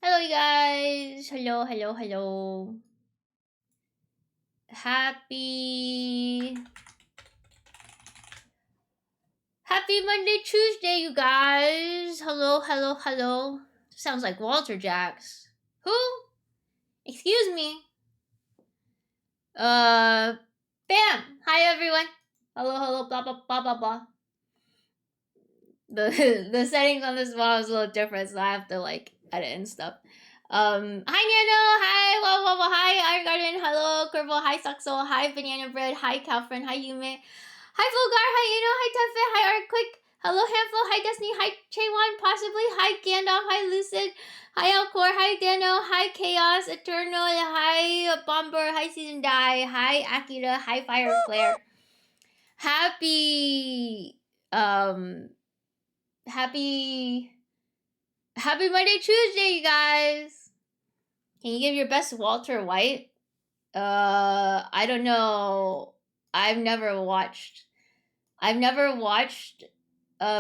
Hello, you guys. Hello, hello, hello. Happy Happy Monday, Tuesday, you guys. Hello, hello, hello. Sounds like Walter Jacks. Who? Excuse me. Bam. Hi, everyone. Hello, hello, blah, blah, blah, blah, blah. The settings on this wall is a little different, so I have to, like, edit and stuff. Hi, Nano. Hi, wow, hi, Iron Garden. Hello, Curvo. Hi, Saxo. Hi, Banana Bread. Hi, Calfrin. Hi, Yume. Hi, Vulgar. Hi, Ino. Hi, Tuffet. Hi, Artquick. Hello, Handful. Hi, Destiny. Hi, Chaewon. Possibly. Hi, Gandalf. Hi, Lucid. Hi, Alcor. Hi, Dano. Hi, Chaos. Eternal. Hi, Bomber. Hi, Season Die. Hi, Akira. Hi, Fire Flare. Happy Monday, Tuesday, you guys. Can you give your best Walter White? I don't know. I've never watched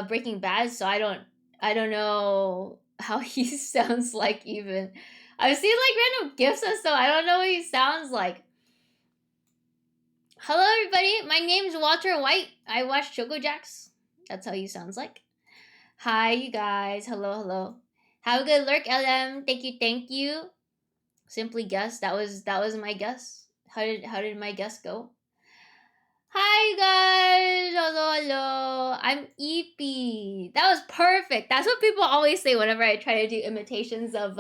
Breaking Bad, so I don't know how he sounds like even. I've seen like random gifs and stuff. I don't know what he sounds like. Hello everybody, my name's Walter White. I watch Choco Jacks. That's how he sounds like. Hi you guys. Hello. Have a good lurk, LM. Thank you. Simply guess. That was my guess. How did my guess go? Hi guys. Hello. I'm Eepy. That was perfect. That's what people always say whenever I try to do imitations of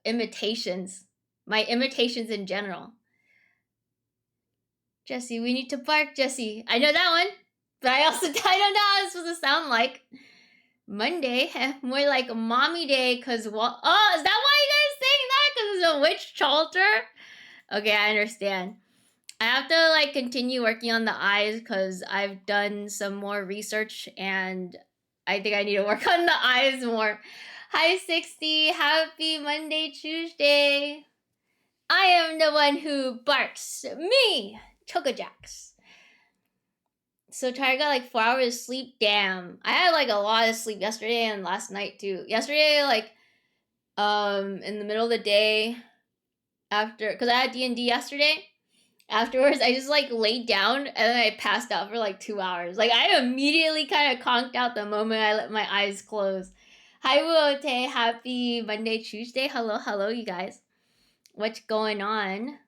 imitations. My imitations in general. Jesse, we need to bark, Jesse. I know that one, but I don't know how it's supposed to sound like. Monday, more like mommy day, cause is that why you guys saying that? Cause it's a witch Chalter? Okay, I understand. I have to like continue working on the eyes because I've done some more research and I think I need to work on the eyes more. Hi 60, happy Monday, Tuesday. I am the one who barks. Me, Chocojacks. So tired, got like 4 hours sleep. Damn. I had like a lot of sleep yesterday and last night too. Yesterday, like, in the middle of the day after, because I had D&D yesterday. Afterwards, I just like laid down and then I passed out for like 2 hours. Like I immediately kind of conked out the moment I let my eyes close. Hi, Wuote. Happy Monday, Tuesday. Hello, you guys. What's going on?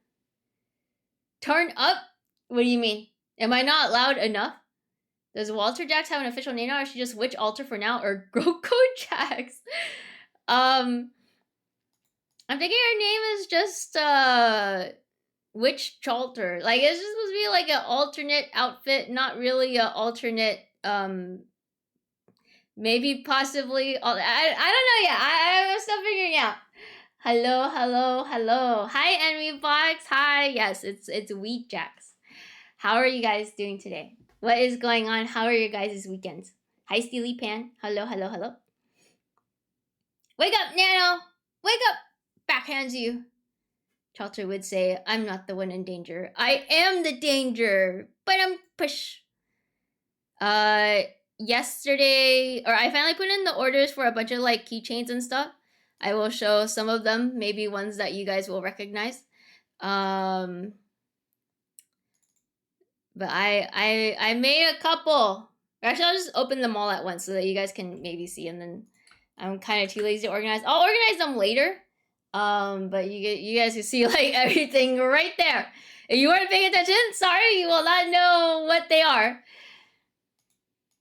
Turn up? What do you mean? Am I not loud enough? Does Walter Jacks have an official name now, or should she just Witch Alter for now, or Groko Jacks? I'm thinking her name is just Witch Chalter. Like it's just supposed to be like an alternate outfit, not really an alternate maybe possibly I don't know yet. I'm still figuring out. Hello. Hi Enemy Box. Hi. Yes, it's Wheat Jacks. How are you guys doing today? What is going on? How are your guys' weekends? Hi Steely Pan. Hello. Wake up, Nano! Wake up! Backhands you. Chalter would say, I'm not the one in danger. I am the danger. But I'm push. Yesterday, or I finally put in the orders for a bunch of like keychains and stuff. I will show some of them, maybe ones that you guys will recognize. But I made a couple. Actually, I'll just open them all at once so that you guys can maybe see, and then I'm kind of too lazy to organize. I'll organize them later. But you guys can see like everything right there. If you weren't paying attention, sorry, you will not know what they are.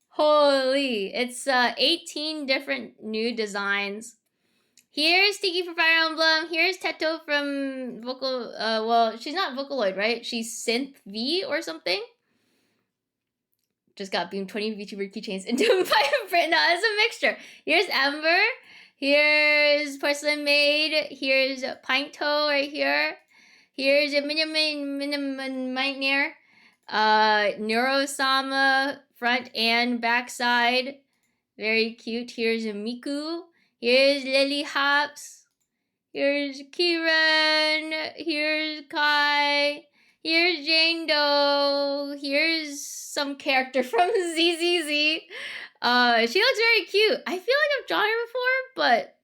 Holy, it's 18 different new designs. Here's Tiki from Fire Emblem. Here's Teto from Vocal. Well, she's not Vocaloid, right? She's Synth V or something. Just got beamed 20 VTuber keychains into Fire Print. No, it's a mixture. Here's Ember. Here's Porcelain Maid. Here's Pint Toe right here. Here's a Miniman Nightmare. Neurosama front and back side. Very cute. Here's a Miku. Here's Lily Hops. Here's Kiran. Here's Kai. Here's Jane Doe. Here's some character from ZZZ. She looks very cute. I feel like I've drawn her before, but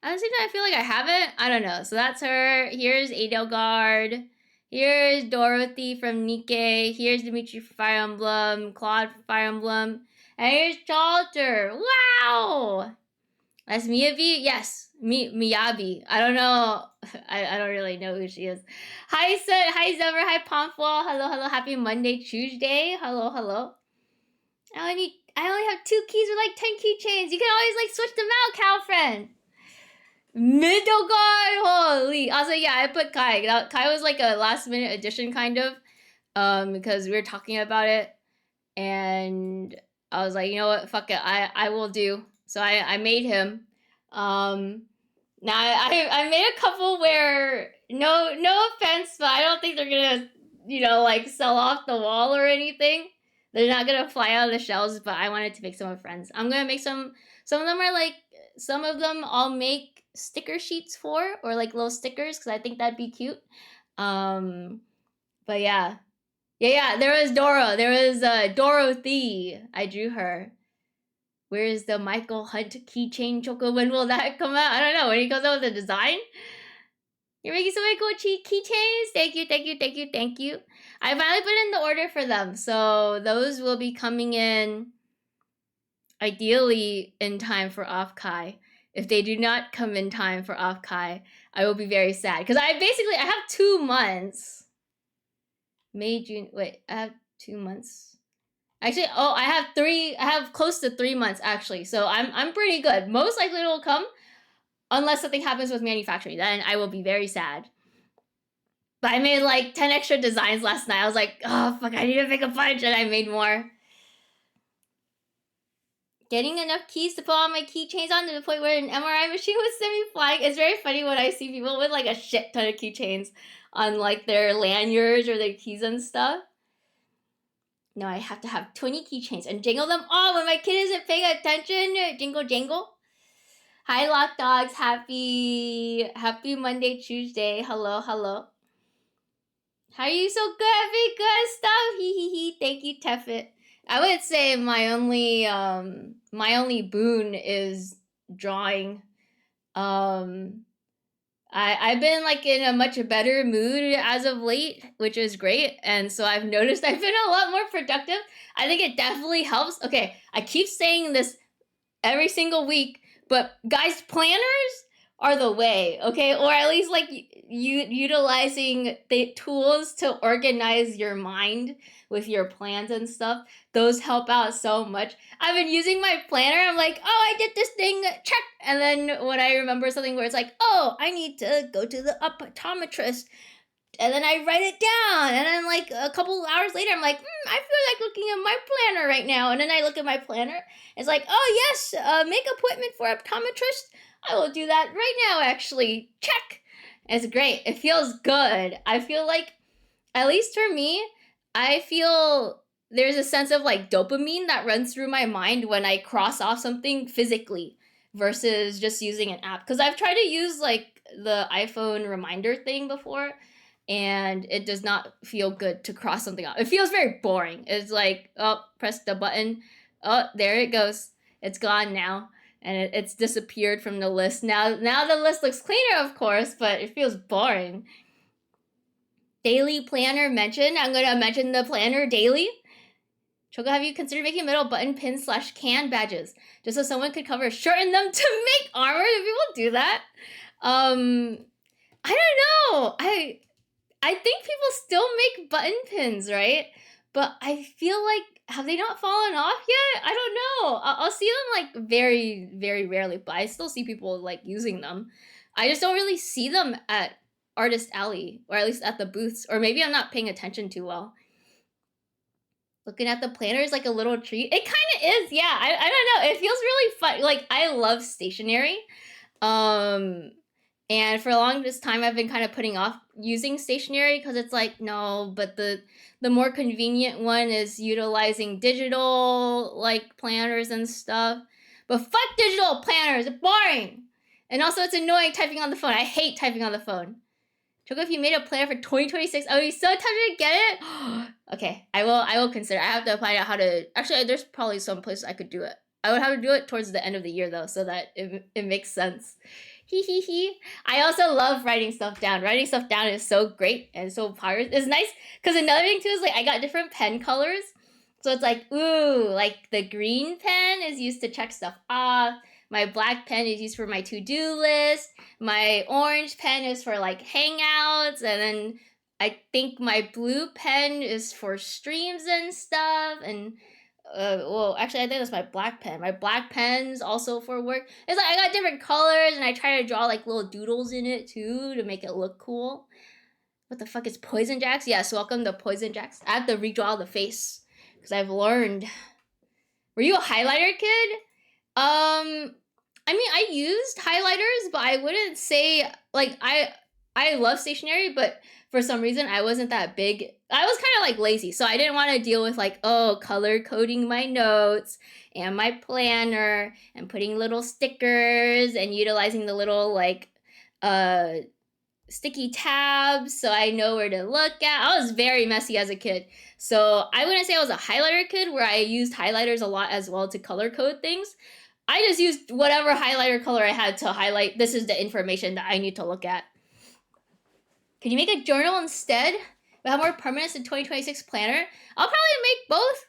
Honestly, I feel like I haven't. I don't know. So that's her. Here's Adelgard. Here's Dorothy from Nikke. Here's Dimitri from Fire Emblem. Claude from Fire Emblem. And here's Chalter. Wow! That's Miyabi? Yes. Miyabi. I don't know. I don't really know who she is. Hi, Hi, Zebra. Hi, Pomfwall. Hello. Happy Monday, Tuesday. Hello. I only have 2 keys with like 10 keychains. You can always like switch them out, Cal friend. Middlegard, holy. Also, yeah, I put Kai. Kai was like a last minute addition kind of, because we were talking about it, and I was like, you know what, fuck it, I will do. So I made him. Now I made a couple where no offense, but I don't think they're gonna like sell off the wall or anything. They're not gonna fly out of the shelves, but I wanted to make some of friends. I'm gonna make some. Some of them are like, some of them I'll make sticker sheets for, or like little stickers, because I think that'd be cute. But yeah. There was Dora. There was Dorothy. I drew her. Where is the Michael Hunt keychain Choco? When will that come out? I don't know. When he comes out with a design? You're making so many cool keychains. Thank you. I finally put in the order for them. So those will be coming in ideally in time for Off-Kai. If they do not come in time for Off-Kai, I will be very sad. Because I have 2 months. May, June, wait, I have 2 months. Actually, I have close to 3 months actually. So I'm pretty good. Most likely it will come unless something happens with manufacturing. Then I will be very sad. But I made like 10 extra designs last night. I was like, oh fuck, I need to make a bunch, and I made more. Getting enough keys to put all my keychains on to the point where an MRI machine was semi-flying. It's very funny when I see people with like a shit ton of keychains on like their lanyards or their keys and stuff. No, I have to have 20 keychains and jingle them all when my kid isn't paying attention. Jingle. Hi, Lock Dogs. Happy Monday, Tuesday. Hello. How are you so good? Having good stuff. He. Thank you, Teffet. I would say my only boon is drawing. I've been like in a much better mood as of late, which is great. And so I've noticed I've been a lot more productive. I think it definitely helps. Okay, I keep saying this every single week, but guys, planners are the way, okay? Or at least like utilizing the tools to organize your mind with your plans and stuff. Those help out so much. I've been using my planner. I'm like, oh, I did this thing, check. And then when I remember something where it's like, oh, I need to go to the optometrist, and then I write it down, and then like a couple hours later, I'm like, I feel like looking at my planner right now, and then I look at my planner. It's like, oh yes, make appointment for optometrist. I will do that right now. Actually, check. It's great. It feels good. I feel like, at least for me, I feel there's a sense of like dopamine that runs through my mind when I cross off something physically versus just using an app. Because I've tried to use like the iPhone reminder thing before, and it does not feel good to cross something off. It feels very boring. It's like, oh, press the button. Oh, there it goes. It's gone now. And it's disappeared from the list. Now the list looks cleaner, of course, but it feels boring. Daily planner mention. I'm going to mention the planner daily. Choco, have you considered making metal button pins / can badges? Just so someone could shorten them to make armor? Do people do that? I don't know. I think people still make button pins, right? But I feel like, have they not fallen off yet? I don't know. I'll see them like very, very rarely, but I still see people like using them. I just don't really see them at Artist Alley, or at least at the booths, or maybe I'm not paying attention too well. Looking at the planner is like a little treat. It kind of is, yeah. I don't know. It feels really fun. Like, I love stationery. And for a longest time, I've been kind of putting off using stationery because it's like, no, but the more convenient one is utilizing digital like planners and stuff. But fuck digital planners, it's boring. And also it's annoying typing on the phone. I hate typing on the phone. Choco, if you made a planner for 2026, I would be so tempted to get it. Okay, I will consider. I have to find out how to. Actually, there's probably some places I could do it. I would have to do it towards the end of the year though, so that it makes sense. Hee hee hee. I also love writing stuff down. Writing stuff down is so great and so powerful. It's nice because another thing too is like I got different pen colors. So it's like, ooh, like the green pen is used to check stuff off. My black pen is used for my to-do list. My orange pen is for like hangouts. And then I think my blue pen is for streams and stuff. And well, actually, I think that's my black pen. My black pen's also for work. It's like I got different colors, and I try to draw like little doodles in it too to make it look cool. What the fuck is Poison Jacks? Yes, welcome to Poison Jacks. I have to redraw the face because I've learned. Were you a highlighter kid? I mean, I used highlighters, but I wouldn't say like I love stationery, but for some reason I wasn't that big. I was kind of like lazy, so I didn't want to deal with like, oh, color coding my notes and my planner and putting little stickers and utilizing the little like sticky tabs so I know where to look at. I was very messy as a kid. So I wouldn't say I was a highlighter kid where I used highlighters a lot as well to color code things. I just used whatever highlighter color I had to highlight. This is the information that I need to look at. Can you make a journal instead? But have more permanence in 2026 planner? I'll probably make both.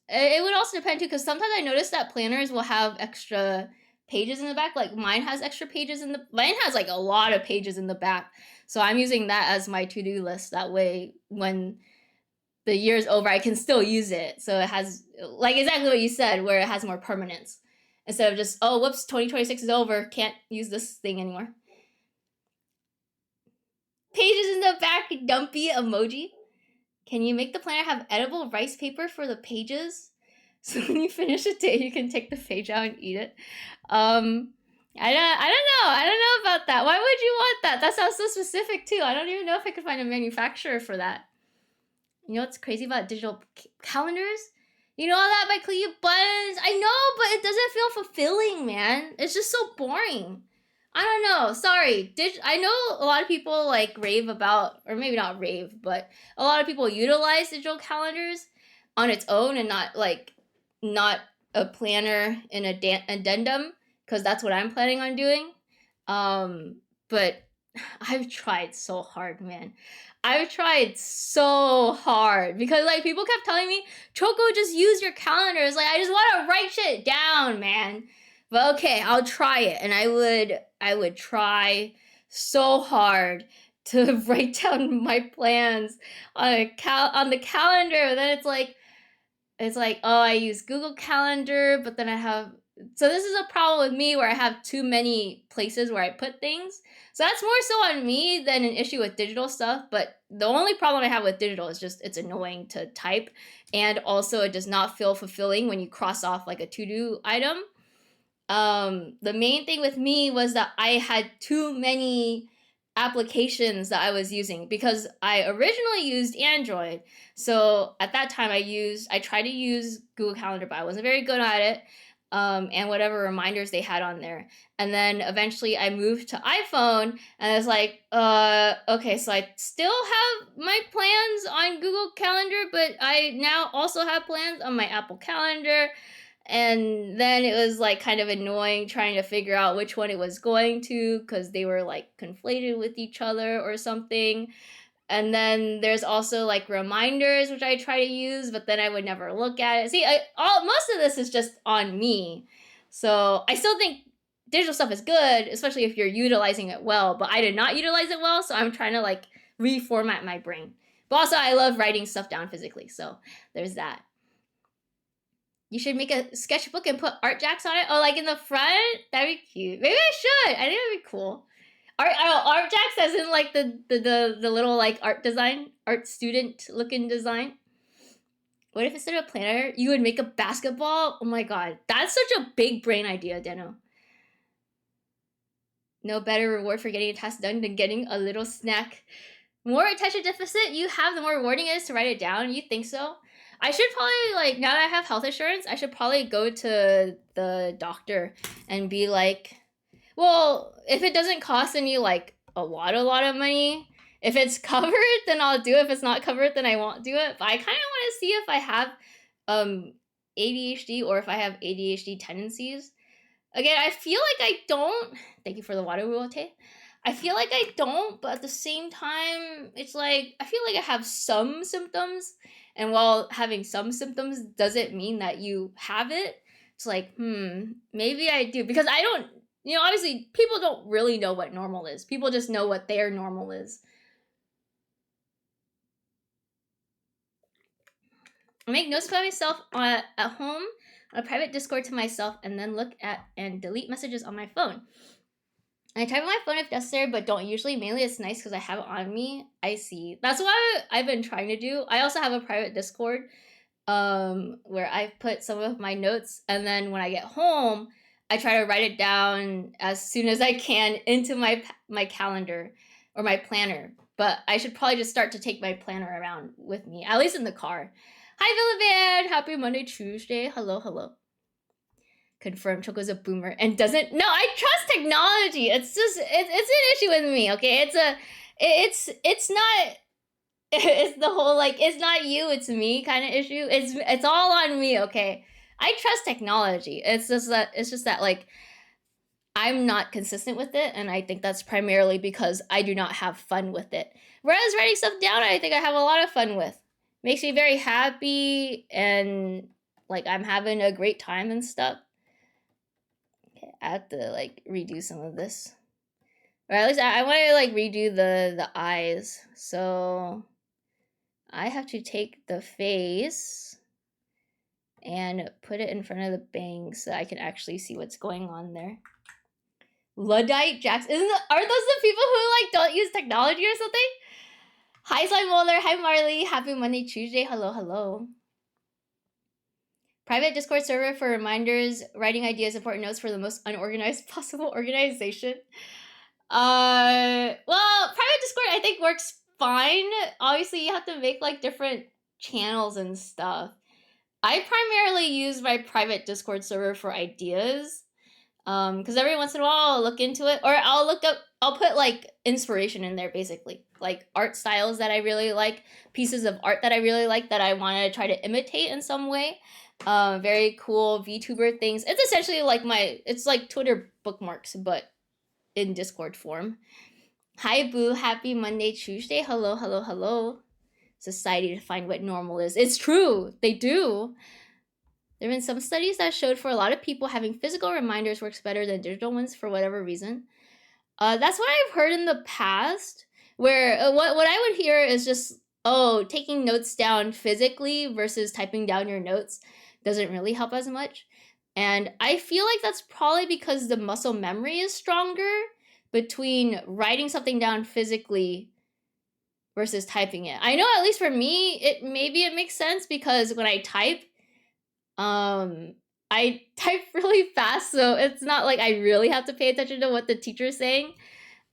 It would also depend too, because sometimes I notice that planners will have extra pages in the back. Like mine has extra pages mine has like a lot of pages in the back. So I'm using that as my to-do list. That way when the year's over, I can still use it. So it has like exactly what you said, where it has more permanence. Instead of just, oh, whoops, 2026 is over. Can't use this thing anymore. Pages in the back, dumpy emoji. Can you make the planner have edible rice paper for the pages? So when you finish a day, you can take the page out and eat it. I don't know. I don't know about that. Why would you want that? That sounds so specific too. I don't even know if I could find a manufacturer for that. You know what's crazy about digital calendars? You know all that by clicking buttons? I know, but it doesn't feel fulfilling, man. It's just so boring. I don't know. Sorry. I know a lot of people like rave about, or maybe not rave, but a lot of people utilize digital calendars on its own and not a planner in addendum, because that's what I'm planning on doing. But I've tried so hard, man. I've tried so hard because like people kept telling me, Choco, just use your calendars. Like I just want to write shit down, man. But okay, I'll try it. And I would try so hard to write down my plans on the calendar. And then it's like, oh, I use Google Calendar, but then so this is a problem with me where I have too many places where I put things. So that's more so on me than an issue with digital stuff. But the only problem I have with digital is just it's annoying to type. And also it does not feel fulfilling when you cross off like a to-do item. The main thing with me was that I had too many applications that I was using because I originally used Android. So at that time I tried to use Google Calendar, but I wasn't very good at it. And whatever reminders they had on there. And then eventually I moved to iPhone and I was like, okay, so I still have my plans on Google Calendar, but I now also have plans on my Apple Calendar. And then it was like kind of annoying trying to figure out which one it was going to because they were like conflated with each other or something. And then there's also like reminders, which I try to use, but then I would never look at it. See, most of this is just on me. So I still think digital stuff is good, especially if you're utilizing it well, but I did not utilize it well. So I'm trying to like reformat my brain. But also I love writing stuff down physically. So there's that. You should make a sketchbook and put art jacks on it. Oh, like in the front? That'd be cute. Maybe I should. I think that'd be cool. Art jacks as in like the little like art student looking design. What if instead of a planner, you would make a basketball? Oh my god. That's such a big brain idea, Deno. No better reward for getting a task done than getting a little snack. More attention deficit you have, the more rewarding it is to write it down. You think so? I should probably, like, now that I have health insurance, I should probably go to the doctor and be like, well, if it doesn't cost any, like, a lot of money, if it's covered, then I'll do it. If it's not covered, then I won't do it. But I kind of want to see if I have ADHD or if I have ADHD tendencies. Again, I feel like I don't. Thank you for the water, Ruote. I feel like I don't, but at the same time, it's like I feel like I have some symptoms, and while having some symptoms doesn't mean that you have it. It's like, maybe I do because I don't. Obviously, people don't really know what normal is. People just know what their normal is. I make notes about myself at home on a private Discord to myself, and then look at and delete messages on my phone. I type on my phone if necessary, but don't usually. Mainly it's nice because I have it on me. I see. That's what I've been trying to do. I also have a private Discord where I put some of my notes, and then when I get home, I try to write it down as soon as I can into my calendar or my planner. But I should probably just start to take my planner around with me, at least in the car. Hi, Villavan! Happy Monday, Tuesday. Hello, hello. Confirm Choco's a boomer and doesn't. No, I trust technology. It's just it's an issue with me. Okay, it's not. It's the whole like it's not you, it's me kind of issue. It's all on me. Okay, I trust technology. It's just that like I'm not consistent with it, and I think that's primarily because I do not have fun with it. Whereas writing stuff down, I think I have a lot of fun with. Makes me very happy, and like I'm having a great time and stuff. Okay, I have to like redo some of this, or at least I want to like redo the eyes. So I have to take the face and put it in front of the bangs so I can actually see what's going on there. Luddite Jackson. Are those the people who like don't use technology or something? Hi Slime Molder. Hi Marley. Happy Monday, Tuesday. Hello, hello. Private Discord server for reminders, writing ideas, important notes for the most unorganized possible organization. Well, private Discord I think works fine. Obviously, you have to make like different channels and stuff. I primarily use my private Discord server for ideas. Because every once in a while I'll look into it, or I'll put like inspiration in there, basically like art styles that I really like, pieces of art that I really like that I want to try to imitate in some way. Very cool VTuber things. It's essentially like it's like Twitter bookmarks, but in Discord form. Hi Boo, happy Monday, Tuesday. Hello, hello, hello. Society to find what normal is. It's true, they do. There have been some studies that showed for a lot of people having physical reminders works better than digital ones for whatever reason. That's what I've heard in the past, where what I would hear is just, taking notes down physically versus typing down your notes doesn't really help as much. And I feel like that's probably because the muscle memory is stronger between writing something down physically versus typing it. I know at least for me, it makes sense because when I type, I type really fast, so it's not like I really have to pay attention to what the teacher is saying.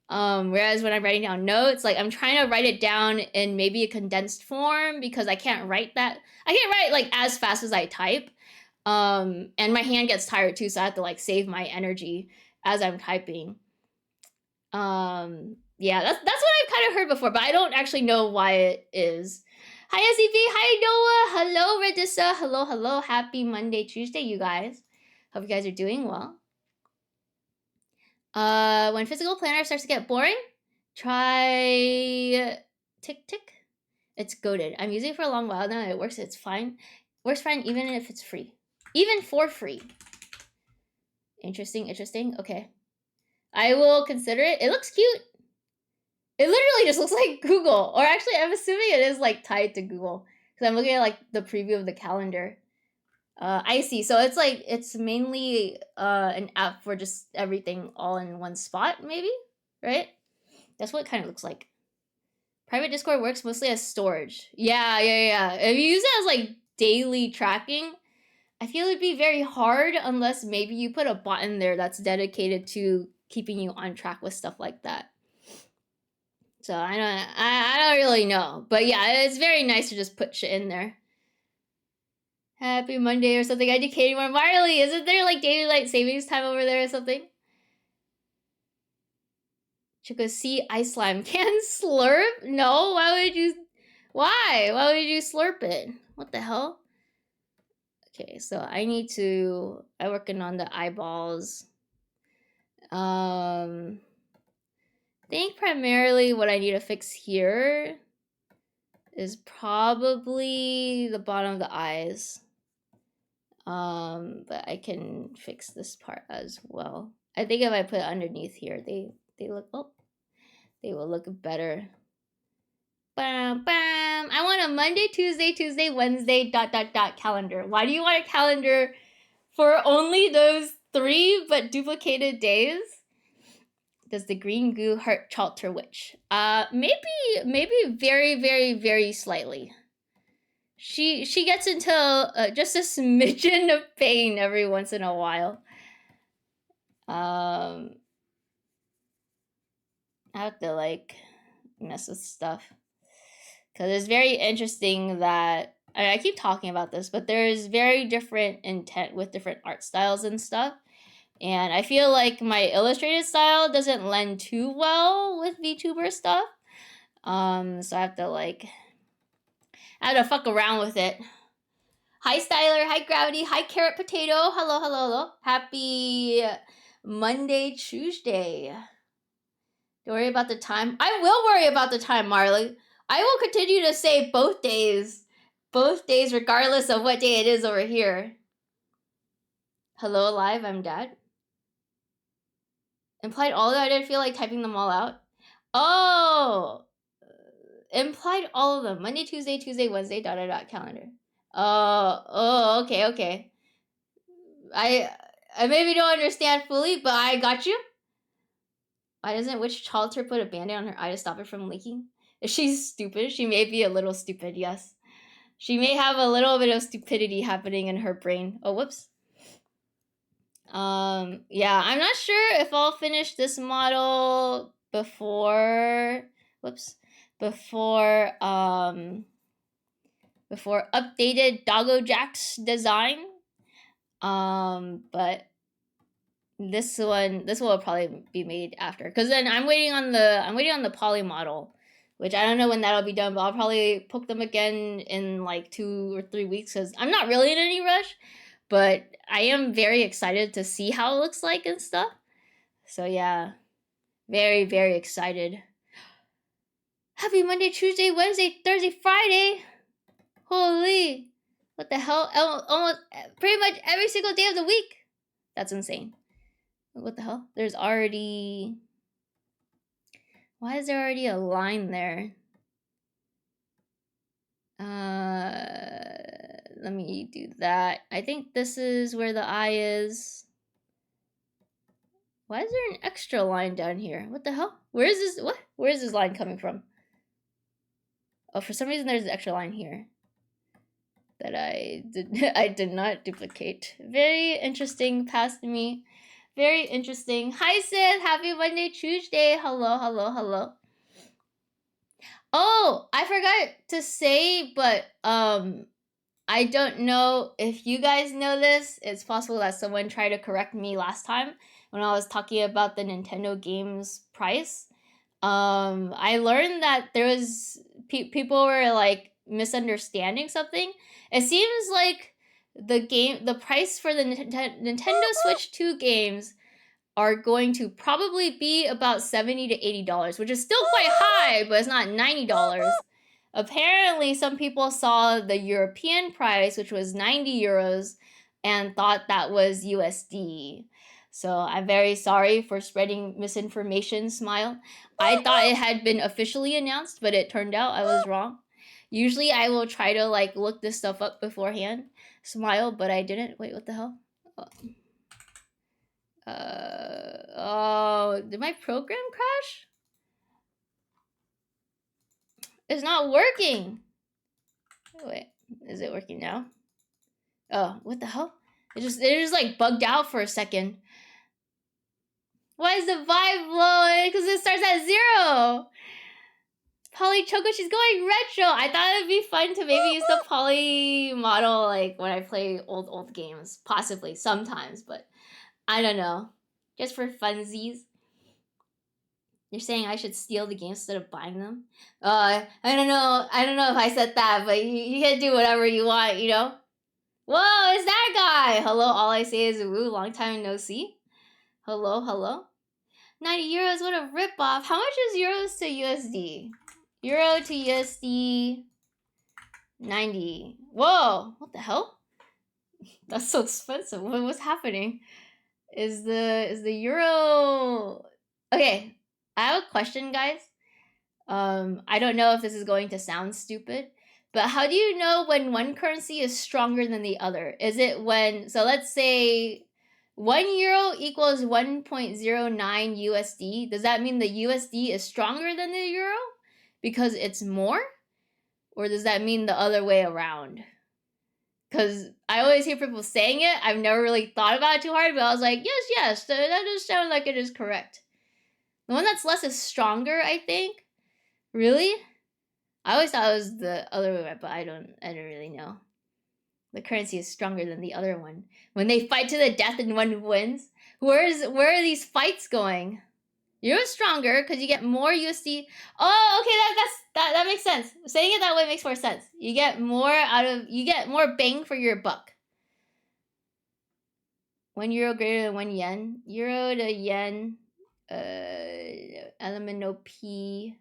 Whereas when I'm writing down notes, like I'm trying to write it down in maybe a condensed form because I can't write like as fast as I type. And my hand gets tired too, so I have to like save my energy as I'm typing. Yeah, that's what I've kind of heard before, but I don't actually know why it is. Hi SCP, hi Noah, hello Redissa, hello, hello, happy Monday, Tuesday, you guys. Hope you guys are doing well. When physical planner starts to get boring, try Tick Tick. It's goated. I'm using it for a long while now. It works. It's fine. Works fine even if it's free. Even for free. Interesting. Okay. I will consider it. It looks cute. It literally just looks like Google. Or actually, I'm assuming it is like tied to Google. Because I'm looking at like the preview of the calendar. I see. So it's mainly an app for just everything all in one spot, maybe? Right? That's what it kind of looks like. Private Discord works mostly as storage. Yeah. If you use it as like daily tracking, I feel it'd be very hard unless maybe you put a bot in there that's dedicated to keeping you on track with stuff like that. So I don't really know. But yeah, it's very nice to just put shit in there. Happy Monday or something. Educating more. Marley, isn't there like daylight savings time over there or something? Chico, see ice slime. Can slurp? No, why would you slurp it? What the hell? Okay, so I'm working on the eyeballs. I think primarily what I need to fix here is probably the bottom of the eyes. But I can fix this part as well. I think if I put it underneath here, they will look better. Bam, bam. I want a Monday, Tuesday, Wednesday, ... calendar. Why do you want a calendar for only those 3 but duplicated days? Does the green goo hurt Chalter Witch? Maybe very, very, very slightly. She gets into just a smidgen of pain every once in a while. I have to like mess with stuff. Because it's very interesting that I keep talking about this, but there's very different intent with different art styles and stuff. And I feel like my illustrated style doesn't lend too well with VTuber stuff. So I have to fuck around with it. Hi Styler, hi Gravity, hi Carrot Potato. Hello, hello, hello. Happy Monday, Tuesday. Don't worry about the time. I will worry about the time, Marley. I will continue to say both days. Both days, regardless of what day it is over here. Hello, alive, I'm Dad. Implied all of that, I didn't feel like typing them all out. Oh! Implied all of them. Monday, Tuesday, Wednesday, ... calendar. Oh, okay. I maybe don't understand fully, but I got you. Why doesn't Witch Chalter put a band-aid on her eye to stop it from leaking? Is she stupid? She may be a little stupid, yes. She may have a little bit of stupidity happening in her brain. Oh, whoops. Yeah, I'm not sure if I'll finish this model before updated Doggo Jack's design. But this one will probably be made after, because then I'm waiting on the poly model, which I don't know when that'll be done, but I'll probably poke them again in like 2 or 3 weeks, because I'm not really in any rush, but I am very excited to see how it looks like and stuff. So yeah, very, very excited. Happy Monday, Tuesday, Wednesday, Thursday, Friday. Holy, what the hell? Almost pretty much every single day of the week. That's insane. What the hell? There's already... Why is there already a line there? Let me do that. I think this is where the eye is. Why is there an extra line down here? What the hell? Where is this? What? Where is this line coming from? Oh, for some reason there's an extra line here that I did not duplicate. Very interesting past me. Very interesting. Hi Sid, happy Monday, Tuesday. Hello, hello, hello. Oh, I forgot to say, but I don't know if you guys know this. It's possible that someone tried to correct me last time when I was talking about the Nintendo games price. I learned that there was people were like misunderstanding something. It seems like the price for the Nintendo Switch 2 games are going to probably be about $70 to $80, which is still quite high, but it's not $90. Apparently, some people saw the European price, which was 90 euros, and thought that was USD. So I'm very sorry for spreading misinformation, Smile. I thought it had been officially announced, but it turned out I was wrong. Usually I will try to like look this stuff up beforehand, Smile, but I didn't. Wait, what the hell? Oh, did my program crash? It's not working. Wait, is it working now? Oh, what the hell? It just like bugged out for a second. Why is the vibe low? Because it starts at 0. Poly Choco, she's going retro. I thought it'd be fun to maybe use the poly model like when I play old games. Possibly, sometimes, but I don't know. Just for funsies. You're saying I should steal the games instead of buying them? I don't know. I don't know if I said that, but you can do whatever you want, you know? Whoa, it's that guy! Hello, all I say is woo, long time no see. Hello, hello. 90 euros, what a ripoff. How much is euros to USD? Euro to USD 90. Whoa, what the hell? That's so expensive. What's happening? Is the euro... Okay, I have a question, guys. I don't know if this is going to sound stupid, but how do you know when one currency is stronger than the other? Is it when... So let's say 1 euro equals 1.09 USD. Does that mean the USD is stronger than the euro because it's more? Or does that mean the other way around? Because I always hear people saying it. I've never really thought about it too hard, but I was like, yes, that does sound like it is correct. The one that's less is stronger, I think. Really? I always thought it was the other way around, but I don't really know. The currency is stronger than the other one. When they fight to the death and one wins, where are these fights going? Euro's stronger because you get more USD. Oh, okay, that makes sense. Saying it that way makes more sense. You get more bang for your buck. 1 euro greater than 1 yen. Euro to yen. Element P.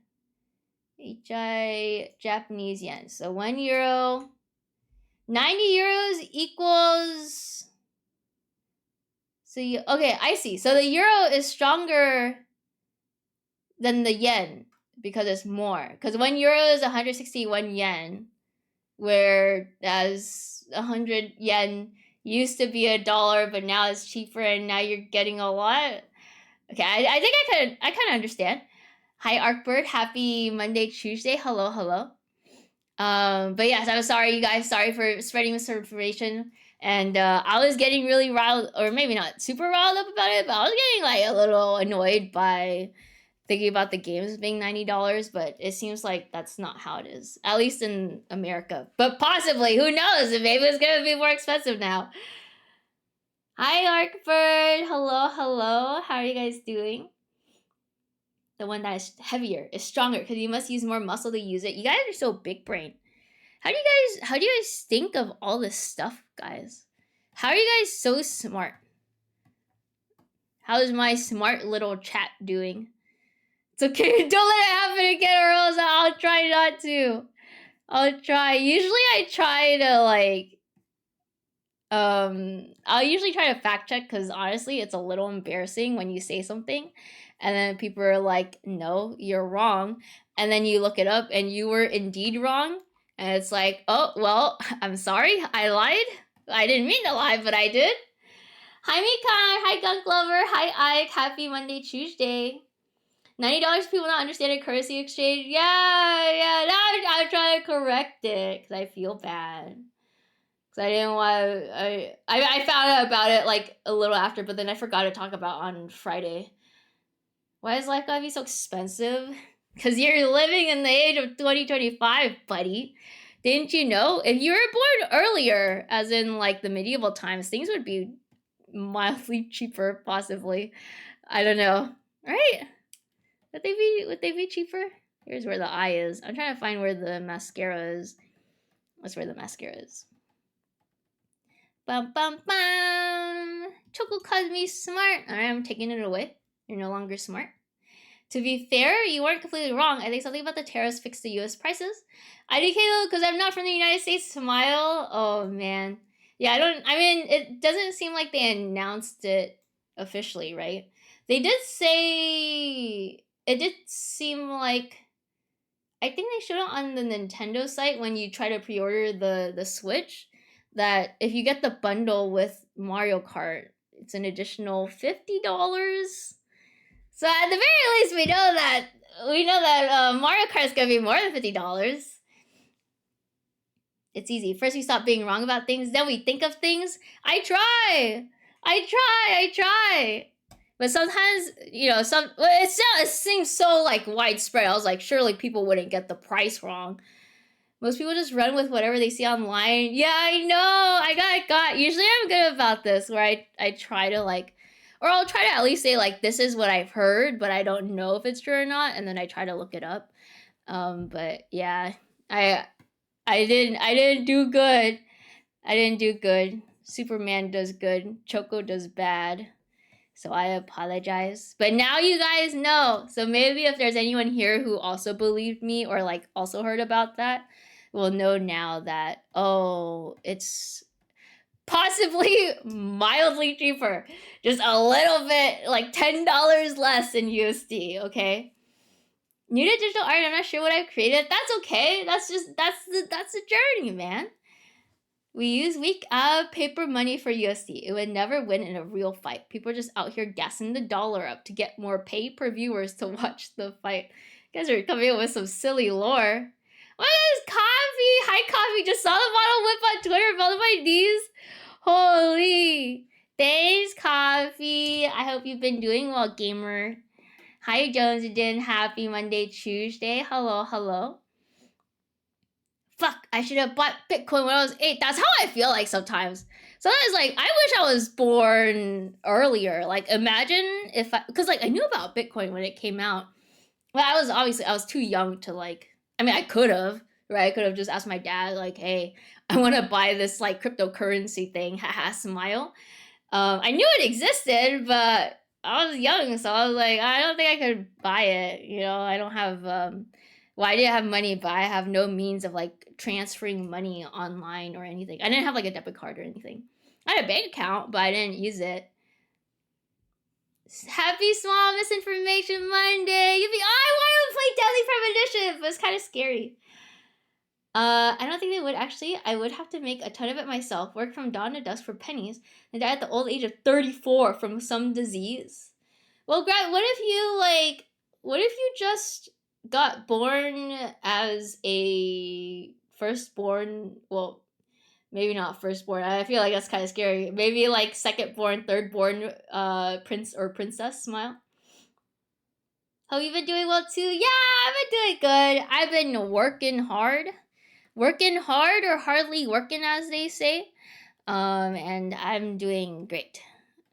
HI Japanese yen. So 1 euro. 90 euros equals. Okay, I see. So the euro is stronger than the yen because it's more. Because 1 euro is 161 yen, whereas 100 yen used to be $1, but now it's cheaper, and now you're getting a lot. Okay, I think I kind of understand. Hi, Arcbird. Happy Monday, Tuesday. Hello. But yes, I'm sorry, you guys. Sorry for spreading misinformation. And I was getting really riled, or maybe not super riled up about it, but I was getting like a little annoyed by thinking about the games being $90, but it seems like that's not how it is, at least in America. But possibly, who knows? Maybe it's gonna be more expensive now. Hi, Arcbird. Hello. How are you guys doing? The one that is heavier is stronger because you must use more muscle to use it. You guys are so big brain. How do you guys think of all this stuff, guys? How are you guys so smart? How is my smart little chat doing? It's okay. Don't let it happen again, or else I'll try not to. I'll try. Usually I try to like... I'll usually try to fact check because honestly, it's a little embarrassing when you say something and then people are like, no, you're wrong. And then you look it up and you were indeed wrong. And it's like, oh, well, I'm sorry. I lied. I didn't mean to lie, but I did. Hi, Mikan. Hi, Gunk Lover. Hi, Ike. Happy Monday, Tuesday. $90 people not understanding currency exchange. Yeah. Now I'm trying to correct it because I feel bad. Because I didn't want to... I found out about it like a little after, but then I forgot to talk about on Friday. Why is life gotta be so expensive? Because you're living in the age of 2025, buddy. Didn't you know? If you were born earlier, as in like the medieval times, things would be mildly cheaper, possibly. I don't know. Right? Would they be cheaper? Here's where the eye is. I'm trying to find where the mascara is. That's where the mascara is. Bum bum bum. Choco calls me smart. Alright, I'm taking it away. You're no longer smart. To be fair, you weren't completely wrong. I think something about the tariffs fixed the US prices. IDK, because I'm not from the United States, smile. Oh man. Yeah, I mean, it doesn't seem like they announced it officially, right? They did say... It did seem like... I think they showed it on the Nintendo site when you try to pre-order the Switch, that if you get the bundle with Mario Kart, it's an additional $50. So at the very least, we know that Mario Kart is gonna be more than $50. It's easy. First, we stop being wrong about things, then we think of things. I try. But sometimes, it seems so like widespread. I was like, surely people wouldn't get the price wrong. Most people just run with whatever they see online. Yeah, I know. I got. Usually I'm good about this, where I try to like, or I'll try to at least say like, this is what I've heard, but I don't know if it's true or not, and then I try to look it up. But yeah, I didn't do good. I didn't do good. Superman does good. Choco does bad. So I apologize. But now you guys know. So maybe if there's anyone here who also believed me or like also heard about that, will know now that, oh, it's possibly mildly cheaper. Just a little bit, like $10 less in USD, okay? New to digital art, I'm not sure what I've created. That's okay. That's the journey, man. We use weak paper money for USD. It would never win in a real fight. People are just out here gassing the dollar up to get more pay-per-viewers to watch the fight. You guys are coming up with some silly lore. What is coffee? Hi, coffee. Just saw the bottle whip on Twitter. Fell to my knees. Holy. Thanks, coffee. I hope you've been doing well, gamer. Hi, Jonesden. Happy Monday, Tuesday. Hello, hello. Fuck, I should have bought Bitcoin when I was 8. That's how I feel like sometimes. Sometimes, like, I wish I was born earlier. Like, imagine if I... Because, like, I knew about Bitcoin when it came out. Well, I was too young to, like... I mean, I could have, right? I could have just asked my dad, like, hey, I want to buy this, like, cryptocurrency thing. Haha, smile. I knew it existed, but I was young, so I was like, I don't think I could buy it. You know, I don't have... Well, I didn't have money, but I have no means of, like, transferring money online or anything. I didn't have, like, a debit card or anything. I had a bank account, but I didn't use it. Happy Small Misinformation Monday! You'd be, oh, I want to play Deadly Premonition, but it's kind of scary. I don't think they would, actually. I would have to make a ton of it myself, work from dawn to dusk for pennies, and die at the old age of 34 from some disease. Well, Grant, what if you just got born as a firstborn? Well, maybe not firstborn. I feel like that's kind of scary. Maybe like secondborn, thirdborn prince or princess. Smile. Hope you've been doing well too. Yeah, I've been doing good. I've been working hard or hardly working, as they say. And I'm doing great.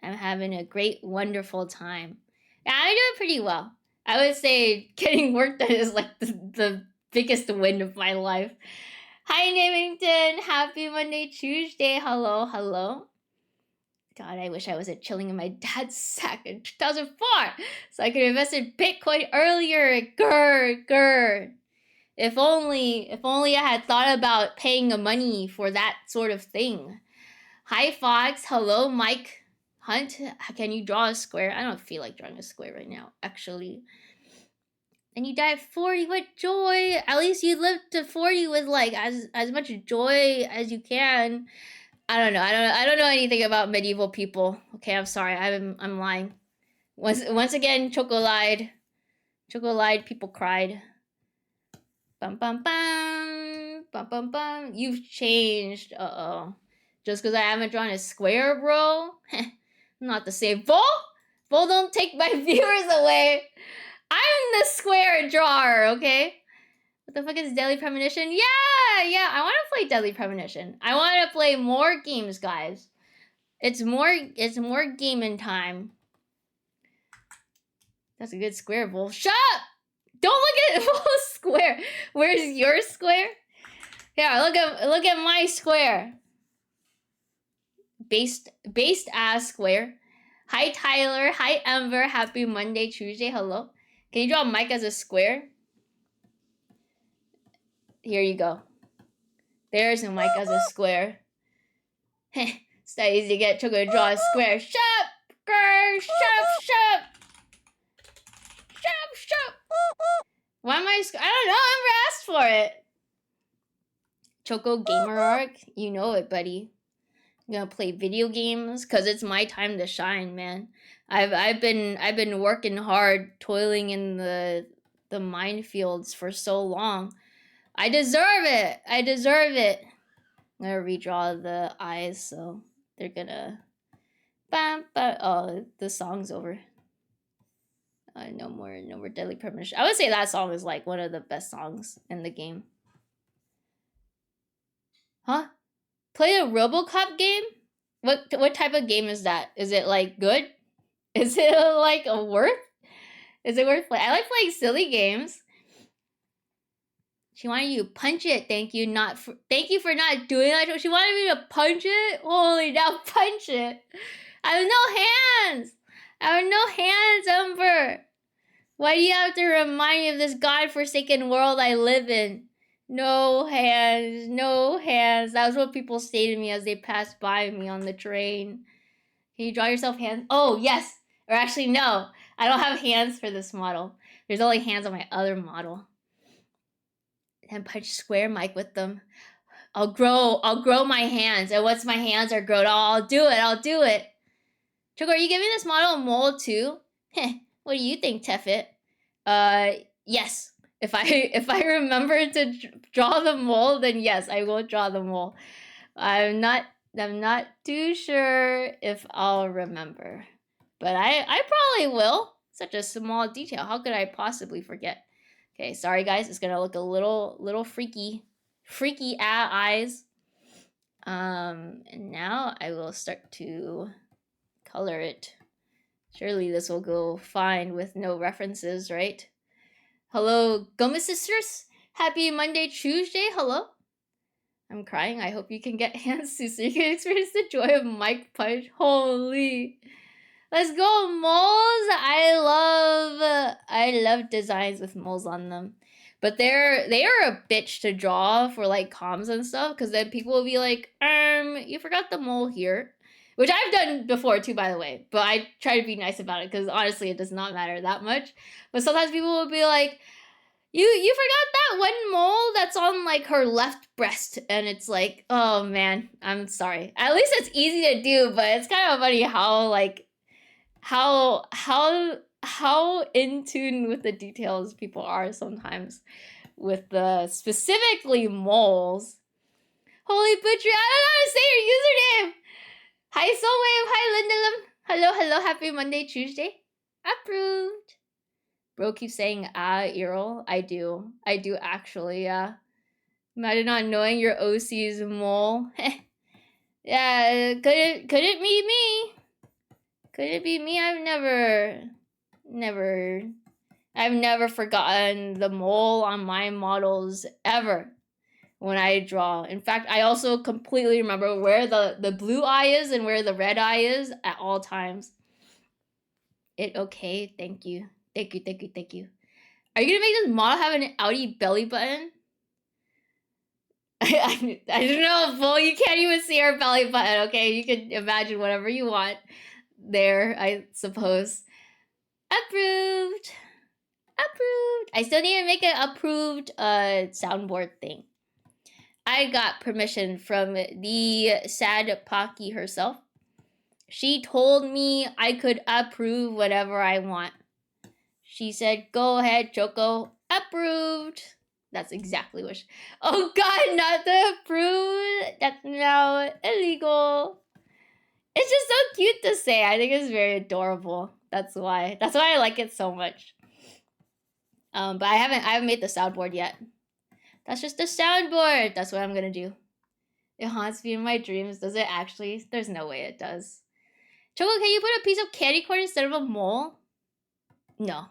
I'm having a great, wonderful time. Yeah, I'm doing pretty well. I would say getting work done is like the biggest win of my life. Hi, Namington. Happy Monday, Tuesday. Hello, hello. God, I wish I wasn't chilling in my dad's sack in 2004 so I could invest in Bitcoin earlier. Grr. If only I had thought about paying money for that sort of thing. Hi, Fox. Hello, Mike Hunt. Can you draw a square? I don't feel like drawing a square right now, actually. And you die at 40. What joy! At least you live to 40 with like as much joy as you can. I don't know. I don't know anything about medieval people. Okay, I'm sorry. I'm lying. Once again, Choco lied. People cried. Bum bum bum. Bum bum bum. You've changed. Uh-oh. Just because I haven't drawn a square, bro? I'm not the same. Bull, don't take my viewers away. I'm the square drawer, okay? What the fuck is Deadly Premonition? Yeah, I want to play Deadly Premonition. I want to play more games, guys. It's more gaming time. That's a good square, Bull. Shut up! Don't look at Bull's square. Where's your square? Yeah, look at my square. Based as square. Hi, Tyler. Hi, Ember. Happy Monday, Tuesday. Hello. Can you draw Mike as a square? Here you go. There's Mike as a square. It's not easy to get Choco to draw a square. Shut up! Grr! Shut up! Why am I... I don't know. Ember asked for it. Choco Gamer Arc. You know it, buddy. I'm gonna play video games because it's my time to shine, man. I've been working hard, toiling in the minefields for so long. I deserve it. I'm gonna redraw the eyes, so they're gonna. Oh, the song's over. No more Deadly Premonition. I would say that song is like one of the best songs in the game. Huh? Play a RoboCop game? What type of game is that? Is it like good? Is it like Is it worth playing? I like playing silly games. She wanted you to punch it. Thank you for not doing that. She wanted me to punch it. Holy, now punch it. I have no hands. I have no hands, Ember. Why do you have to remind me of this godforsaken world I live in? No hands, no hands. That was what people say to me as they passed by me on the train. Can you draw yourself hands? Oh, yes. Or actually, no. I don't have hands for this model. There's only hands on my other model. And punch square Mike with them. I'll grow my hands. And once my hands are grown, I'll do it. Choco, are you giving this model a mold too? Heh, what do you think, Teffit? Yes. If I remember to draw the mold, then yes, I will draw the mold. I'm not too sure if I'll remember. But I probably will. Such a small detail. How could I possibly forget? Okay, sorry guys, it's gonna look a little freaky eyes. And now I will start to color it. Surely this will go fine with no references, right? Hello, Gomez sisters. Happy Monday, Tuesday. Hello. I'm crying. I hope you can get hands too so you can experience the joy of Mike Punch. Holy. Let's go, moles. I love designs with moles on them. But they are a bitch to draw for like comms and stuff, because then people will be like, you forgot the mole here. Which I've done before too, by the way. But I try to be nice about it because honestly it does not matter that much. But sometimes people will be like, you forgot that one mole that's on like her left breast, and it's like, oh man, I'm sorry. At least it's easy to do, but it's kind of funny how like how in tune with the details people are sometimes with the specifically moles. Holy butchery, I don't know how to say your username. Hi Soulwave, hi Lindalum. Hello, happy Monday, Tuesday. Approved. Bro keeps saying Earl. I do actually, yeah. Imagine not knowing your OC's mole. Yeah, could it be me? Could it be me? I've never forgotten the mole on my models ever when I draw. In fact, I also completely remember where the blue eye is and where the red eye is at all times. Okay, thank you. Are you gonna make this model have an outie belly button? I don't know, Bull. You can't even see our belly button, okay? You can imagine whatever you want there, I suppose. Approved. I still need to make an approved soundboard thing. I got permission from the sad Pocky herself. She told me I could approve whatever I want. She said, go ahead, Choco. Approved. That's exactly what oh god, not the approved. That's now illegal. It's just so cute to say. I think it's very adorable. That's why I like it so much. But I haven't made the soundboard yet. That's just a soundboard. That's what I'm gonna do. It haunts me in my dreams. Does it actually? There's no way it does. Choco, can you put a piece of candy corn instead of a mole? No.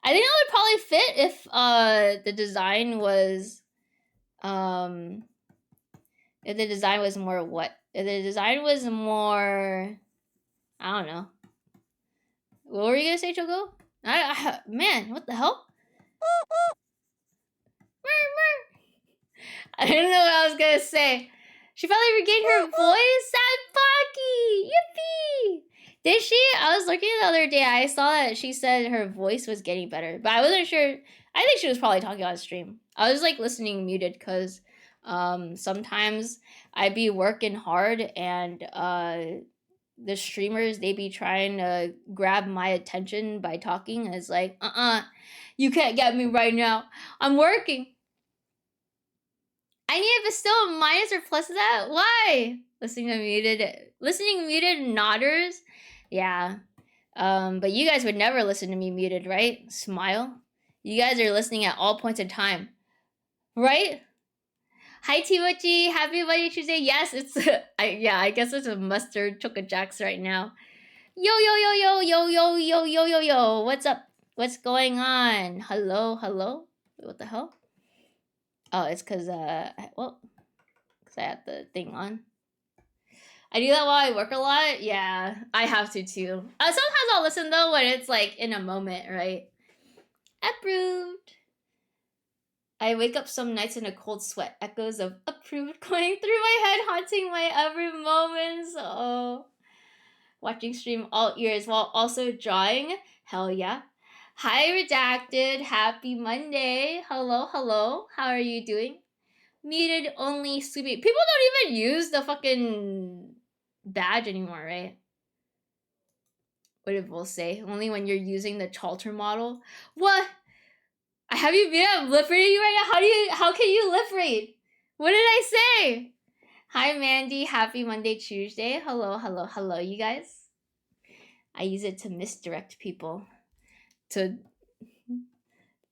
I think that would probably fit if the design was if the design was more what? If the design was more, I don't know. What were you gonna say, Choco? Man, what the hell? I didn't know what I was gonna say. She finally regained her voice. Sad Pocky! Yippee! Did she? I was looking the other day. I saw that she said her voice was getting better, but I wasn't sure. I think she was probably talking on stream. I was like listening muted because sometimes I'd be working hard and the streamers, they be trying to grab my attention by talking. And it's like, you can't get me right now. I'm working. I need to bestow a minus or plus of that? Why? Listening muted nodders? Yeah. But you guys would never listen to me muted, right? Smile. You guys are listening at all points in time. Right? Hi Timochi, happy Monday Tuesday. Yes, it's I guess it's a mustard Choco Jacks right now. Yo. What's up? What's going on? Hello. Wait, what the hell? Oh, it's cause I had the thing on. I do that while I work a lot. Yeah, I have to too. Sometimes I'll listen though when it's like in a moment, right? Approved. I wake up some nights in a cold sweat, echoes of approved going through my head, haunting my every moments. Oh, watching stream all ears while also drawing. Hell yeah. Hi, Redacted. Happy Monday. Hello, hello. How are you doing? Muted only sleepy. People don't even use the fucking badge anymore, right? What did Will say? Only when you're using the Chalter model? What? Have you been? I'm lip reading you right now. How can you lip read? What did I say? Hi, Mandy. Happy Monday, Tuesday. Hello, hello, hello, you guys. I use it to misdirect people to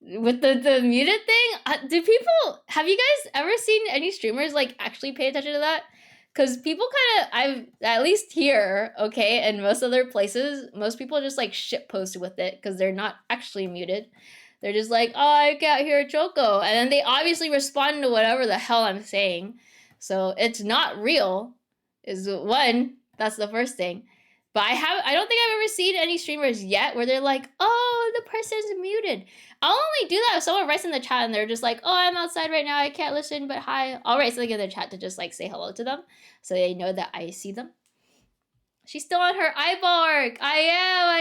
with the muted thing. Do people have you guys ever seen any streamers like actually pay attention to that? Because people kind of, I've at least here, okay, and most other places, most people just like shit post with it because they're not actually muted. They're just like, oh, I can't hear Choco, and then they obviously respond to whatever the hell I'm saying. So it's not real, is one. That's the first thing. But I don't think I've ever seen any streamers yet where they're like, oh, the person's muted. I'll only do that if someone writes in the chat and they're just like, oh, I'm outside right now, I can't listen, but hi. I'll write something in the chat to just like say hello to them so they know that I see them. She's still on her eyeball arc. I am. I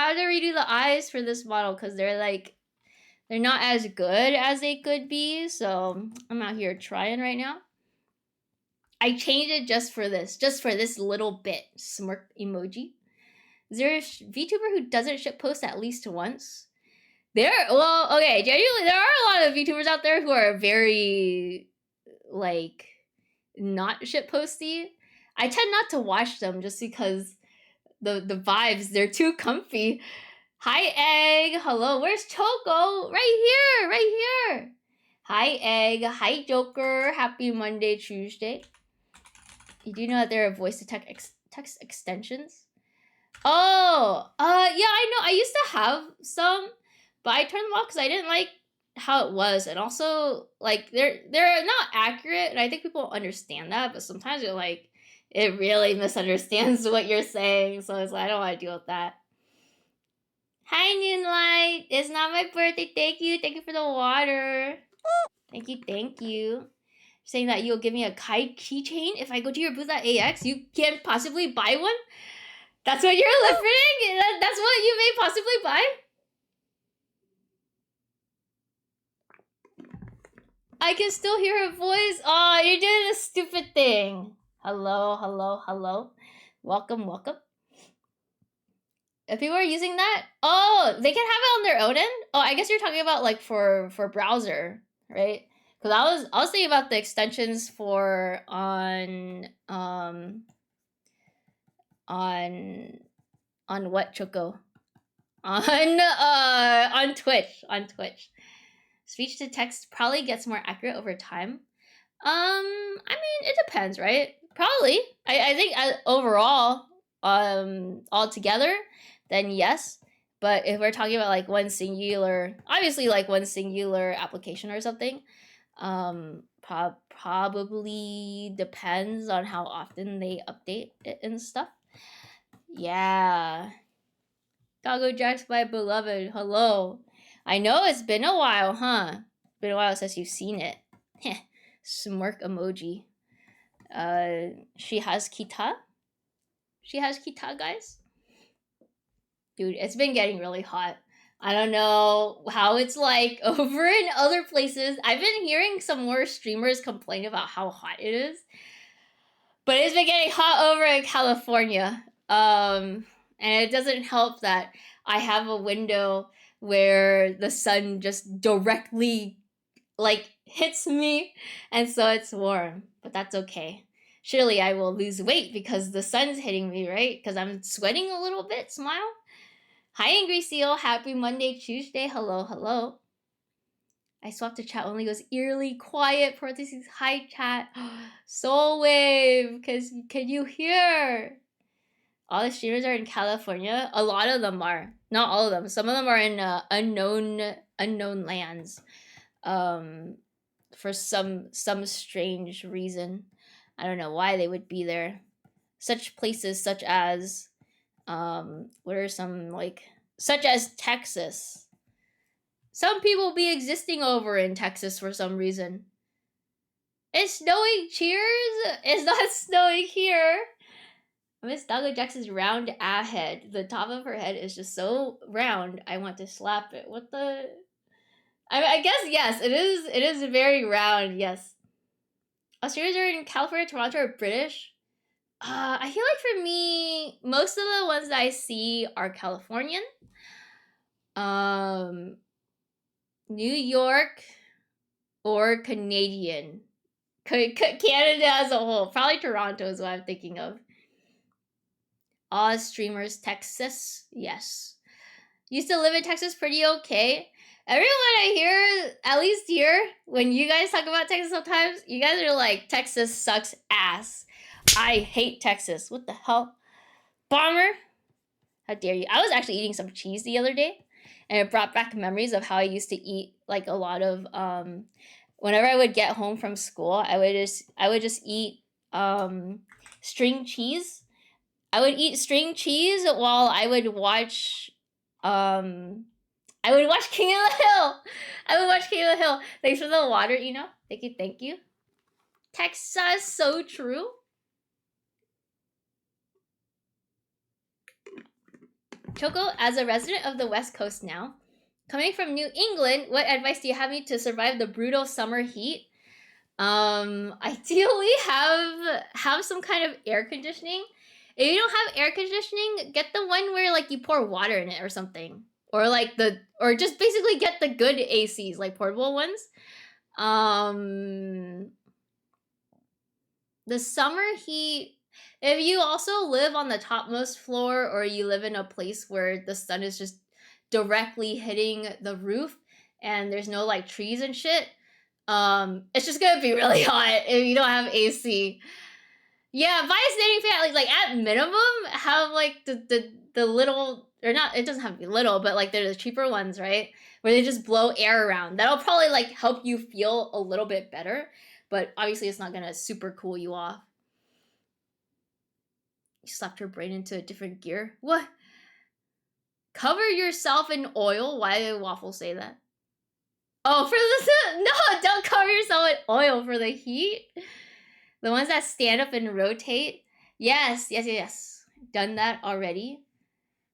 have to redo the eyes for this model because they're not as good as they could be. So I'm out here trying right now. I changed it just for this little bit. Smirk emoji. Is there a VTuber who doesn't ship post at least once? Okay, genuinely, there are a lot of VTubers out there who are very, like, not shit posty. I tend not to watch them just because the vibes, they're too comfy. Hi, Egg. Hello, where's Choco? Right here. Hi, Egg. Hi, Joker. Happy Monday, Tuesday. You do know that there are voice to text extensions? Oh, yeah, I know. I used to have some, but I turned them off because I didn't like how it was, and also like they're not accurate, and I think people understand that, but sometimes you're like, it really misunderstands what you're saying, so it's like I don't want to deal with that. Hi, Noonlight. It's not my birthday. Thank you for the water. Thank you. Saying that you'll give me a keychain if I go to your booth at AX. You can't possibly buy one. That's what you're lifting? That's what you may possibly buy? I can still hear her voice. Oh, you're doing a stupid thing. Hello. Welcome. If people are using that, oh, they can have it on their own end? Oh, I guess you're talking about like for browser, right? Because I was thinking about the extensions for on what, Choco? On Twitch. Speech to text probably gets more accurate over time. I mean, it depends, right? Probably. I think overall, altogether, then yes. But if we're talking about like one singular application or something, probably depends on how often they update it and stuff. Yeah. Gago Jax, my beloved. Hello. I know it's been a while, huh? Been a while since you've seen it. Smirk emoji. She has Kita. Guys. Dude, it's been getting really hot. I don't know how it's like over in other places. I've been hearing some more streamers complain about how hot it is. But it's been getting hot over in California. And it doesn't help that I have a window where the sun just directly like hits me, and so it's warm, but that's okay. Surely I will lose weight because the sun's hitting me, right? Because I'm sweating a little bit. Smile. Hi, Angry Seal. Happy Monday, Tuesday. Hello. I swapped to chat only goes eerily quiet. Parentheses, hi chat. Soul Wave, because can you hear? All the streamers are in California. A lot of them are. Not all of them. Some of them are in unknown lands. For some strange reason. I don't know why they would be there. such places such as what are some like such as Texas. Some people be existing over in Texas for some reason. It's snowing. Cheers! It's not snowing here. Miss Doggo Jackson's round head. The top of her head is just so round. I want to slap it. What the? I guess yes. It is. It is very round. Yes. Australians are in California, Toronto are British. I feel like for me, most of the ones that I see are Californian. New York or Canadian. Canada as a whole. Probably Toronto is what I'm thinking of. Oz streamers, Texas. Yes. Used to live in Texas, pretty okay. Everyone I hear, at least here, when you guys talk about Texas sometimes, you guys are like, Texas sucks ass. I hate Texas. What the hell? Bomber? How dare you? I was actually eating some cheese the other day, and it brought back memories of how I used to eat like a lot of whenever I would get home from school, I would just eat string cheese. I would eat string cheese while I would watch King of the Hill. I would watch King of the Hill. Thanks for the water, Ina. Thank you. Texas, so true. Choco, as a resident of the West Coast now, coming from New England, what advice do you have me to survive the brutal summer heat? Ideally have some kind of air conditioning. If you don't have air conditioning, get the one where like you pour water in it or something. Or just basically get the good ACs, like portable ones. The summer heat, if you also live on the topmost floor or you live in a place where the sun is just directly hitting the roof and there's no like trees and shit, it's just gonna be really hot if you don't have AC. Yeah, buy a standing fan. Like at minimum, have like the little, or not. It doesn't have to be little, but like they're the cheaper ones, right? Where they just blow air around. That'll probably like help you feel a little bit better, but obviously it's not gonna super cool you off. You slapped your brain into a different gear. What? Cover yourself in oil. Why did Waffle say that? Oh, for the no! Don't cover yourself in oil for the heat. The ones that stand up and rotate. Yes. Done that already.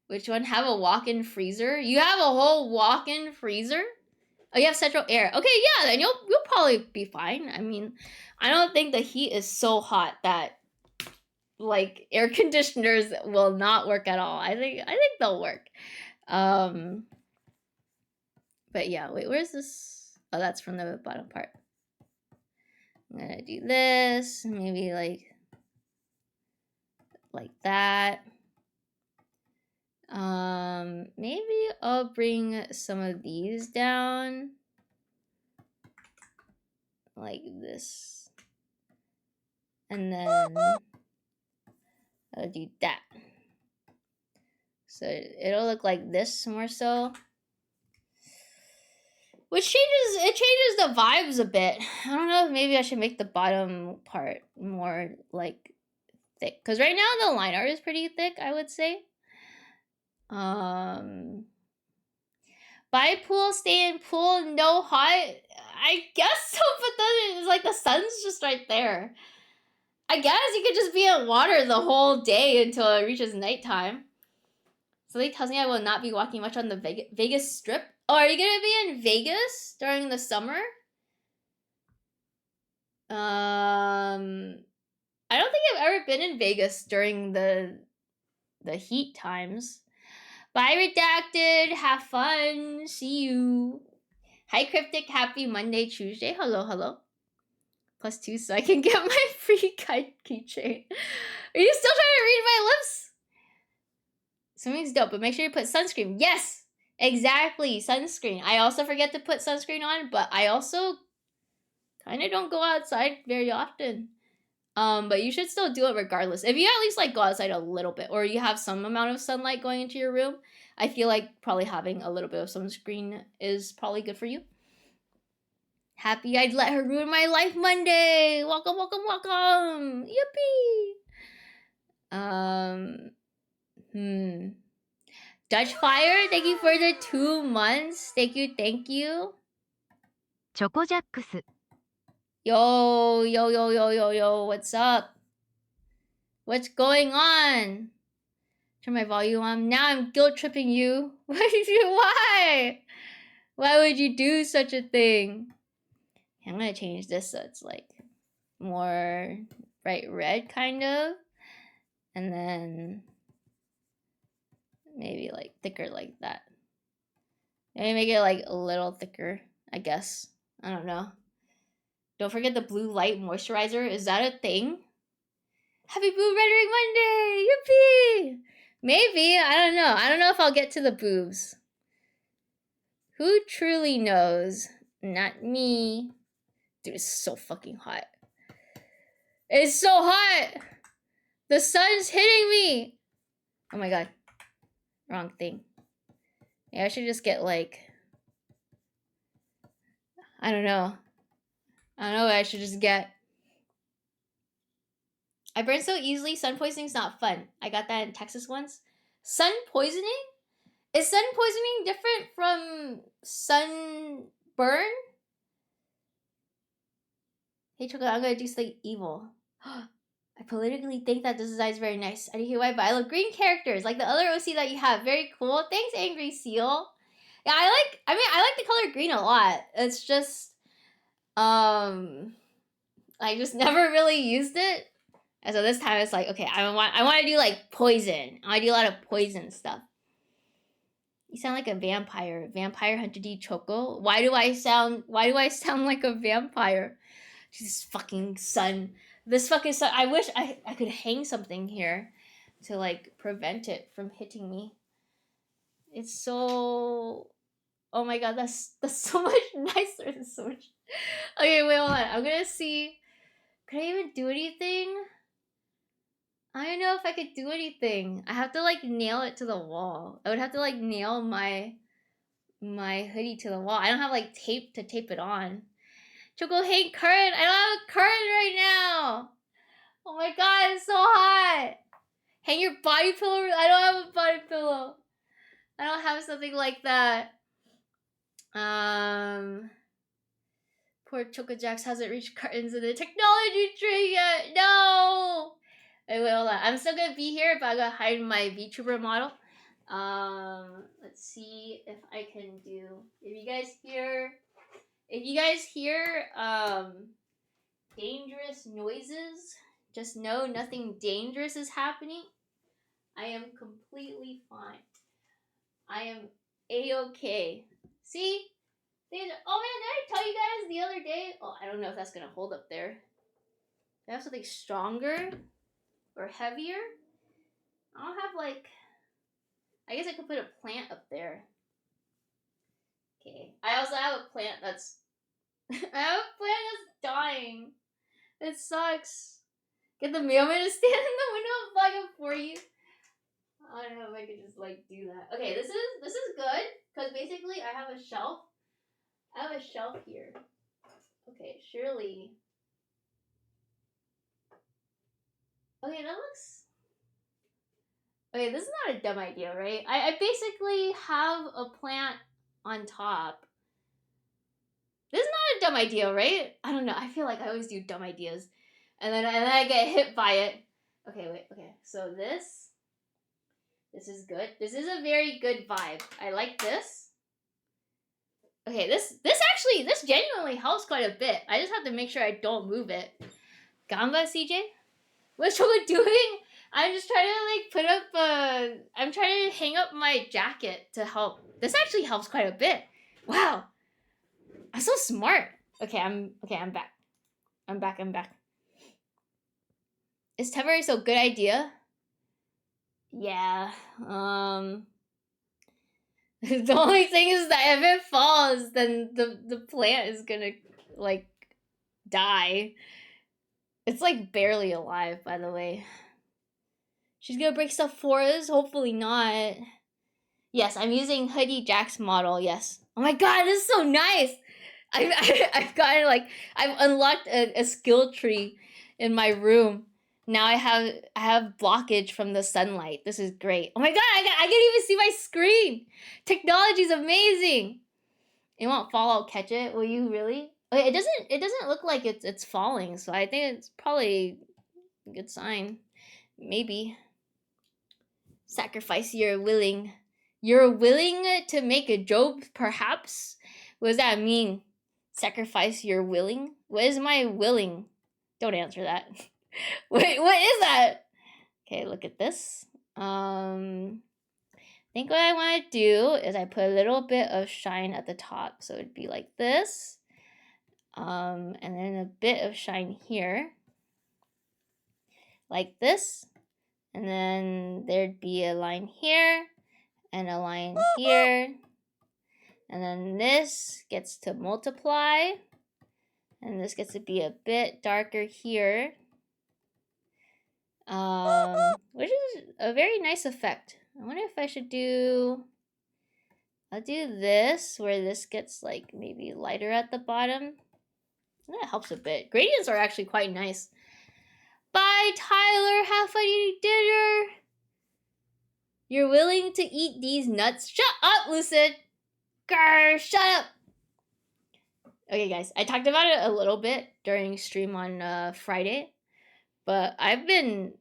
Which one? Have a walk-in freezer? You have a whole walk-in freezer? Oh, you have central air. Okay, yeah, then you'll probably be fine. I mean, I don't think the heat is so hot that like air conditioners will not work at all. I think they'll work. But yeah, wait, where's this? Oh, that's from the bottom part. I'm gonna do this, maybe like that. Maybe I'll bring some of these down like this. And then I'll do that. So it'll look like this more so. Which changes the vibes a bit. I don't know if maybe I should make the bottom part more like thick. Because right now the line art is pretty thick, I would say. Buy pool, stay in pool, no hot. I guess so, but then it's like the sun's just right there. I guess you could just be in water the whole day until it reaches nighttime. Something tells me I will not be walking much on the Vegas Strip. Oh, are you gonna be in Vegas during the summer? I don't think I've ever been in Vegas during the heat times. Bye, Redacted. Have fun. See you. Hi, Cryptic. Happy Monday, Tuesday. Hello. +2 so I can get my free keychain. Are you still trying to read my lips? Swimming's dope, but make sure you put sunscreen. Yes, exactly. Sunscreen. I also forget to put sunscreen on, but I also kind of don't go outside very often. But you should still do it regardless. If you at least like go outside a little bit, or you have some amount of sunlight going into your room, I feel like probably having a little bit of sunscreen is probably good for you. Happy I'd let her ruin my life Monday. Welcome. Yippee. Dutch Fire, thank you for the 2 months. Thank you, thank you. チョコジャックス Yo, yo, yo, yo, yo, yo, what's up? What's going on? Turn my volume on. Now I'm guilt tripping you. Why? Why would you do such a thing? I'm gonna change this so it's like more bright red, kind of. And then maybe like thicker like that. Maybe make it like a little thicker, I guess. I don't know. Don't forget the blue light moisturizer. Is that a thing? Happy Boob Rendering Monday! Yippee! Maybe. I don't know. I don't know if I'll get to the boobs. Who truly knows? Not me. Dude, it's so fucking hot. It's so hot! The sun's hitting me! Oh my god. Wrong thing. Yeah, I should just get like... I don't know. I don't know what I should just get. I burn so easily. Sun poisoning's not fun. I got that in Texas once. Sun poisoning? Is sun poisoning different from sunburn? Hey, Chocolate, I'm gonna do something evil. I politically think that this design is very nice. I didn't hear why, but I love green characters, like the other OC that you have. Very cool. Thanks, Angry Seal. Yeah, I like the color green a lot. It's just, I just never really used it. And so this time it's like, okay, I want to do like poison. I want to do a lot of poison stuff. You sound like a vampire. Vampire Hunter D Choco. Why do I sound like a vampire? This fucking sun. This fucking sun. I wish I could hang something here to like prevent it from hitting me. It's so... Oh my god, that's so much nicer. That's so much... Okay, wait, hold on. I'm gonna see... Could I even do anything? I don't know if I could do anything. I have to like nail it to the wall. I would have to like nail my hoodie to the wall. I don't have like tape to tape it on. Choco, hang current. I don't have a current right now. Oh my god, it's so hot. Hang your body pillow. I don't have a body pillow. I don't have something like that. Poor Choco Jax hasn't reached curtains in the technology tree yet. No. Wait, hold on. I'm still gonna be here, but I gotta hide my VTuber model. Let's see if I can do. If you guys hear dangerous noises, just know nothing dangerous is happening. I am completely fine. I am a-okay. See? Oh man, did I tell you guys the other day? Oh, I don't know if that's gonna hold up there. Do I have something stronger or heavier? I don't have like... I guess I could put a plant up there. Okay. I also have a plant that's... I have a plant that's dying. It sucks. Get the mailman to stand in the window and plug it for you. I don't know if I could just like do that. Okay, this is good because basically I have a shelf. I have a shelf here. Okay, surely. Okay, that looks. Okay, this is not a dumb idea, right? I basically have a plant on top. This is not a dumb idea, right? I don't know. I feel like I always do dumb ideas, and then I get hit by it. Okay, wait. Okay, so this is good. This is a very good vibe. I like this. Okay, this genuinely helps quite a bit. I just have to make sure I don't move it. Gamba, CJ? What's Choco doing? I'm just trying to like put up I'm trying to hang up my jacket to help. This actually helps quite a bit. Wow. I'm so smart. Okay, I'm back. I'm back. Is temporary so good idea? Yeah. The only thing is that if it falls, then the plant is gonna like die. It's like barely alive, by the way. She's gonna break stuff for us? Hopefully not. Yes, I'm using Hoodie Jack's model, yes. Oh my god, this is so nice! I've gotten like, I've unlocked a skill tree in my room. Now I have blockage from the sunlight. This is great. Oh my god, I can't even see my screen. Technology is amazing. It won't fall. I'll catch it. Will you really? Okay, it doesn't look like it's falling. So I think it's probably a good sign. Maybe. Sacrifice your willing. You're willing to make a Job, perhaps? What does that mean? Sacrifice your willing? What is my willing? Don't answer that. Wait, what is that? Okay, look at this. I think what I want to do is I put a little bit of shine at the top. So it'd be like this. And then a bit of shine here. Like this. And then there'd be a line here. And a line here. And then this gets to multiply. And this gets to be a bit darker here. Which is a very nice effect. I wonder if I should do... I'll do this, where this gets like maybe lighter at the bottom. That helps a bit. Gradients are actually quite nice. Bye, Tyler. Have fun eating dinner. You're willing to eat these nuts? Shut up, Lucid. Grr, shut up. Okay, guys. I talked about it a little bit during stream on Friday, but I've been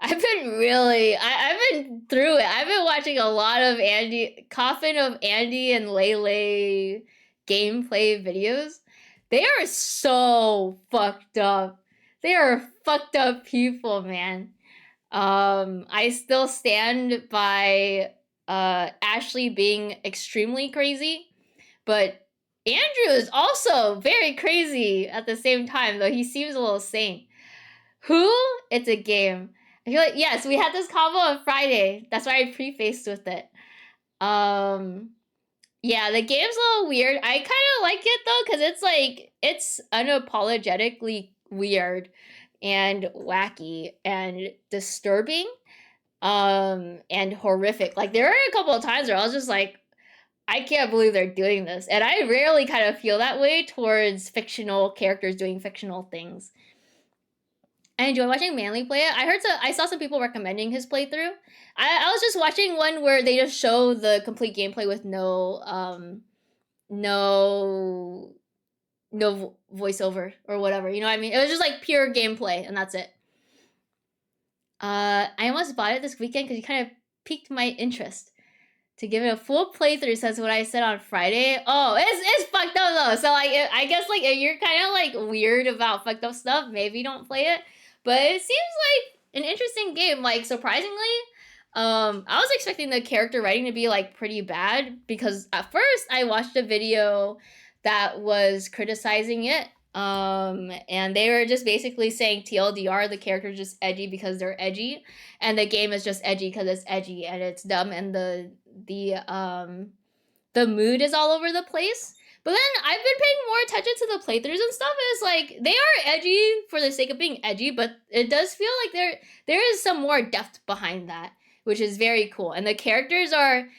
really, I've been through it. I've been watching a lot of Coffin of Andy and Lele gameplay videos. They are so fucked up. They are fucked up people, man. I still stand by Ashley being extremely crazy, but Andrew is also very crazy at the same time, though he seems a little sane. Who? It's a game. I feel like, yes, we had this combo on Friday. That's why I prefaced with it. Yeah, the game's a little weird. I kind of like it, though, because it's like, it's unapologetically weird and wacky and disturbing and horrific. Like, there are a couple of times where I was just like, I can't believe they're doing this. And I rarely kind of feel that way towards fictional characters doing fictional things. I enjoy watching Manly play it. I saw some people recommending his playthrough. I was just watching one where they just show the complete gameplay with no voiceover or whatever. You know what I mean? It was just like pure gameplay, and that's it. I almost bought it this weekend because you kind of piqued my interest. To give it a full playthrough says what I said on Friday. Oh, it's fucked up though. So like, I guess like if you're kind of like weird about fucked up stuff, maybe don't play it. But it seems like an interesting game. Like surprisingly, I was expecting the character writing to be like pretty bad because at first I watched a video that was criticizing it. And they were just basically saying TLDR, the character's just edgy because they're edgy, and the game is just edgy because it's edgy and it's dumb, and the mood is all over the place. But then I've been paying more attention to the playthroughs and stuff, and it's like they are edgy for the sake of being edgy, but it does feel like there is some more depth behind that, which is very cool. And the characters are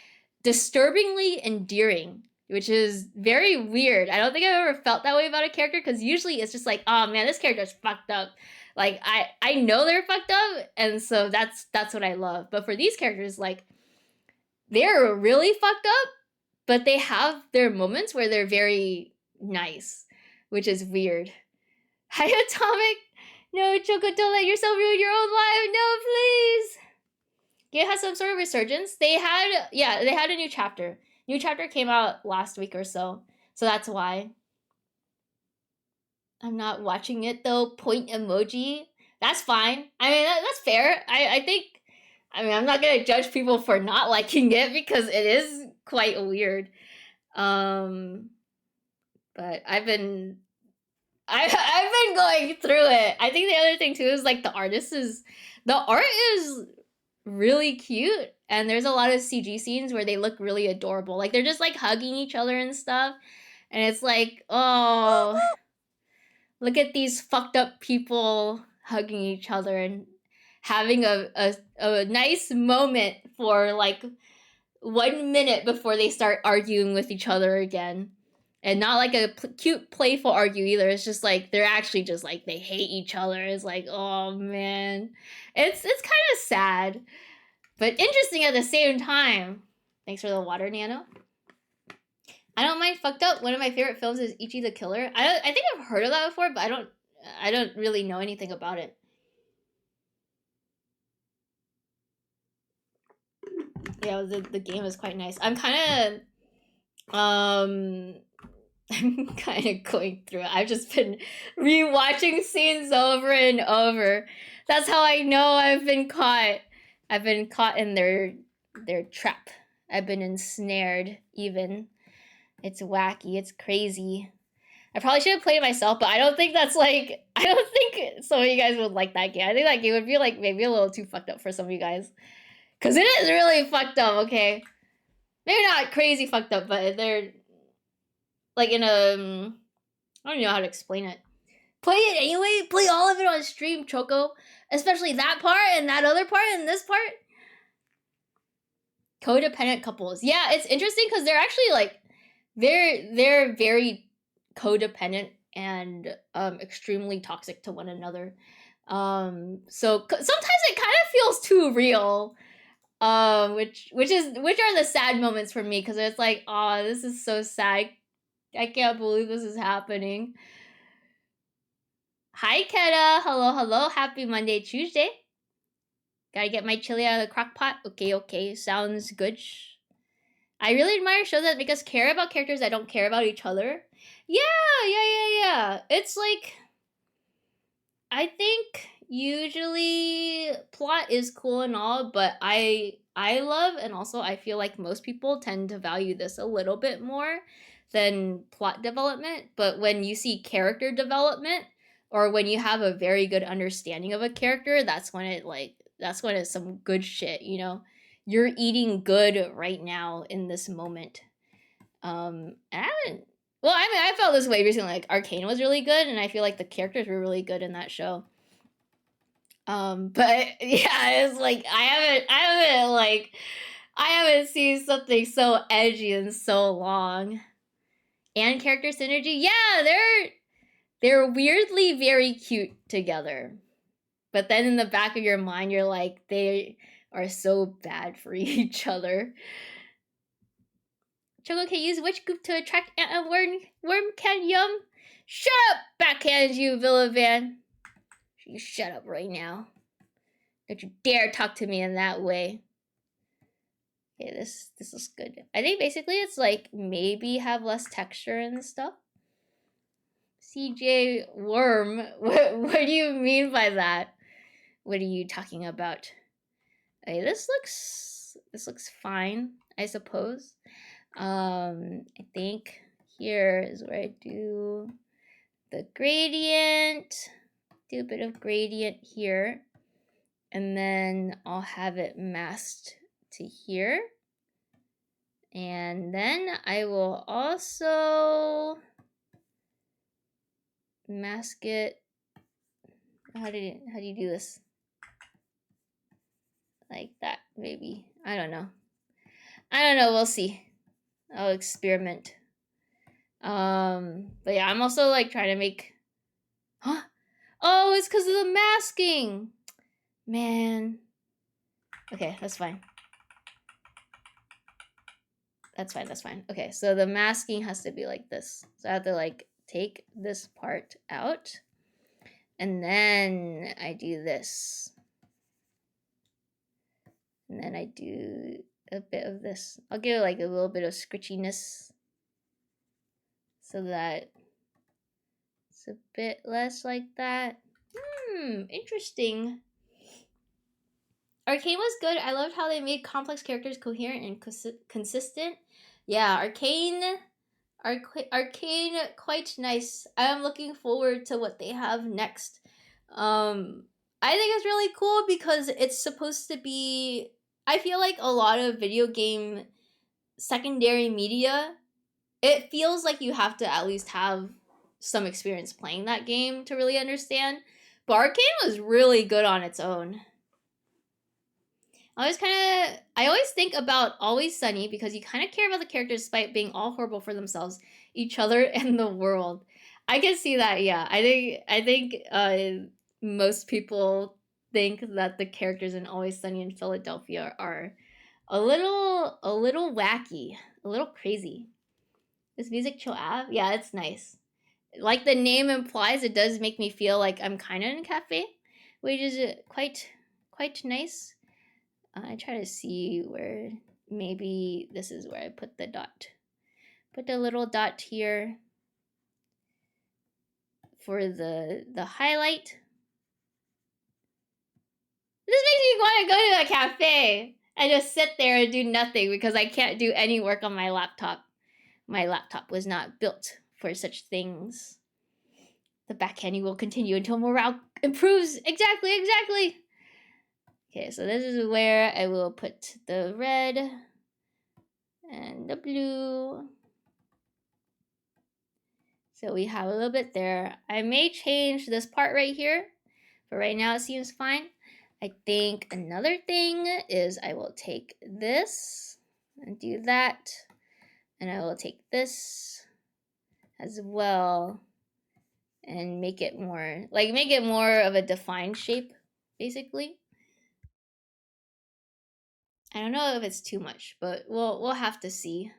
disturbingly endearing, which is very weird. I don't think I've ever felt that way about a character, because usually it's just like, oh man, this character's fucked up. Like I know they're fucked up, and so that's what I love. But for these characters, like, they're really fucked up, but they have their moments where they're very nice, which is weird. Hi, Atomic. No, Choco, don't let yourself ruin your own life. No, please. It has some sort of resurgence. They had a new chapter. New chapter came out last week or so. So that's why. I'm not watching it though. Point emoji. That's fine. I mean, that's fair. I think, I mean, I'm not going to judge people for not liking it because it is quite weird. But I've been going through it. I think the other thing too is like the art is really cute, and there's a lot of CG scenes where they look really adorable. Like they're just like hugging each other and stuff, and it's like, oh, look at these fucked up people hugging each other and having a nice moment for like 1 minute before they start arguing with each other again. And not like a cute, playful argue either. It's just like they're actually just like they hate each other. It's like, oh man, it's kind of sad, but interesting at the same time. Thanks for the water, Nano. I don't mind fucked up. One of my favorite films is Ichi the Killer. I think I've heard of that before, but I don't really know anything about it. Yeah, the game is quite nice. I'm kind of I'm kind of going through it. I've just been rewatching scenes over and over. That's how I know I've been caught. I've been caught in their trap. I've been ensnared even. It's wacky. It's crazy. I probably should have played it myself, but I don't think that's like... I don't think some of you guys would like that game. I think that game would be like maybe a little too fucked up for some of you guys. Because it is really fucked up, okay? Maybe not crazy fucked up, but they're... like in a... I don't know how to explain it. Play it anyway. Play all of it on stream, Choco. Especially that part and that other part and this part. Codependent couples. Yeah, it's interesting because they're actually like... They're very codependent and extremely toxic to one another. So sometimes it kind of feels too real. Which are the sad moments for me because it's like, oh, this is so sad. I can't believe this is happening. Hi, Keta. Hello, hello. Happy Monday, Tuesday. Gotta get my chili out of the crock pot. Okay. Sounds good. I really admire shows that make us care about characters that don't care about each other. Yeah. It's like... I think usually plot is cool and all, but I love, and also I feel like most people tend to value this a little bit more than plot development. But when you see character development, or when you have a very good understanding of a character, that's when it's some good shit, you know? You're eating good right now in this moment. I felt this way recently. Like Arcane was really good, and I feel like the characters were really good in that show. But yeah, it's like I haven't seen something so edgy in so long. And character synergy, yeah, they're weirdly very cute together. But then in the back of your mind, you're like, they are so bad for each other. Choco can use which group to attract a worm can yum? Shut up, backhand you, Villavan. You shut up right now. Don't you dare talk to me in that way. Okay, this is good. I think basically it's like maybe have less texture and stuff. CJ Worm, what do you mean by that? What are you talking about? Okay, this looks fine, I suppose. I think here is where I do the gradient, do a bit of gradient here, and then I'll have it masked to here. And then I will also mask it. How do you do this? Like that, maybe. I don't know. We'll see. I'll experiment. But yeah, I'm also like trying to make... Huh? Oh, it's because of the masking. Man. Okay, that's fine. That's fine. Okay, so the masking has to be like this. So I have to like take this part out. And then I do this. And then I do a bit of this. I'll give it like a little bit of scritchiness so that it's a bit less like that. Interesting. Arcane was good. I loved how they made complex characters coherent and consistent. Yeah, Arcane, quite nice. I am looking forward to what they have next. I think it's really cool because it's supposed to be... I feel like a lot of video game secondary media, it feels like you have to at least have some experience playing that game to really understand. But Arcane was really good on its own. I always think about Always Sunny because you kind of care about the characters despite being all horrible for themselves, each other, and the world. I can see that. Yeah, I think most people think that the characters in Always Sunny in Philadelphia are a little wacky, a little crazy. This music chill app, yeah, it's nice. Like the name implies, it does make me feel like I'm kind of in a cafe, which is quite nice. I try to see where maybe this is where I put the dot. Put the little dot here for the highlight. This makes me want to go to a cafe and just sit there and do nothing because I can't do any work on my laptop. My laptop was not built for such things. The backhanding will continue until morale improves. Exactly. Okay, so this is where I will put the red and the blue. So we have a little bit there. I may change this part right here, but right now it seems fine. I think another thing is I will take this and do that. And I will take this as well and make it more of a defined shape, basically. I don't know if it's too much, but we'll have to see.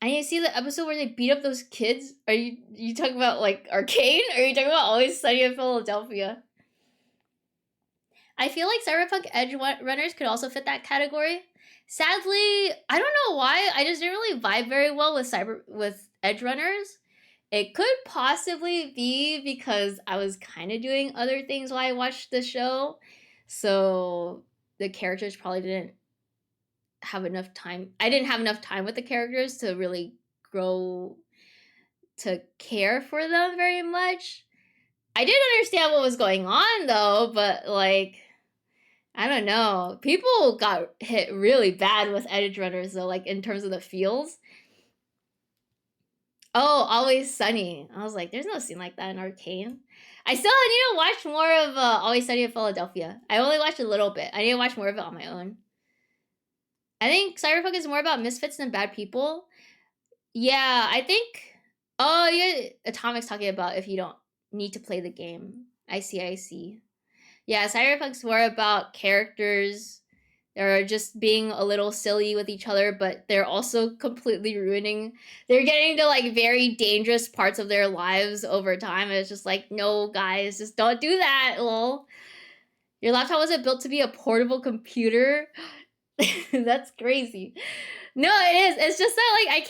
I need to see the episode where they beat up those kids. Are you talking about like Arcane? Or are you talking about Always Sunny in Philadelphia? I feel like Cyberpunk Edge Runners could also fit that category. Sadly, I don't know why. I just didn't really vibe very well with Edge Runners. It could possibly be because I was kind of doing other things while I watched the show. So the characters probably didn't have enough time. I didn't have enough time with the characters to really grow to care for them very much. I did understand what was going on though, but like I don't know. People got hit really bad with Edge Runners though, like in terms of the feels. Oh, Always Sunny. I was like, there's no scene like that in Arcane. I still need to watch more of Always Sunny in Philadelphia. I only watched a little bit. I need to watch more of it on my own. I think Cyberpunk is more about misfits than bad people. Yeah, I think. Oh, yeah. Atomic's talking about if you don't need to play the game. I see. Yeah, Cyberpunk's more about characters that are just being a little silly with each other, but they're also completely ruining. They're getting to like very dangerous parts of their lives over time. And it's just like, no, guys, just don't do that. Lol. Your laptop wasn't built to be a portable computer. That's crazy. No, it is. It's just that like I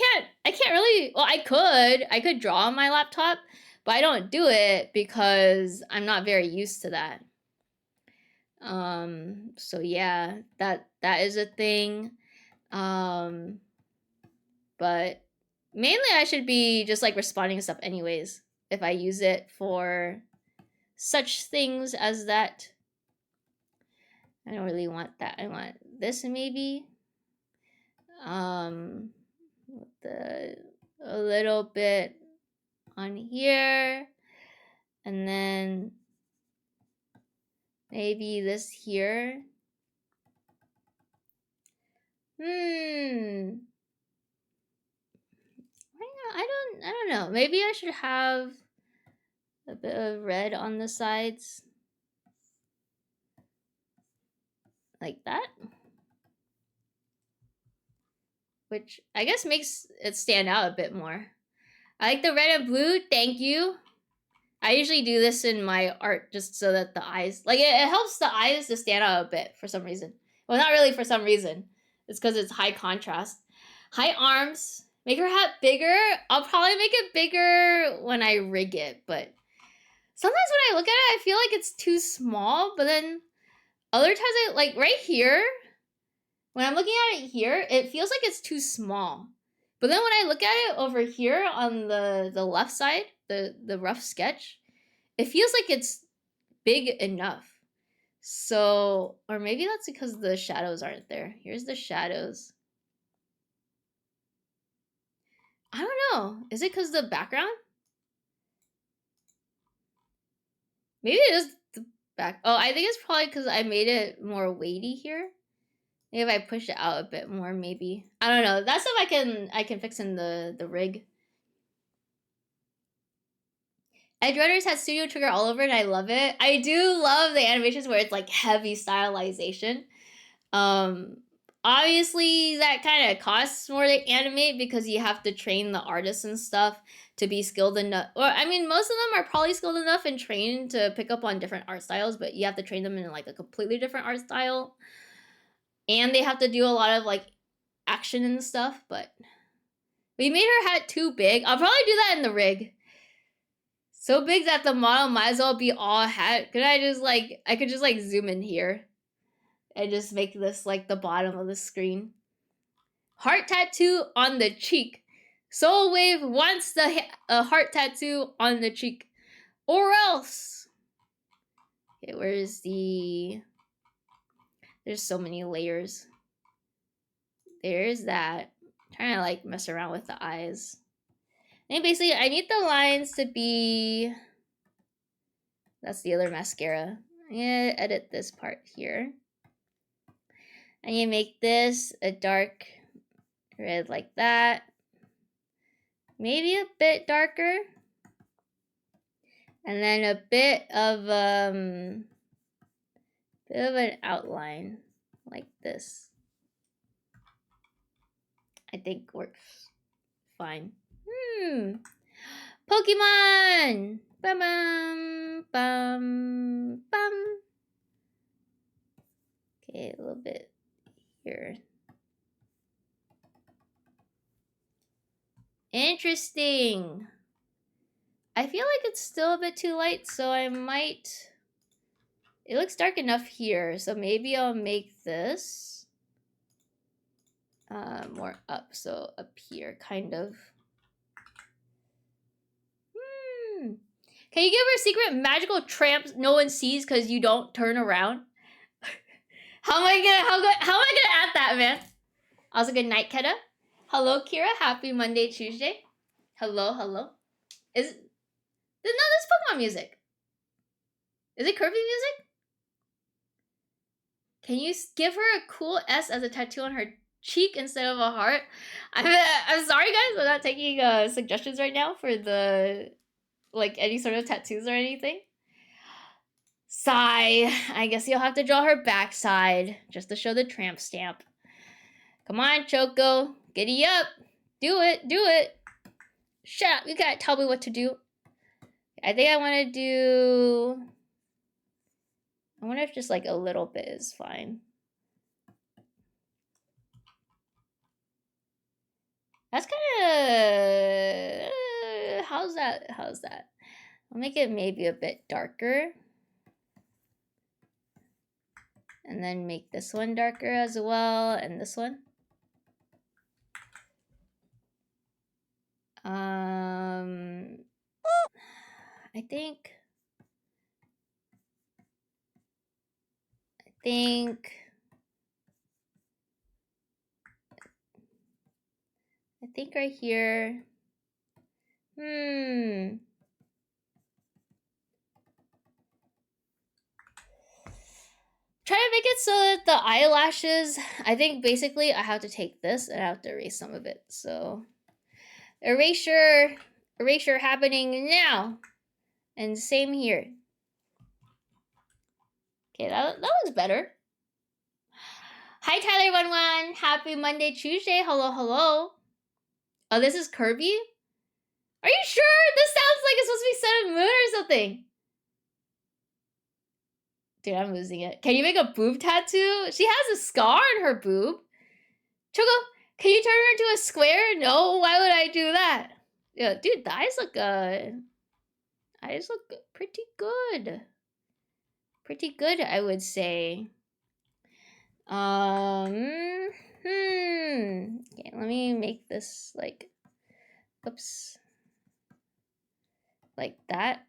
can't really, well, I could draw on my laptop, but I don't do it because I'm not very used to that. So yeah, that is a thing. But mainly I should be just like responding to stuff anyways if I use it for such things as that. I don't really want that. I want this maybe. A little bit on here, and then maybe this here. I don't know. Maybe I should have a bit of red on the sides. Like that. Which I guess makes it stand out a bit more. I like the red and blue. Thank you. I usually do this in my art just so that the eyes, like it helps the eyes to stand out a bit for some reason. Well, not really for some reason. It's because it's high contrast. High arms. Make her hat bigger. I'll probably make it bigger when I rig it, but sometimes when I look at it, I feel like it's too small, but then other times I like right here, when I'm looking at it here, it feels like it's too small. But then when I look at it over here on the left side, the rough sketch, it feels like it's big enough. So, or maybe that's because the shadows aren't there. Here's the shadows. I don't know. Is it because the background? Maybe it is back. Oh, I think it's probably because I made it more weighty here. Maybe if I push it out a bit more, maybe. I don't know. That's stuff I can fix in the rig. Edge Runners has Studio Trigger all over and I love it. I do love the animations where it's like heavy stylization. Obviously that kind of costs more to animate because you have to train the artists and stuff to be skilled enough. Or I mean, most of them are probably skilled enough and trained to pick up on different art styles, but you have to train them in like a completely different art style. And they have to do a lot of like action and stuff, but we made her hat too big. I'll probably do that in the rig. So big that the model might as well be all hat. Could I just like, I could just like zoom in here and just make this like the bottom of the screen. Heart tattoo on the cheek. Soul Wave wants the heart tattoo on the cheek. Or else. Okay, where's the... There's so many layers. There's that. I'm trying to like mess around with the eyes. And basically, I need the lines to be... That's the other mascara. I'm gonna edit this part here. I need to make this a dark red like that. Maybe a bit darker. And then a bit of an outline like this. I think works fine. Pokemon! Bum bum bum bum. Okay, a little bit here. Interesting. I feel like it's still a bit too light, so I might... It looks dark enough here, so maybe I'll make this more up, so up here, kind of. Can you give her a secret magical tramp no one sees because you don't turn around? How am I gonna add that, man? Also, good night, Keta. Hello, Kira. Happy Monday, Tuesday. Hello, hello. This Pokemon music. Is it Kirby music? Can you give her a cool S as a tattoo on her cheek instead of a heart? I'm sorry, guys. I'm not taking suggestions right now for the like any sort of tattoos or anything. Sigh. I guess you'll have to draw her backside just to show the tramp stamp. Come on, Choco. Giddy up. Do it. Do it. Shut up. You gotta tell me what to do. I think I want to do... I wonder if just like a little bit is fine. That's kind of... how's that? How's that? I'll make it maybe a bit darker. And then make this one darker as well, and this one. I think right here. Try to make it so that the eyelashes, I think basically I have to take this and I have to erase some of it. So erasure happening now. And same here. Okay, that looks better. Hi Tyler11. Happy Monday, Tuesday. Hello, hello. Oh, this is Kirby? Are you sure? This sounds like it's supposed to be Sun and Moon or something. Dude, I'm losing it. Can you make a boob tattoo? She has a scar on her boob. Choco, can you turn her into a square? No, why would I do that? Yeah, dude, the eyes look pretty good. Pretty good, I would say. Okay, let me make this like, oops, like that.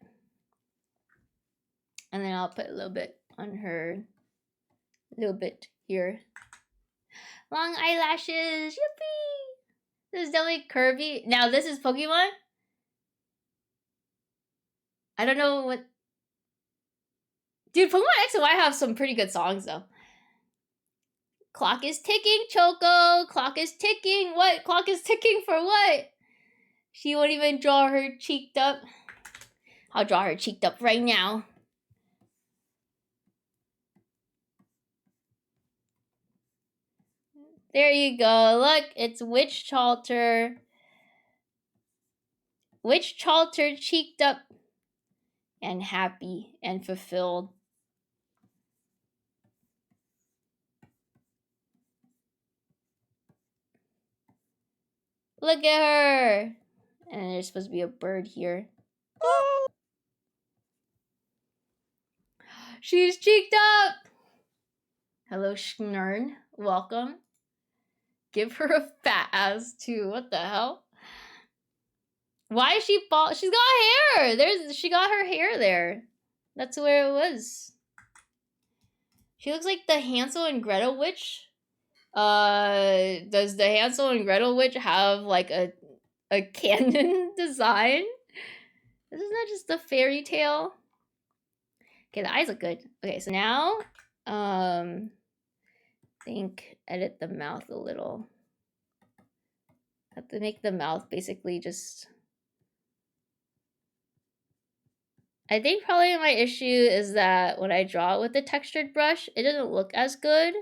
And then I'll put a little bit on her, a little bit here. Long eyelashes, yippee! This is definitely Kirby. Now this is Pokemon. I don't know what. Dude, Pokemon X and Y have some pretty good songs though. Clock is ticking, Choco. Clock is ticking. What? Clock is ticking for what? She won't even draw her cheeked up. I'll draw her cheeked up right now. There you go. Look, it's Witch Chalter. Witch Chalter cheeked up and happy and fulfilled. Look at her. And there's supposed to be a bird here. She's cheeked up. Hello, Schnurn. Welcome. Give her a fat ass too. What the hell? Why is she bald? She's got hair. She got her hair there. That's where it was. She looks like the Hansel and Gretel witch. Does the Hansel and Gretel witch have like a canon design? This is not just a fairy tale. Okay, the eyes look good. Okay, so now, think edit the mouth a little. Have to make the mouth basically just. I think probably my issue is that when I draw it with the textured brush, it doesn't look as good.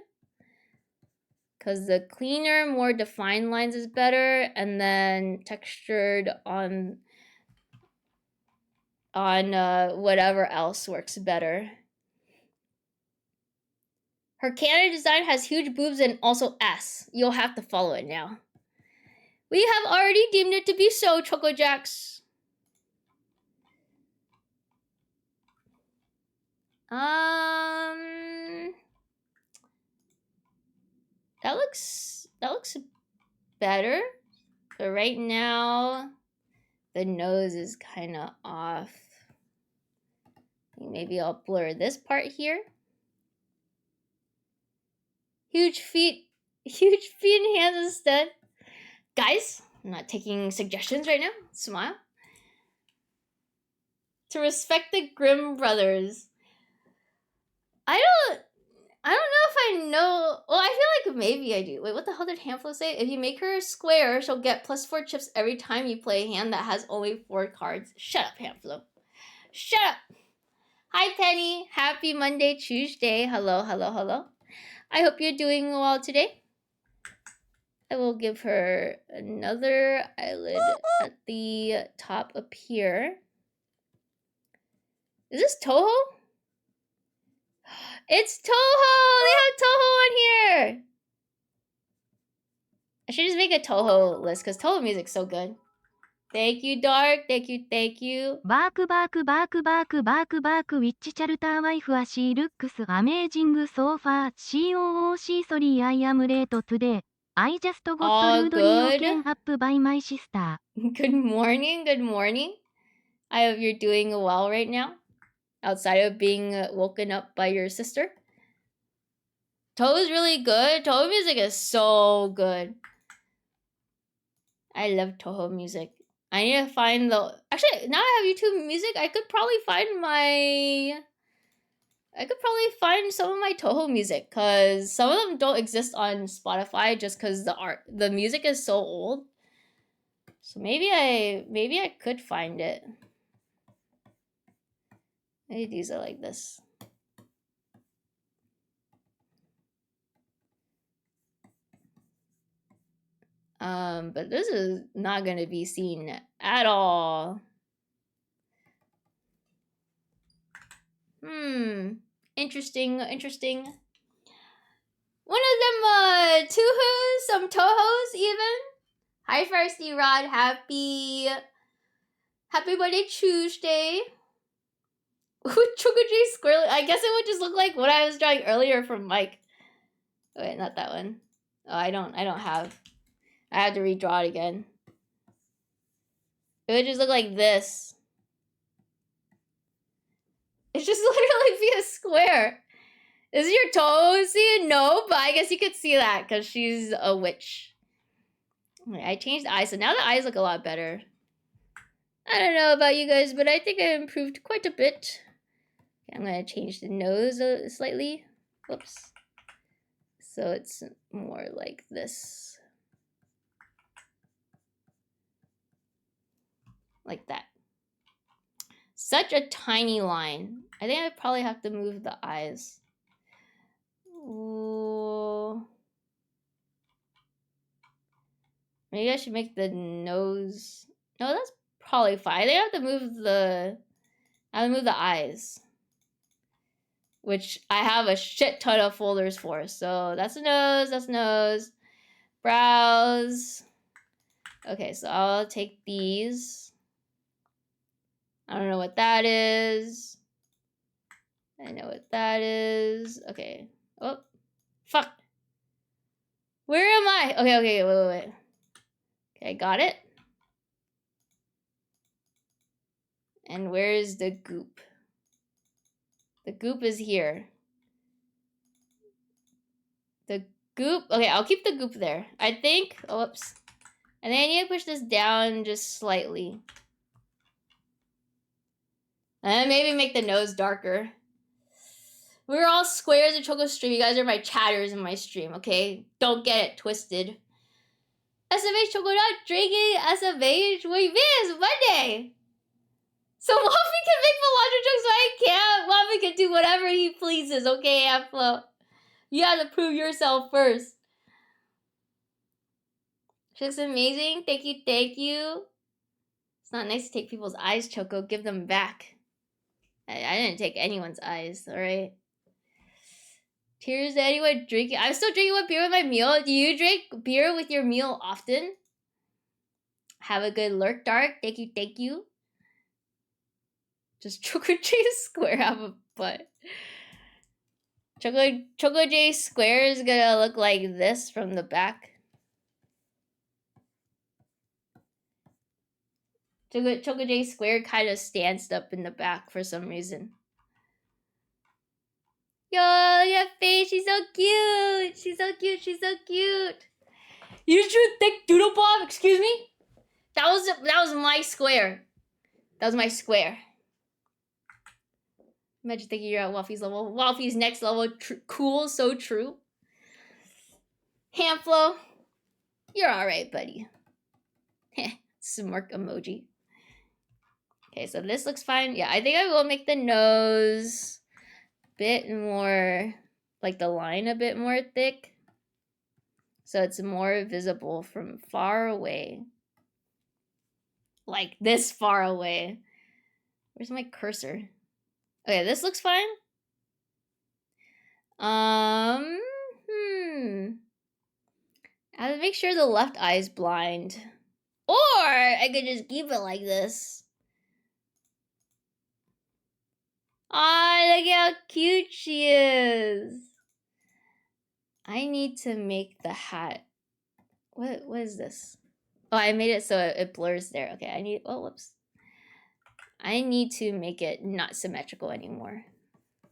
Because the cleaner, more defined lines is better, and then textured on whatever else works better. Her canon design has huge boobs and also S. You'll have to follow it now. We have already deemed it to be so, Choco Jacks. That looks better. But right now, the nose is kind of off. Maybe I'll blur this part here. Huge feet and hands instead. Guys, I'm not taking suggestions right now. Smile. To respect the Grimm brothers. I don't know if I know. Well, I feel like maybe I do. Wait, what the hell did Handflow say? If you make her a square, she'll get +4 chips every time you play a hand that has only 4 cards. Shut up, Handflow. Shut up. Hi, Penny. Happy Monday, Tuesday. Hello, hello, hello. I hope you're doing well today. I will give her another eyelid at the top up here. Is this Toho? It's Toho! They have Toho on here! I should just make a Toho list because Toho music's so good. Thank you, Dark. Thank you, thank you. バークバークバークバークバークバークウィッチチャルターワイフはシールックスアメージングソーファー COOC ソリーアイアムレートトゥデイ I just got All rudely good. woken up by my sister. Good morning, good morning. I hope you're doing well right now. Outside of being woken up by your sister. Toho's really good. Toho music is so good. I love Toho music. I need to find the... Actually, now I have YouTube music, I could probably find some of my Toho music, because some of them don't exist on Spotify just because the music is so old. So maybe I could find it. Maybe these are like this. But this is not going to be seen at all. Interesting. One of them, Tuhus, some Tohos even. Hi, Feisty Rod. Happy birthday, Tuesday. Chocotree Squirrel. I guess it would just look like what I was drawing earlier from Mike. Oh, wait, not that one. Oh, I have to redraw it again. It would just look like this. It just literally be a square. Is your toe see? No, but I guess you could see that because she's a witch. I changed the eyes, so now the eyes look a lot better. I don't know about you guys, but I think I improved quite a bit. Okay, I'm gonna change the nose slightly. Whoops. So it's more like this. Like that. Such a tiny line. I think I probably have to move the eyes. Ooh. Maybe I should make the nose. No, that's probably fine. I think I have to move the eyes. Which I have a shit ton of folders for. So that's the nose, that's nose. Brows. Okay, so I'll take these. I don't know what that is. I know what that is. Okay. Oh, fuck. Where am I? Okay, wait. Okay, got it. And where's the goop? The goop is here. The goop. Okay, I'll keep the goop there. I think. Oh, whoops. And then I need to push this down just slightly. And maybe make the nose darker. We're all squares in Choco's stream. You guys are my chatters in my stream, okay? Don't get it twisted. SFH Choco not drinking SFH? What do you mean? It's Monday. So Waffy can make Melandra jokes, so I can't. Waffy can do whatever he pleases, okay, Aflo? You have to prove yourself first. She looks amazing. Thank you. It's not nice to take people's eyes, Choco. Give them back. I didn't take anyone's eyes, alright? Cheers to anyone drinking. I'm still drinking one beer with my meal. Do you drink beer with your meal often? Have a good lurk, Dark. Thank you. Just Choco J Square have a butt. Choco J Square is gonna look like this from the back. Choco J Square kind of stands up in the back for some reason. Yo, your face, she's so cute. She's so cute. You should think Doodle Bob, excuse me? That was my square. That was my square. Imagine thinking you're at Waffy's level. Waffy's next level. Cool, so true. Hamflo, you're alright, buddy. Smirk emoji. Okay, so this looks fine. Yeah, I think I will make the nose a bit more, like the line a bit more thick. So it's more visible from far away. Like this far away. Where's my cursor? Okay, this looks fine. I have to make sure the left eye is blind. Or I could just keep it like this. Ah, look how cute she is. I need to make the hat. What is this? Oh, I made it so it blurs there. Okay, whoops. I need to make it not symmetrical anymore.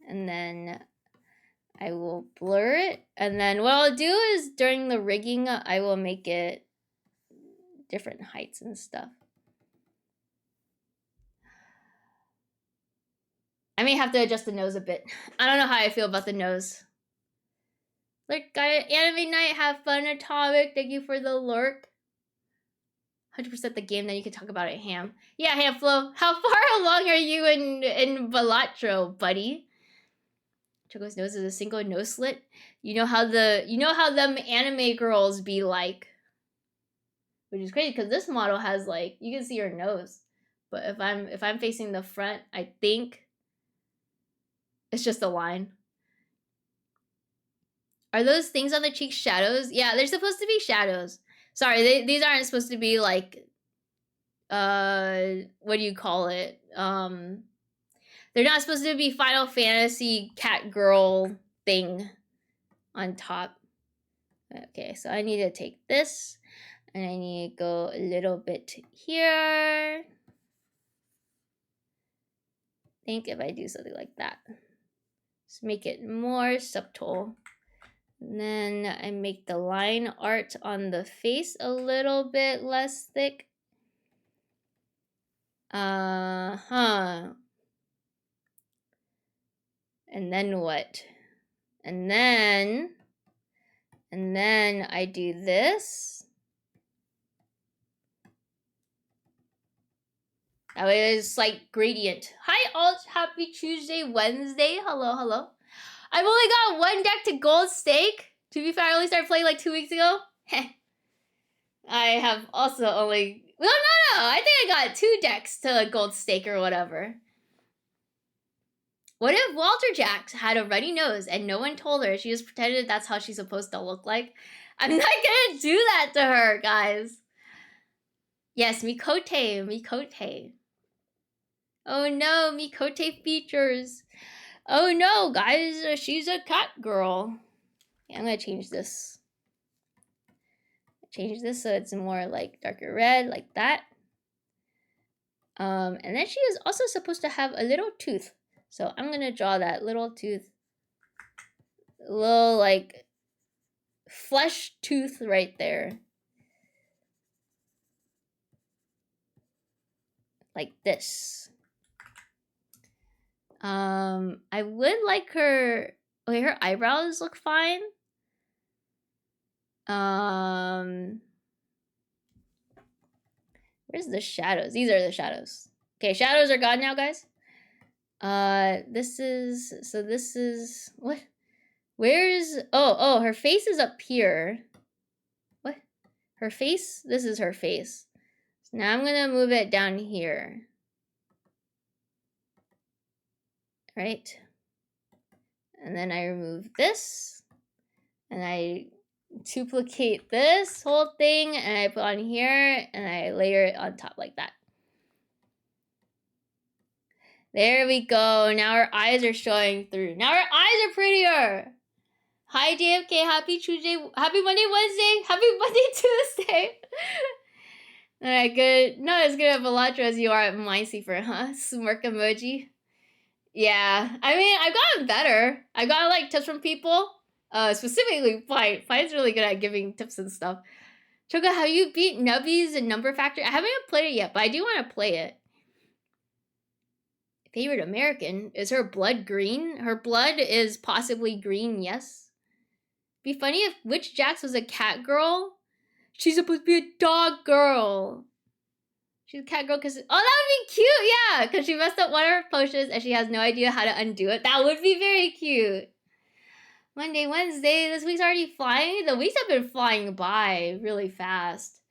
And then I will blur it. And then what I'll do is during the rigging, I will make it different heights and stuff. I may have to adjust the nose a bit. I don't know how I feel about the nose. Lurk, got it. Anime night, have fun, Atomic. Thank you for the lurk. 100% the game, then you can talk about it, Ham. Yeah, Hamflo. How far along are you in Balatro, buddy? Choco's nose is a single nose slit. You know how them anime girls be like. Which is crazy because this model has like, you can see her nose. But if I'm facing the front, I think it's just a line. Are those things on the cheeks shadows? Yeah, they're supposed to be shadows. Sorry, these aren't supposed to be like, what do you call it? They're not supposed to be Final Fantasy cat girl thing on top. Okay, so I need to take this and I need to go a little bit here. I think if I do something like that, just make it more subtle. And then I make the line art on the face a little bit less thick. And then what? And then I do this. That way it's like gradient. Hi, all. Happy Tuesday, Wednesday. Hello, hello. I've only got one deck to Gold Stake. To be fair, I only started playing like 2 weeks ago. I have also only... Well, no. I think I got 2 decks to Gold Stake or whatever. What if Walter Jax had a runny nose and no one told her? She just pretended that's how she's supposed to look like. I'm not gonna do that to her, guys. Yes, Mikote. Oh no, Mikote features. Oh no, guys, she's a cat girl. Yeah, I'm gonna change this. Change this so it's more like darker red, like that. And then she is also supposed to have a little tooth. So I'm gonna draw that little tooth. A little like flesh tooth right there. Like this. I would like her... Wait, her eyebrows look fine. Where's the shadows? These are the shadows. Okay, shadows are gone now, guys. This is what? Where is... Oh, her face is up here. What? Her face? This is her face. So now I'm gonna move it down here. Right? And then I remove this. And I duplicate this whole thing and I put on here and I layer it on top like that. There we go. Now our eyes are showing through. Now our eyes are prettier. Hi JFK, happy Tuesday, happy Monday, Wednesday, happy Monday, Tuesday. Alright, good. Not as good at Balatro as you are at Minesweeper, huh? Smirk emoji. Yeah, I mean, I've gotten better. I got like tips from people. Specifically Fight. Fight's really good at giving tips and stuff. Choka, have you beat Nubbies and Number Factor? I haven't even played it yet, but I do want to play it. Favorite American? Is her blood green? Her blood is possibly green, yes. Be funny if Witch Jax was a cat girl. She's supposed to be a dog girl. She's a cat girl because... Oh, that would be cute, yeah. Because she messed up one of her potions and she has no idea how to undo it. That would be very cute. Monday, Wednesday, this week's already flying. The weeks have been flying by really fast.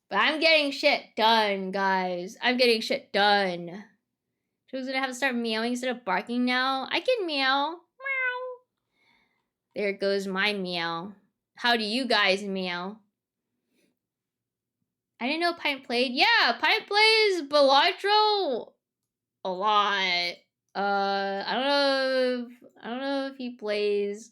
But I'm getting shit done, guys. I'm getting shit done. Who's gonna have to start meowing instead of barking now? I can meow. Meow. There goes my meow. How do you guys meow? I didn't know Pint played. Yeah, Pint plays Balatro a lot. I don't know if he plays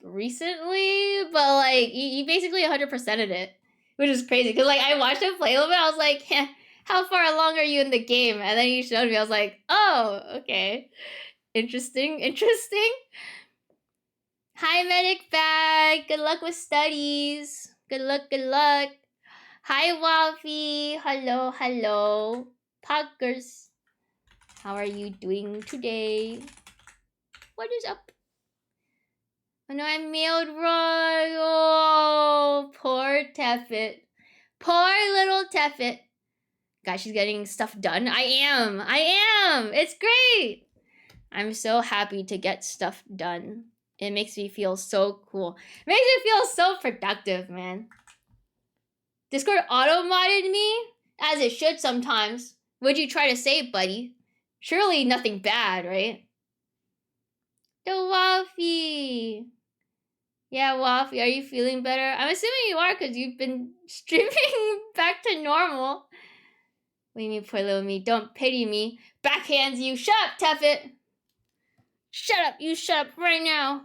recently, but like he basically 100%ed it, which is crazy because like I watched him play a little bit. I was like, how far along are you in the game? And then he showed me. I was like, oh, okay, interesting. Hi, Medic Bag. Good luck with studies. Good luck. Hi, Wafi. Hello. Poggers. How are you doing today? What is up? Oh no, I mailed wrong. Oh, poor Teffet. Poor little Teffet. Guys, she's getting stuff done. I am. It's great. I'm so happy to get stuff done. It makes me feel so cool. It makes me feel so productive, man. Discord auto-modded me, as it should sometimes. What'd you try to say, buddy? Surely nothing bad, right? The Waffy. Yeah, Waffy, are you feeling better? I'm assuming you are because you've been streaming back to normal. What do you mean, poor little me? Don't pity me. Backhands you. Shut up, Teffet. Shut up. You shut up right now.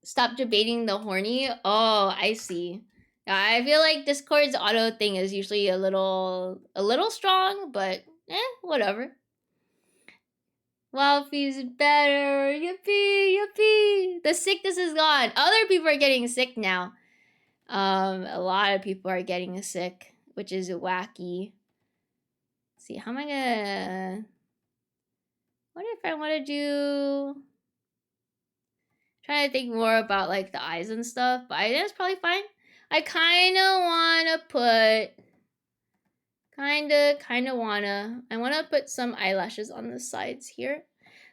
Stop debating the horny. Oh, I see. I feel like Discord's auto thing is usually a little strong, but whatever. Waffy's better. Yippee. The sickness is gone. Other people are getting sick now. A lot of people are getting sick, which is wacky. see, how am I gonna... What if I want to do... Trying to think more about like the eyes and stuff, but I think it's probably fine. I kind of want to put... I want to put some eyelashes on the sides here.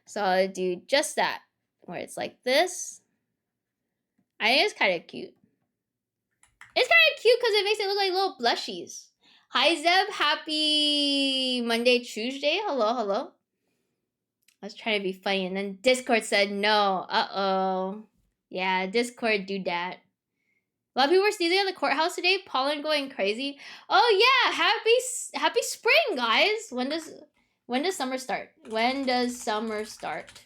So I'll do just that, where it's like this. I think it's kind of cute. It's kind of cute because it makes it look like little blushies. Hi, Zeb. Happy Monday, Tuesday. Hello, hello. I was trying to be funny, and then Discord said no. Uh-oh. Yeah, Discord do that. A lot of people were sneezing at the courthouse today. Pollen going crazy. Oh yeah, happy spring, guys. When does summer start? When does summer start?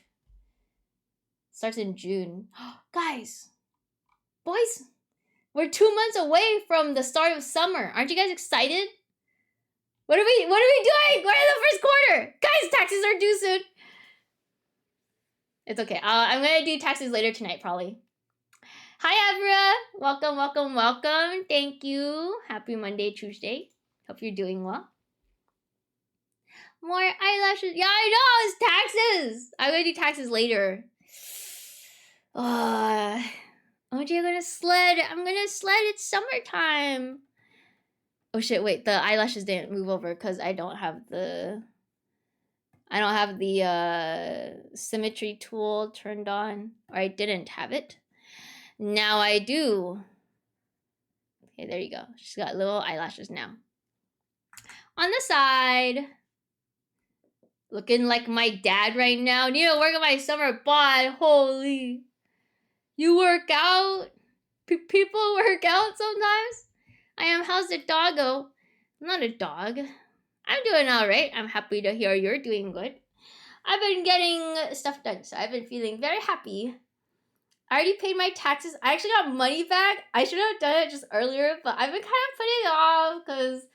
Starts in June. Guys, boys, we're 2 months away from the start of summer. Aren't you guys excited? What are we doing? We're in the first quarter. Guys, taxes are due soon. It's okay. I'm gonna do taxes later tonight, probably. Hi, Evra. Welcome, welcome, welcome. Thank you. Happy Monday, Tuesday. Hope you're doing well. More eyelashes. Yeah, I know. It's taxes. I'm gonna do taxes later. OJ, I'm gonna sled. It's summertime. Oh shit! Wait, the eyelashes didn't move over because I don't have the symmetry tool turned on, or I didn't have it. Now I do. Okay, there you go. She's got little eyelashes now. On the side. Looking like my dad right now. Need to work on my summer bod. Holy. You work out? People work out sometimes? I am. How's the doggo? I'm not a dog. I'm doing alright. I'm happy to hear you're doing good. I've been getting stuff done, so I've been feeling very happy. I already paid my taxes. I actually got money back. I should have done it just earlier, but I've been kind of putting it off because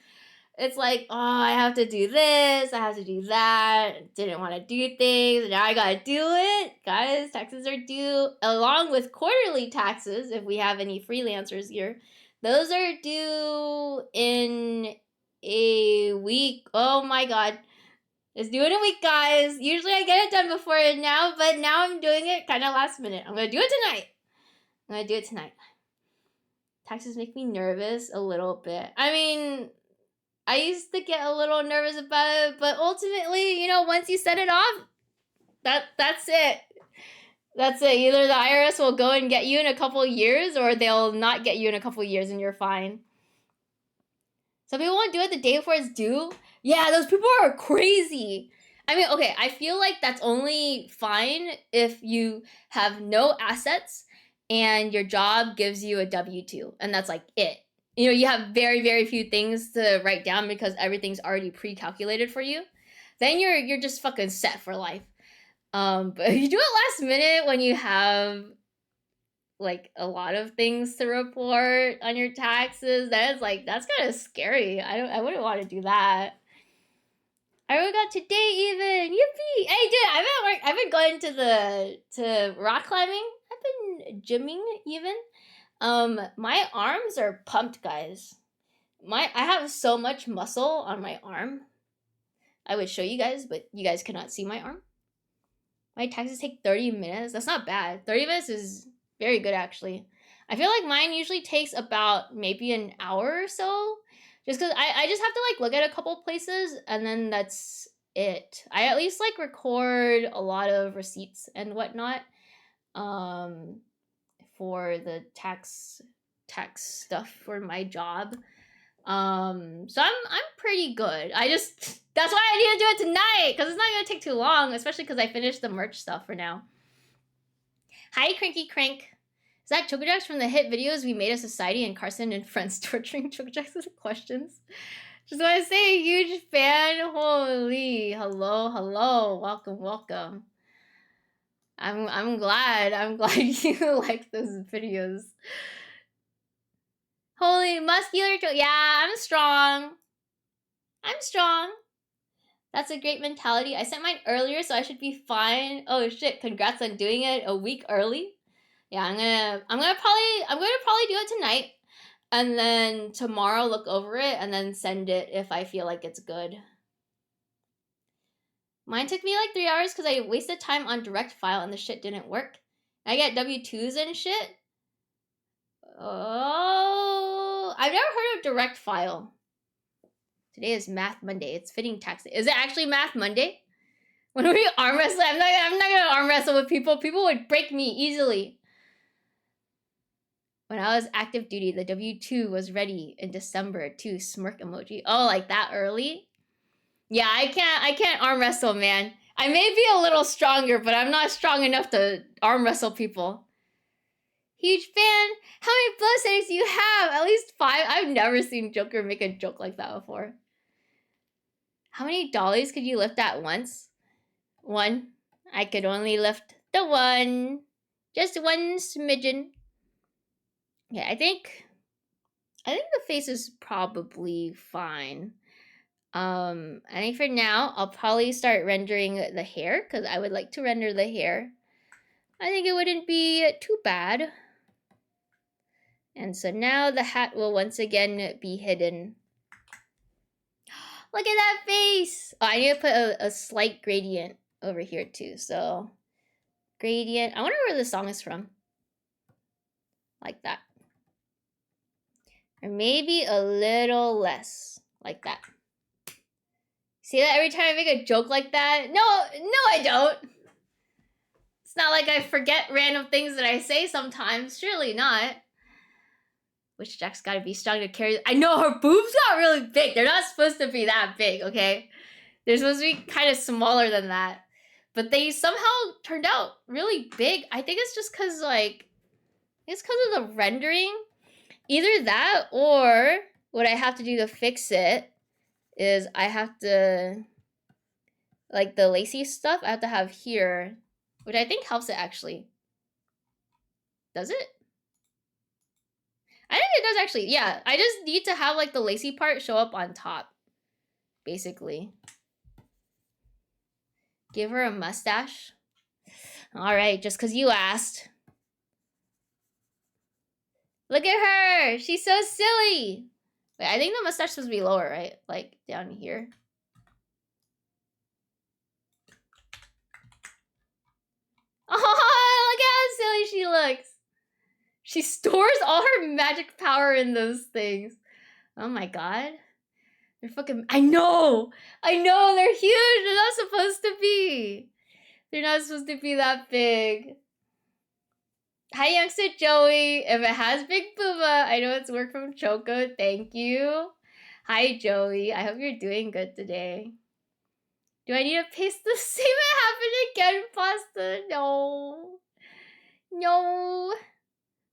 it's like, oh, I have to do this, I have to do that. Didn't want to do things. Now I gotta do it. Guys, taxes are due along with quarterly taxes if we have any freelancers here. Those are due in a week. Oh my god. It's due in a week, guys. Usually I get it done before now, but now I'm doing it kind of last minute. I'm going to do it tonight. Taxes make me nervous a little bit. I mean, I used to get a little nervous about it, but ultimately, once you set it off, that's it. That's it. Either the IRS will go and get you in a couple years, or they'll not get you in a couple years and you're fine. Some people won't do it the day before it's due. Yeah, those people are crazy. I mean, okay, I feel like that's only fine if you have no assets and your job gives you a W-2, and that's like it. You have very, very few things to write down because everything's already pre-calculated for you. Then you're just fucking set for life. But if you do it last minute when you have like a lot of things to report on your taxes, that's kind of scary. I wouldn't want to do that. I already got today even. Yippee! Hey, dude, I've been going to rock climbing. I've been gymming even. My arms are pumped, guys. I have so much muscle on my arm. I would show you guys, but you guys cannot see my arm. My taxes take 30 minutes. That's not bad. 30 minutes is very good, actually. I feel like mine usually takes about maybe an hour or so. Just because I just have to look at a couple places and then that's it. I at least record a lot of receipts and whatnot for the tax stuff for my job. So I'm pretty good. That's why I need to do it tonight because it's not gonna take too long, especially because I finished the merch stuff for now. Hi, Cranky Crank. Is that Chocojax from the hit videos We Made a Society and Carson and friends torturing Chocojax with questions? Just want to say a huge fan. Holy, hello, welcome. I'm glad you like those videos. Holy, muscular. Yeah, I'm strong. That's a great mentality. I sent mine earlier, so I should be fine. Oh shit! Congrats on doing it a week early. Yeah, I'm gonna probably do it tonight, and then tomorrow look over it and then send it if I feel like it's good. Mine took me like 3 hours because I wasted time on direct file and the shit didn't work. I get W2s and shit. Oh, I've never heard of direct file. Today is Math Monday. It's fitting tax day. Is it actually Math Monday? When we arm wrestle, I'm not gonna arm wrestle with people. People would break me easily. When I was active duty, the W2 was ready in December too. Smirk emoji. Oh, like that early? Yeah, I can't arm wrestle, man. I may be a little stronger, but I'm not strong enough to arm wrestle people. Huge fan. How many blood settings do you have? At least 5. I've never seen Joker make a joke like that before. How many dollies could you lift at once? 1. I could only lift the 1. Just 1 smidgen. Yeah, I think the face is probably fine. I think for now, I'll probably start rendering the hair because I would like to render the hair. I think it wouldn't be too bad. And so now the hat will once again be hidden. Look at that face! Oh, I need to put a slight gradient over here too. So, gradient. I wonder where the song is from. Like that. Or maybe a little less. Like that. See that every time I make a joke like that? No, I don't. It's not like I forget random things that I say sometimes. Surely not. Witch Jack's gotta be strong to carry. I know her boobs got really big. They're not supposed to be that big, okay? They're supposed to be kind of smaller than that. But they somehow turned out really big. I think it's just because, like, it's because of the rendering. Either that or what I have to do to fix it is I have to, like, the lacy stuff I have to have here, which I think helps it actually. Does it? I think it does actually. Yeah, I just need to have like the lacy part show up on top, basically. Give her a mustache. All right, just because you asked. Look at her. She's so silly. Wait, I think the mustache is supposed to be lower, right? Like down here. Oh, look how silly she looks. She stores all her magic power in those things. Oh my god. They're fucking... I know! They're huge! They're not supposed to be! They're not supposed to be that big. Hi, youngster Joey. If it has Big Booba, I know it's work from Choco. Thank you. Hi, Joey. I hope you're doing good today. Do I need to paste the same? It happened again, Pasta. No. No.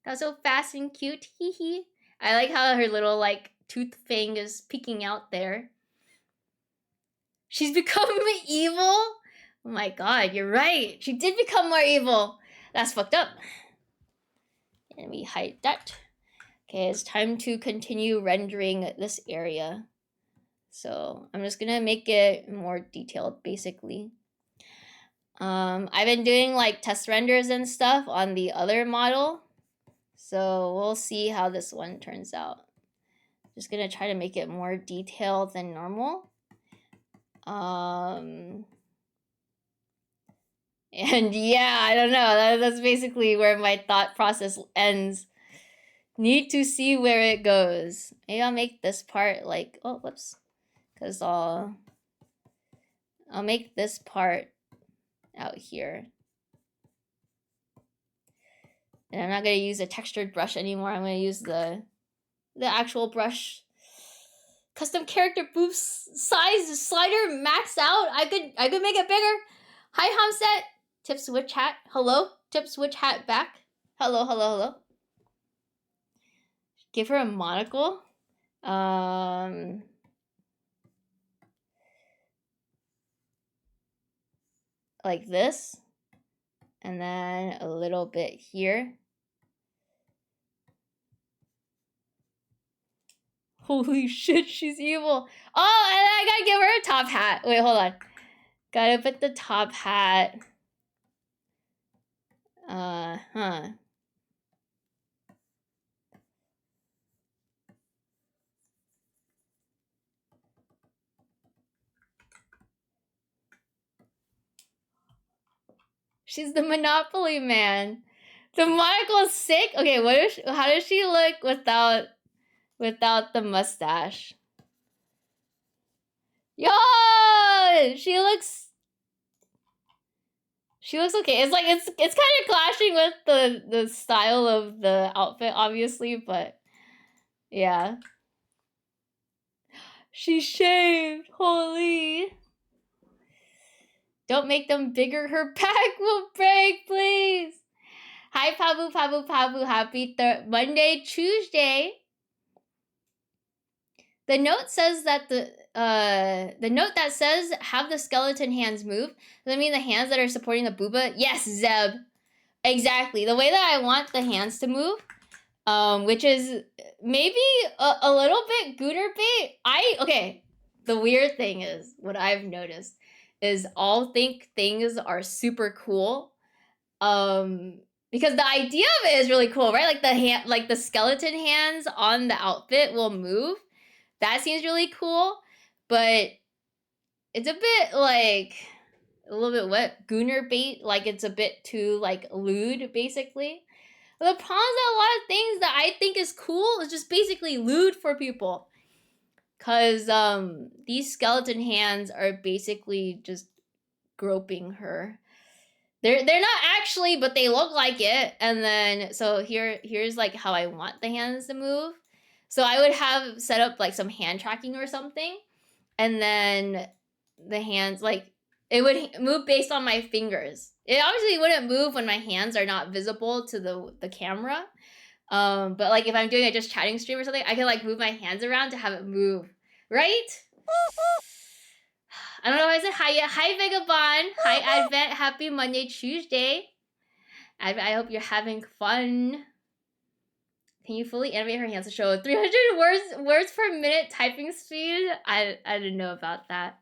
That was so fast and cute. Hee hee. I like how her little, like, tooth fang is peeking out there. She's become evil? Oh my god, you're right. She did become more evil. That's fucked up. And we hide that. Okay, it's time to continue rendering this area. So I'm just gonna make it more detailed, basically. I've been doing like test renders and stuff on the other model. So we'll see how this one turns out. Just gonna try to make it more detailed than normal. And yeah, I don't know. That's basically where my thought process ends. Need to see where it goes. Maybe I'll make this part like, oh, whoops. Because I'll make this part out here. And I'm not going to use a textured brush anymore. I'm going to use the actual brush. Custom character boost size slider maxed out. I could make it bigger. Hi, Hamset. Tip switch hat. Hello. Tip switch hat back. Hello, hello, hello. Give her a monocle. Like this. And then a little bit here. Holy shit, she's evil. Oh, and I gotta give her a top hat. Wait, hold on. Gotta put the top hat. She's the Monopoly man. The monocle's sick. Okay, how does she look without the mustache? Yo, she looks okay. It's like it's kind of clashing with the style of the outfit, obviously, but yeah. She shaved. Holy. Don't make them bigger. Her back will break, please. Hi, Pabu, Pabu, Pabu. Happy Monday, Tuesday. The note says that the note that says have the skeleton hands move. Does that mean the hands that are supporting the booba? Yes, Zeb. Exactly. The way that I want the hands to move, which is maybe a little bit Gooner bait. Okay. The weird thing is, what I've noticed is all think things are super cool. Because the idea of it is really cool, right? Like the skeleton hands on the outfit will move. That seems really cool, but it's a bit like a little bit what Gooner bait. Like it's a bit too like lewd, basically. The problem is that a lot of things that I think is cool is just basically lewd for people. Cause these skeleton hands are basically just groping her. They're not actually, but they look like it. And then so here's like how I want the hands to move. So I would have set up like some hand tracking or something, and then the hands like it would move based on my fingers. It obviously wouldn't move when my hands are not visible to the camera. But like if I'm doing a just chatting stream or something, I can like move my hands around to have it move, right? I don't know if I said hi yet. Hi Vagabond. Hi Advent. Happy Monday, Tuesday. I hope you're having fun. Can you fully animate her hands to show 300 words per minute typing speed? I didn't know about that.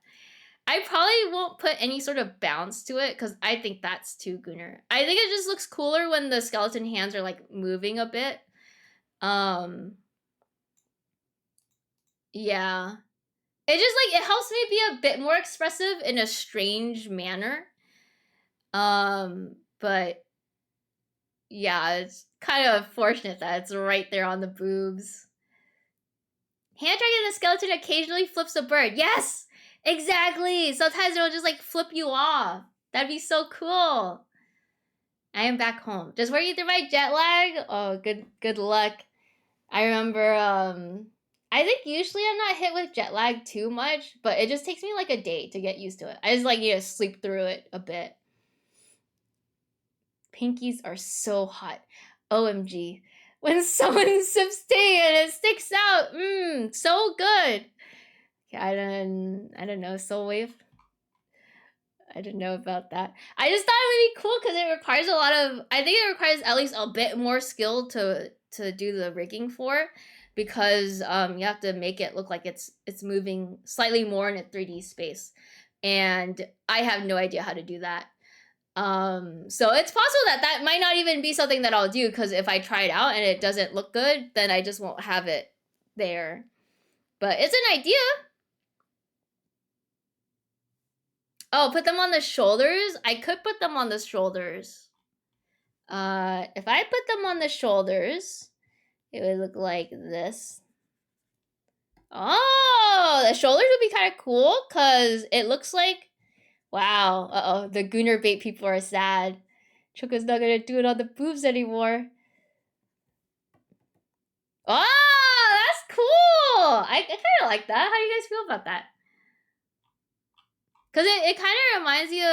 I probably won't put any sort of bounce to it because I think that's too Gooner. I think it just looks cooler when the skeleton hands are like moving a bit. Yeah. It just like it helps me be a bit more expressive in a strange manner. But yeah, it's kind of fortunate that it's right there on the boobs. Hand tracking the skeleton occasionally flips a bird. Yes, exactly. Sometimes it'll just like flip you off. That'd be so cool. I am back home. Just working through my jet lag. Oh, good luck. I remember I think usually I'm not hit with jet lag too much, but it just takes me like a day to get used to it. I just like need to sleep through it a bit. Pinkies are so hot. OMG. When someone sips tea and it sticks out. So good. Okay, I don't know, Soul Wave. I didn't know about that. I just thought it would be cool because it requires a lot of, I think it requires at least a bit more skill to do the rigging for, because you have to make it look like it's moving slightly more in a 3D space. And I have no idea how to do that. So it's possible that might not even be something that I'll do, because if I try it out and it doesn't look good, then I just won't have it there. But it's an idea. Oh, put them on the shoulders? I could put them on the shoulders. If I put them on the shoulders, it would look like this. Oh, the shoulders would be kind of cool, because it looks like, wow, uh-oh, the Gooner bait people are sad. Choco's not gonna do it on the boobs anymore. Oh, that's cool! I kind of like that. How do you guys feel about that? Because it kind of reminds you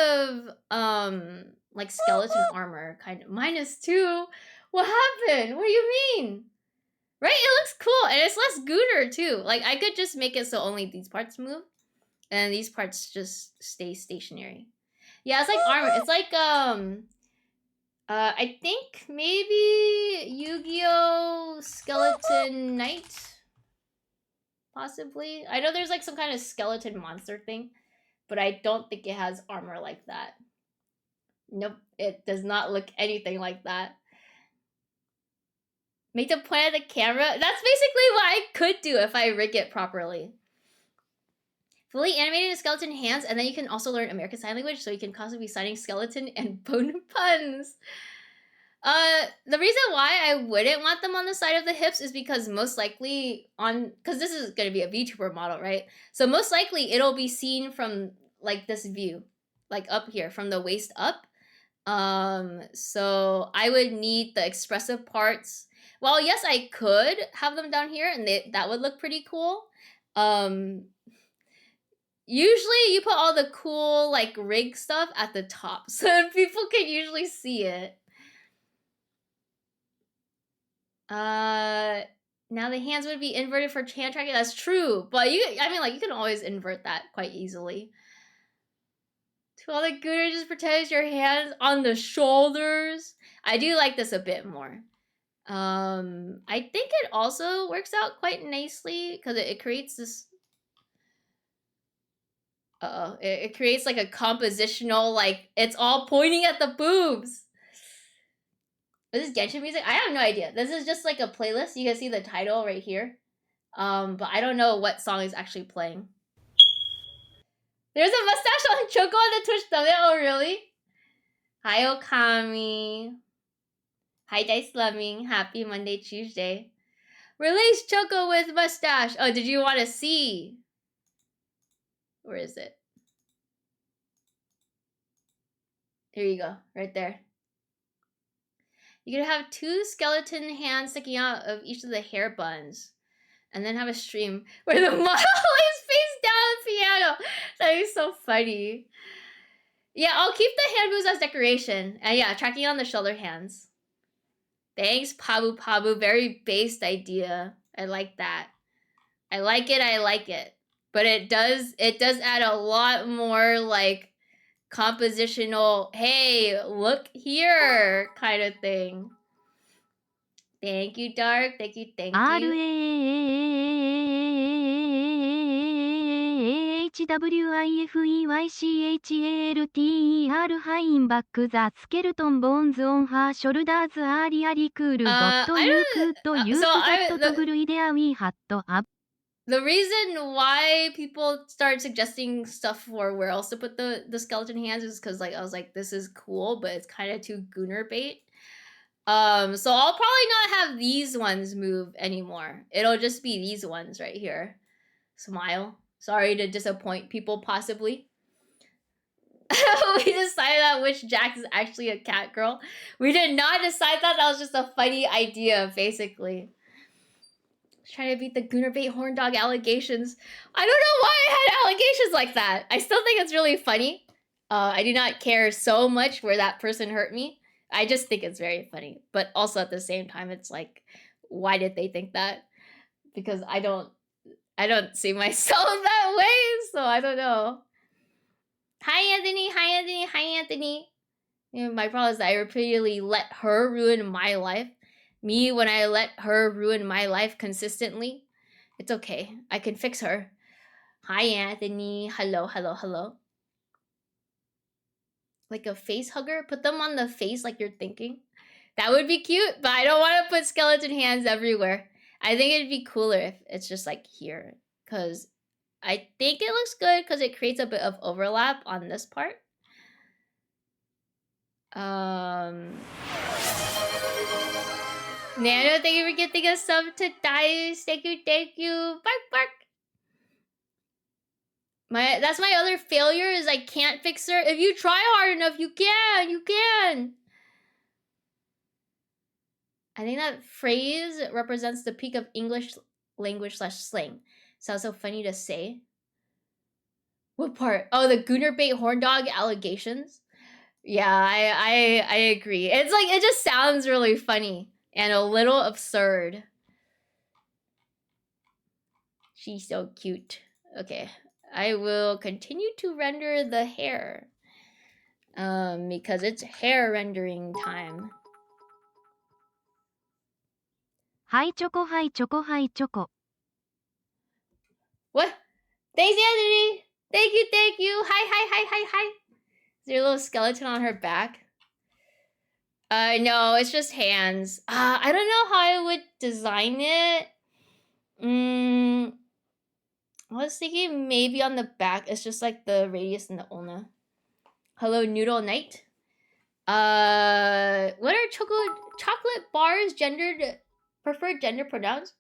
of, like skeleton armor, kind of. -2? What happened? What do you mean? Right? It looks cool, and it's less Gooner, too. Like, I could just make it so only these parts move, and these parts just stay stationary. Yeah, it's like armor. It's like, I think maybe Yu-Gi-Oh! Skeleton Knight? Possibly. I know there's like some kind of skeleton monster thing, but I don't think it has armor like that. Nope, it does not look anything like that. Make the point of the camera? That's basically what I could do if I rig it properly. Fully animated skeleton hands, and then you can also learn American Sign Language, so you can constantly be signing skeleton and bone puns. The reason why I wouldn't want them on the side of the hips is because most likely because this is going to be a VTuber model, right? So most likely it'll be seen from like this view, like up here from the waist up. So I would need the expressive parts. Well, yes, I could have them down here, and that would look pretty cool. Usually you put all the cool like rig stuff at the top, so people can usually see it. Now the hands would be inverted for hand tracking. That's true, but you can always invert that quite easily. To all the Gooner just protects your hands on the shoulders. I do like this a bit more. I think it also works out quite nicely because it creates this. It creates like a compositional, like it's all pointing at the boobs. Is this Genshin music? I have no idea. This is just like a playlist. You can see the title right here. But I don't know what song is actually playing. There's a mustache on Choco on the Twitch thumbnail. Oh, really? Hi, Okami. Hi, Dice Lemming. Happy Monday, Tuesday. Release Choco with mustache. Oh, did you want to see? Where is it? Here you go. Right there. You could have 2 skeleton hands sticking out of each of the hair buns. And then have a stream where the model is face down the piano. That is so funny. Yeah, I'll keep the hand moves as decoration. And yeah, tracking on the shoulder hands. Thanks, Pabu Pabu. Very based idea. I like that. I like it. But it does add a lot more like compositional, hey, look here kind of thing. Thank you, Dark. Thank you. RAHWIFEYCHALTER ハインバックザスケルトンボーンズオンハーショルダーズアーリアリクールゴッドユークートユースザットトグルイデアウィーハットアップ The reason why people start suggesting stuff for where else to put the skeleton hands is because like I was like, this is cool, but it's kind of too Gooner bait. So I'll probably not have these ones move anymore. It'll just be these ones right here. Smile. Sorry to disappoint people, possibly. We decided that Witch Jax is actually a cat girl. We did not decide that. That was just a funny idea, basically. Trying to beat the Gooner bait horn dog allegations. I don't know why I had allegations like that. I still think it's really funny. I do not care so much where that person hurt me. I just think it's very funny. But also at the same time, it's like, why did they think that? Because I don't see myself that way, so I don't know. Hi, Anthony. Hi, Anthony. Hi, Anthony. You know, my problem is that I repeatedly let her ruin my life. Me, when I let her ruin my life consistently, it's okay. I can fix her. Hi, Anthony. Hello, hello, hello. Like a face hugger? Put them on the face like you're thinking. That would be cute, but I don't want to put skeleton hands everywhere. I think it'd be cooler if it's just like here. Because I think it looks good because it creates a bit of overlap on this part. Nano, thank you for getting a sub to Dice. Thank you. Bark, bark. That's my other failure is I can't fix her. If you try hard enough, you can. I think that phrase represents the peak of English language / slang. Sounds so funny to say. What part? Oh, the Gooner bait horn dog allegations. Yeah, I agree. It's like it just sounds really funny and a little absurd. She's so cute. Okay, I will continue to render the hair. Because it's hair rendering time. Hi Choco, hi Choco, hi Choco. What? Thanks, Anthony. Thank you. Hi. Is there a little skeleton on her back? No, it's just hands. I don't know how I would design it. Well, was thinking maybe on the back it's just like the radius and the ulna. Hello, Noodle Knight. What are chocolate bars preferred gender pronouns?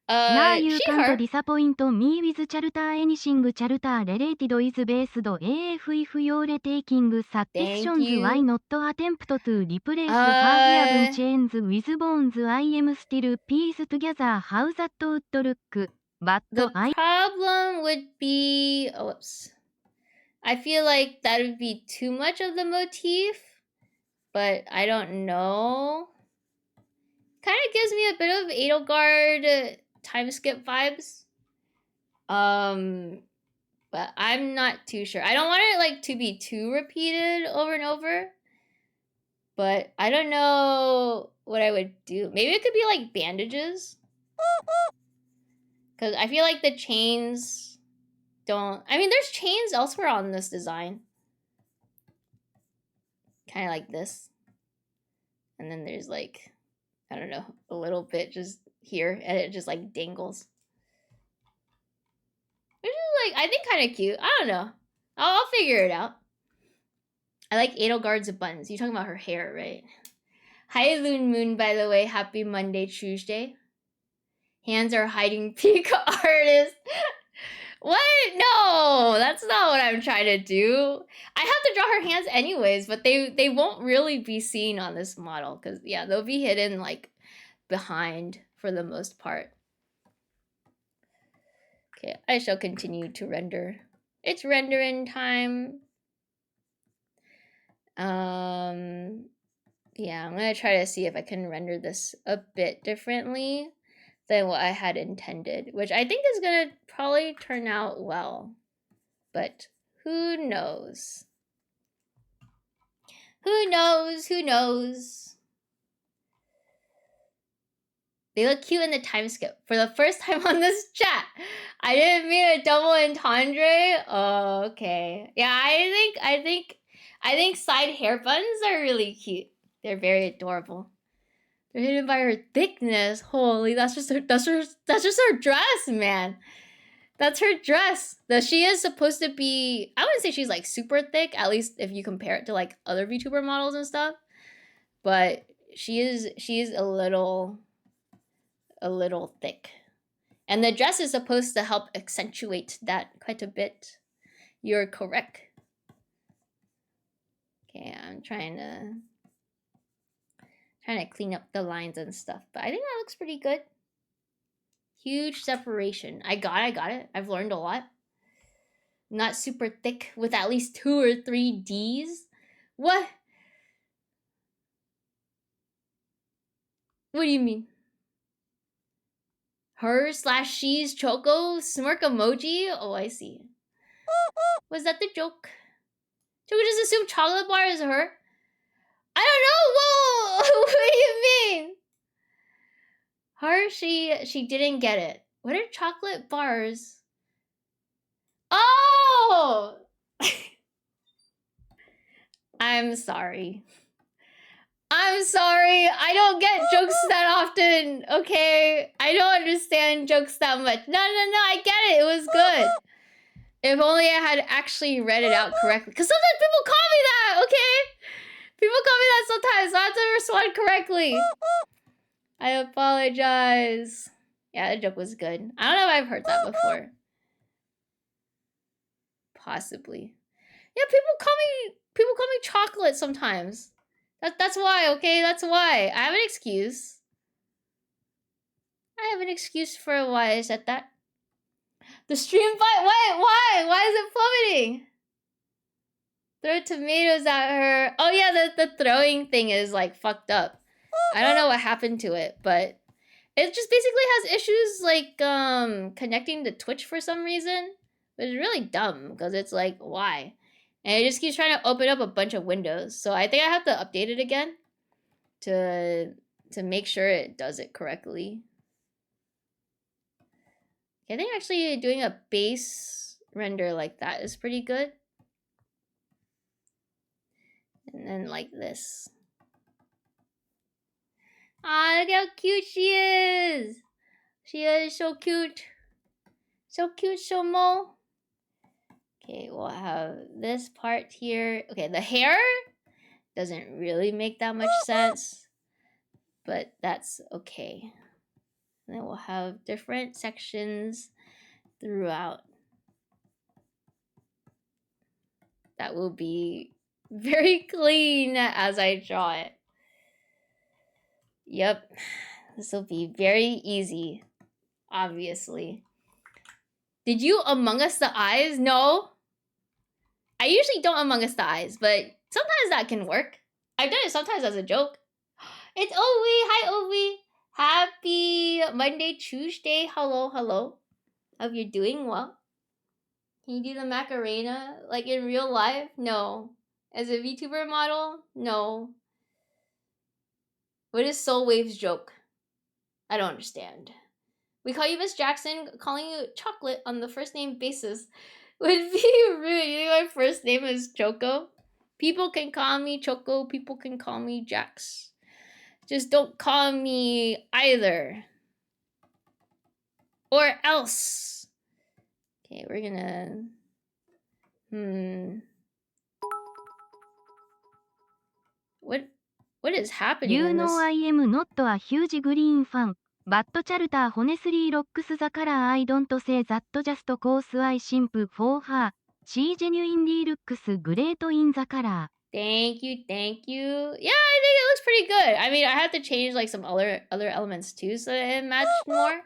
なあ you she, can't her. disappoint me with charter anything charter related is based AF if you're taking suspicions you. why not attempt to replace her hair chains with bones I am still piece together how that would look but The problem would be whoops. I feel like that would be too much of the motif, but I don't know. Kind of gives me a bit of Edelgard time skip vibes. But I'm not too sure. I don't want it like to be too repeated over and over. But I don't know what I would do. Maybe it could be like bandages. Because I feel like the chains don't... I mean, there's chains elsewhere on this design. Kind of like this. And then there's like, I don't know, a little bit just here. And it just like dangles. Which is like, I think kind of cute. I don't know. I'll figure it out. I like Edelgard's buns. You're talking about her hair, right? Hi, Loon Moon, by the way. Happy Monday, Tuesday. Hands are hiding peak artist. What? No, that's not what I'm trying to do. I have to draw her hands anyways, but they won't really be seen on this model because, yeah, they'll be hidden like behind for the most part. Okay, I shall continue to render. It's rendering time. Yeah, I'm gonna try to see if I can render this a bit differently than what I had intended, which I think is gonna probably turn out well, but who knows? Who knows? Who knows? They look cute in the time skip. For the first time on this chat, I didn't mean a double entendre. Oh, okay. Yeah, I think side hair buns are really cute. They're very adorable. They're hidden by her thickness. Holy, that's just her dress, man. That's her dress. Though she is supposed to be, I wouldn't say she's like super thick, at least if you compare it to like other VTuber models and stuff. But she is a little thick. And the dress is supposed to help accentuate that quite a bit. You're correct. Okay, I'm trying to clean up the lines and stuff, but I think that looks pretty good. Huge separation. I got it. I've learned a lot. Not super thick with at least 2 or 3 D's. What? What do you mean? Her/she's Choco smirk emoji? Oh, I see. Was that the joke? Choco just assumed chocolate bar is her? I don't know. Whoa! What do you mean? Her, she didn't get it. What are chocolate bars? Oh! I'm sorry. I'm sorry. I don't get jokes that often, okay? I don't understand jokes that much. No, I get it. It was good. If only I had actually read it out correctly. Because sometimes people call me that, okay? People call me that sometimes, so I have to respond correctly. I apologize. Yeah, the joke was good. I don't know if I've heard that before. Possibly. Yeah, people call me chocolate sometimes. That's why, okay? That's why. I have an excuse. I have an excuse for why I said that. The stream fight. Wait, why? Why is it plummeting? Throw tomatoes at her. Oh yeah, the throwing thing is like fucked up. I don't know what happened to it, but it just basically has issues like connecting to Twitch for some reason. Which is really dumb because it's like, why? And it just keeps trying to open up a bunch of windows. So I think I have to update it again to make sure it does it correctly. I think actually doing a base render like that is pretty good. And then like this. Ah, look how cute she is. She is so cute. So cute, Shomo. Okay, we'll have this part here. Okay, the hair doesn't really make that much sense, but that's okay. And then we'll have different sections throughout. That will be very clean as I draw it. Yep, this will be very easy, obviously. Did you Among Us the eyes? No. I usually don't Among Us the eyes, but sometimes that can work. I've done it sometimes as a joke. It's Ovi. Hi, Ovi. Happy Monday, Tuesday. Hello, hello. Hope you're doing well. Can you do the Macarena like in real life? No. As a VTuber model? No. What is Soul Wave's joke? I don't understand. We call you Miss Jackson. Calling you Chocolate on the first name basis would be rude. You know my first name is Choco? People can call me Choco. People can call me Jax. Just don't call me either. Or else. Okay, we're gonna... What is happening You in this? know I am not a huge Green fan, but Charter honestly rocks the color. I don't say that just cause I simp for her. She genuinely looks great in the color. Thank you, thank you. Yeah, I think it looks pretty good. I mean, I had to change like some other elements too so that it matched more.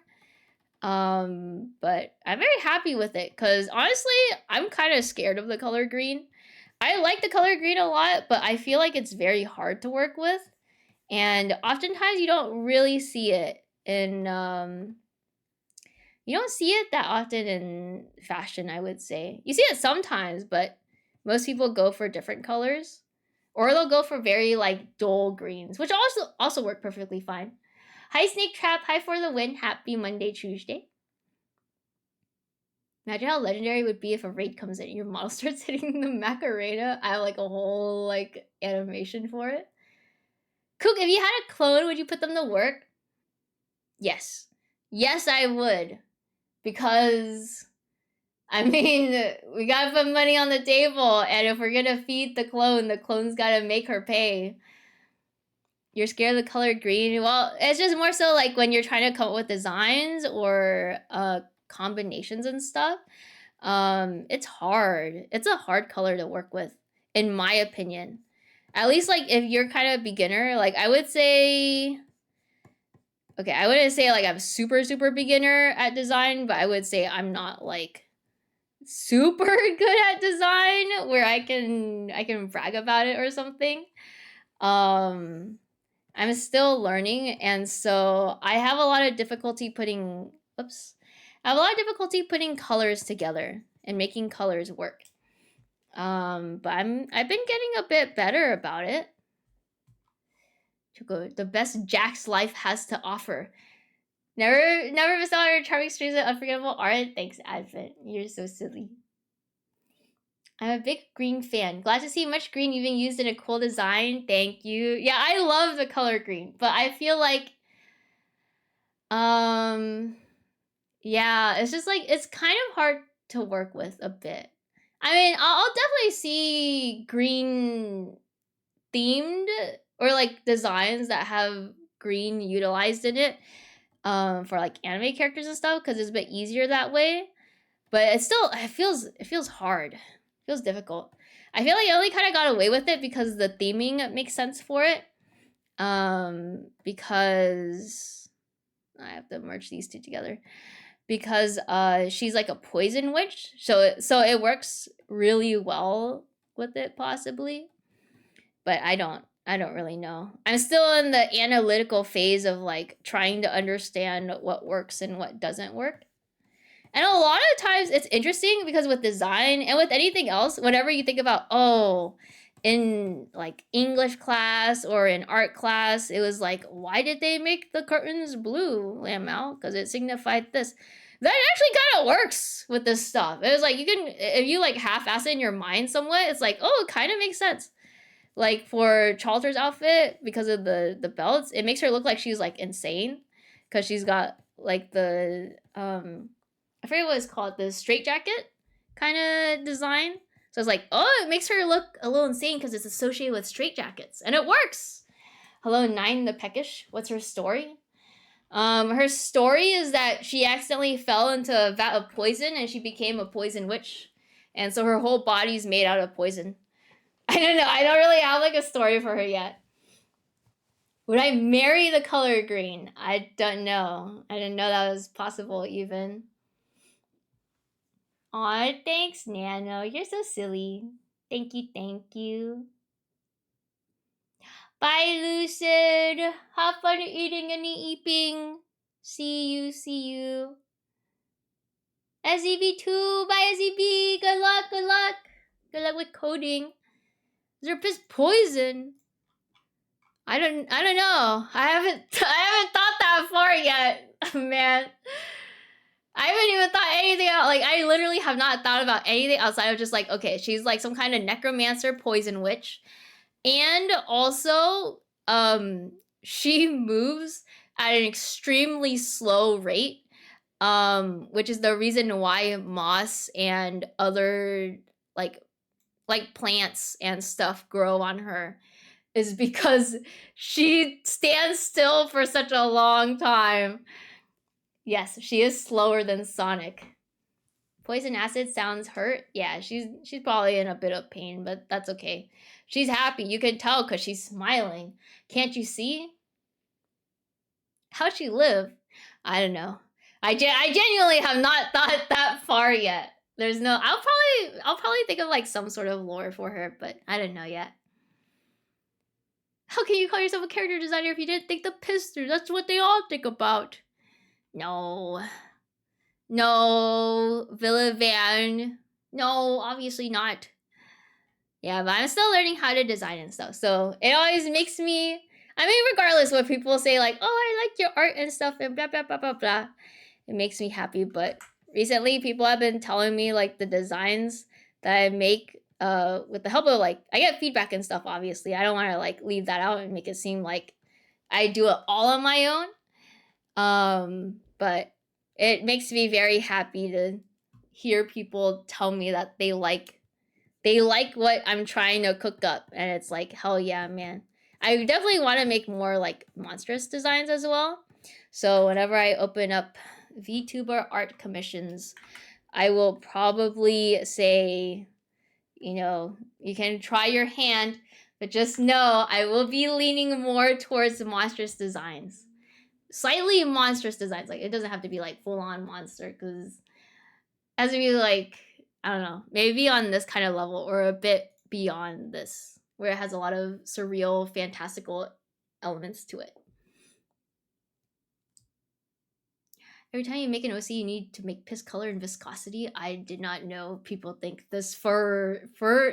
But I'm very happy with it because honestly, I'm kind of scared of the color green. I like the color green a lot, but I feel like it's very hard to work with. And oftentimes you don't really see it in you don't see it that often in fashion, I would say. You see it sometimes, but most people go for different colors. Or they'll go for very like dull greens, which also work perfectly fine. Hi Snake Trap, hi for the win. Happy Monday, Tuesday. Imagine how legendary it would be if a raid comes in and your model starts hitting the Macarena. I have like a whole like animation for it. Cook, if you had a clone, would you put them to work? Yes. Yes, I would. Because, I mean, we gotta put money on the table, and if we're gonna feed the clone's gotta make her pay. You're scared of the color green? Well, it's just more so like when you're trying to come up with designs or combinations and stuff. It's hard. It's a hard color to work with, in my opinion. At least like if you're kind of beginner, like I would say, okay, I wouldn't say like I'm super beginner at design, but I would say I'm not like super good at design where I can brag about it or something. I'm still learning, and so I have a lot of difficulty putting colors together and making colors work. But I've been getting a bit better about it. The best Jack's life has to offer. Never miss out on charming streams of unforgettable art. Thanks, Advent. You're so silly. I'm a big green fan. Glad to see much green even used in a cool design. Thank you. Yeah, I love the color green, but I feel like yeah, it's just like it's kind of hard to work with a bit. I mean, I'll definitely see green themed or like designs that have green utilized in it for like anime characters and stuff because it's a bit easier that way. But it feels hard. It feels difficult. I feel like I only kind of got away with it because the theming makes sense for it. Because I have to merge these two together. Because she's like a poison witch, so it works really well with it possibly. But I don't really know. I'm still in the analytical phase of like trying to understand what works and what doesn't work. And a lot of times it's interesting because with design and with anything else, whenever you think about, oh, in like English class or in art class, it was like, why did they make the curtains blue, Lamau? Because it signified this. That actually kind of works with this stuff. It was like, you can, if you like half-ass it in your mind somewhat, it's like, oh, it kind of makes sense. Like for Chalter's outfit, because of the belts, it makes her look like she's like insane. Because she's got like the, I forget what it's called, the straitjacket kind of design. So it's like, oh, it makes her look a little insane because it's associated with straitjackets, and it works. Hello, Nine the Peckish. What's her story? Her story is that she accidentally fell into a vat of poison and she became a poison witch, and so her whole body's made out of poison. I don't know. I don't really have like a story for her yet. Would I marry the color green? I don't know. I didn't know that was possible even. Aw, thanks, Nano. You're so silly. Thank you, thank you. Bye, Lucid. Have fun eating and eeping. See you, see you. SEB2, bye SEB. Good luck, good luck. Good luck with coding. Zerp is poison. I don't know. I haven't thought that far yet, man. I haven't even thought anything out. Like, I literally have not thought about anything outside of just like, okay, she's like some kind of necromancer, poison witch, and also, she moves at an extremely slow rate, which is the reason why moss and other like plants and stuff grow on her, is because she stands still for such a long time. Yes, she is slower than Sonic. Poison acid sounds hurt. Yeah, she's probably in a bit of pain, but that's okay. She's happy. You can tell because she's smiling. Can't you see? How'd she live? I don't know. I genuinely have not thought that far yet. There's no. I'll probably think of like some sort of lore for her, but I don't know yet. How can you call yourself a character designer if you didn't think the Pister? That's what they all think about. No. No, Villa Van. No, obviously not. Yeah, but I'm still learning how to design and stuff. So it always makes me, I mean, regardless what people say, like, oh, I like your art and stuff and blah, blah, blah, blah, blah. It makes me happy. But recently people have been telling me like the designs that I make with the help of like, I get feedback and stuff, obviously. I don't want to like leave that out and make it seem like I do it all on my own. But it makes me very happy to hear people tell me that they like what I'm trying to cook up, and it's like, hell yeah, man. I definitely want to make more like monstrous designs as well. So whenever I open up VTuber art commissions, I will probably say, you know, you can try your hand, but just know I will be leaning more towards monstrous designs. Slightly monstrous designs. Like, it doesn't have to be like full on monster, because it has to be like, I don't know, maybe on this kind of level or a bit beyond this, where it has a lot of surreal, fantastical elements to it. Every time you make an OC, you need to make piss color and viscosity. I did not know people think this for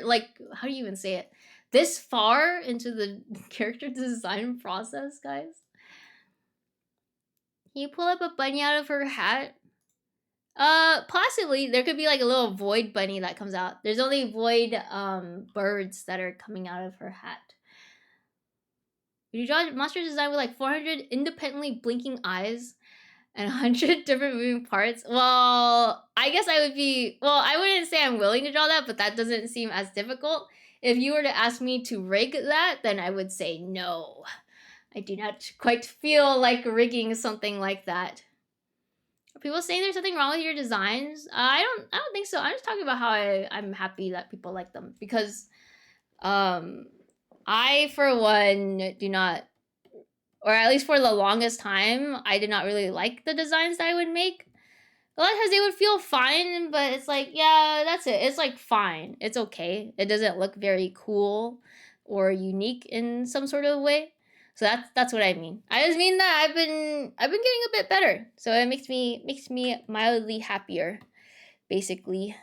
like, how do you even say it? This far into the character design process, guys. Can you pull up a bunny out of her hat? Possibly. There could be like a little void bunny that comes out. There's only void birds that are coming out of her hat. Would you draw monster design with like 400 independently blinking eyes and 100 different moving parts? Well, I guess I would be, well, I wouldn't say I'm willing to draw that, but that doesn't seem as difficult. If you were to ask me to rig that, then I would say no. I do not quite feel like rigging something like that. Are people saying there's something wrong with your designs? I don't think so. I'm just talking about how I'm happy that people like them, because I, for one, do not, or at least for the longest time, I did not really like the designs that I would make. A lot of times they would feel fine, but it's like, yeah, that's it. It's like fine. It's okay. It doesn't look very cool or unique in some sort of way. So that's what I mean. I just mean that I've been getting a bit better. So it makes me mildly happier, basically.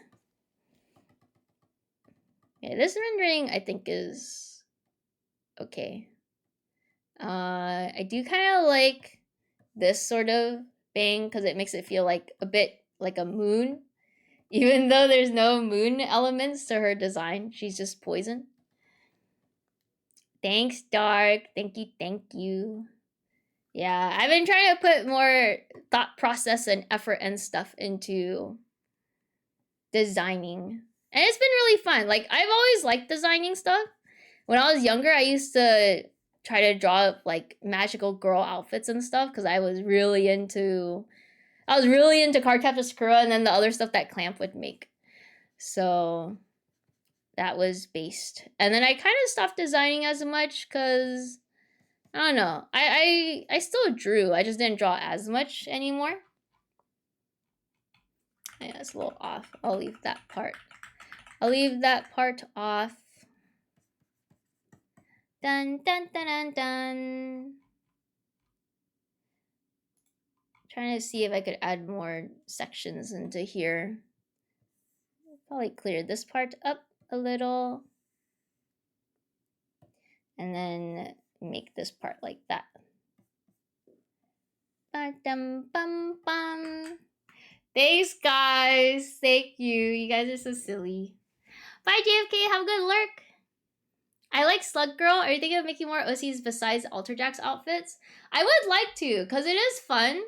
Yeah, this rendering I think is okay. I do kind of like this sort of thing because it makes it feel like a bit like a moon, even though there's no moon elements to her design. She's just poison. Thanks, Dark. Thank you. Yeah, I've been trying to put more thought process and effort and stuff into designing. And it's been really fun. Like, I've always liked designing stuff. When I was younger, I used to try to draw up like magical girl outfits and stuff because I was really into Cardcaptor Sakura and then the other stuff that Clamp would make. So that was based. And then I kind of stopped designing as much because I don't know. I still drew. I just didn't draw as much anymore. Yeah, it's a little off. I'll leave that part. I'll leave that part off. Dun dun dun dun dun. Trying to see if I could add more sections into here. Probably clear this part up a little. And then make this part like that. Ba-dum bum bum. Thanks, guys. Thank you. You guys are so silly. Bye, JFK. Have a good lurk. I like Slug Girl. Are you thinking of making more OCs besides Alterjack's outfits? I would like to, because it is fun.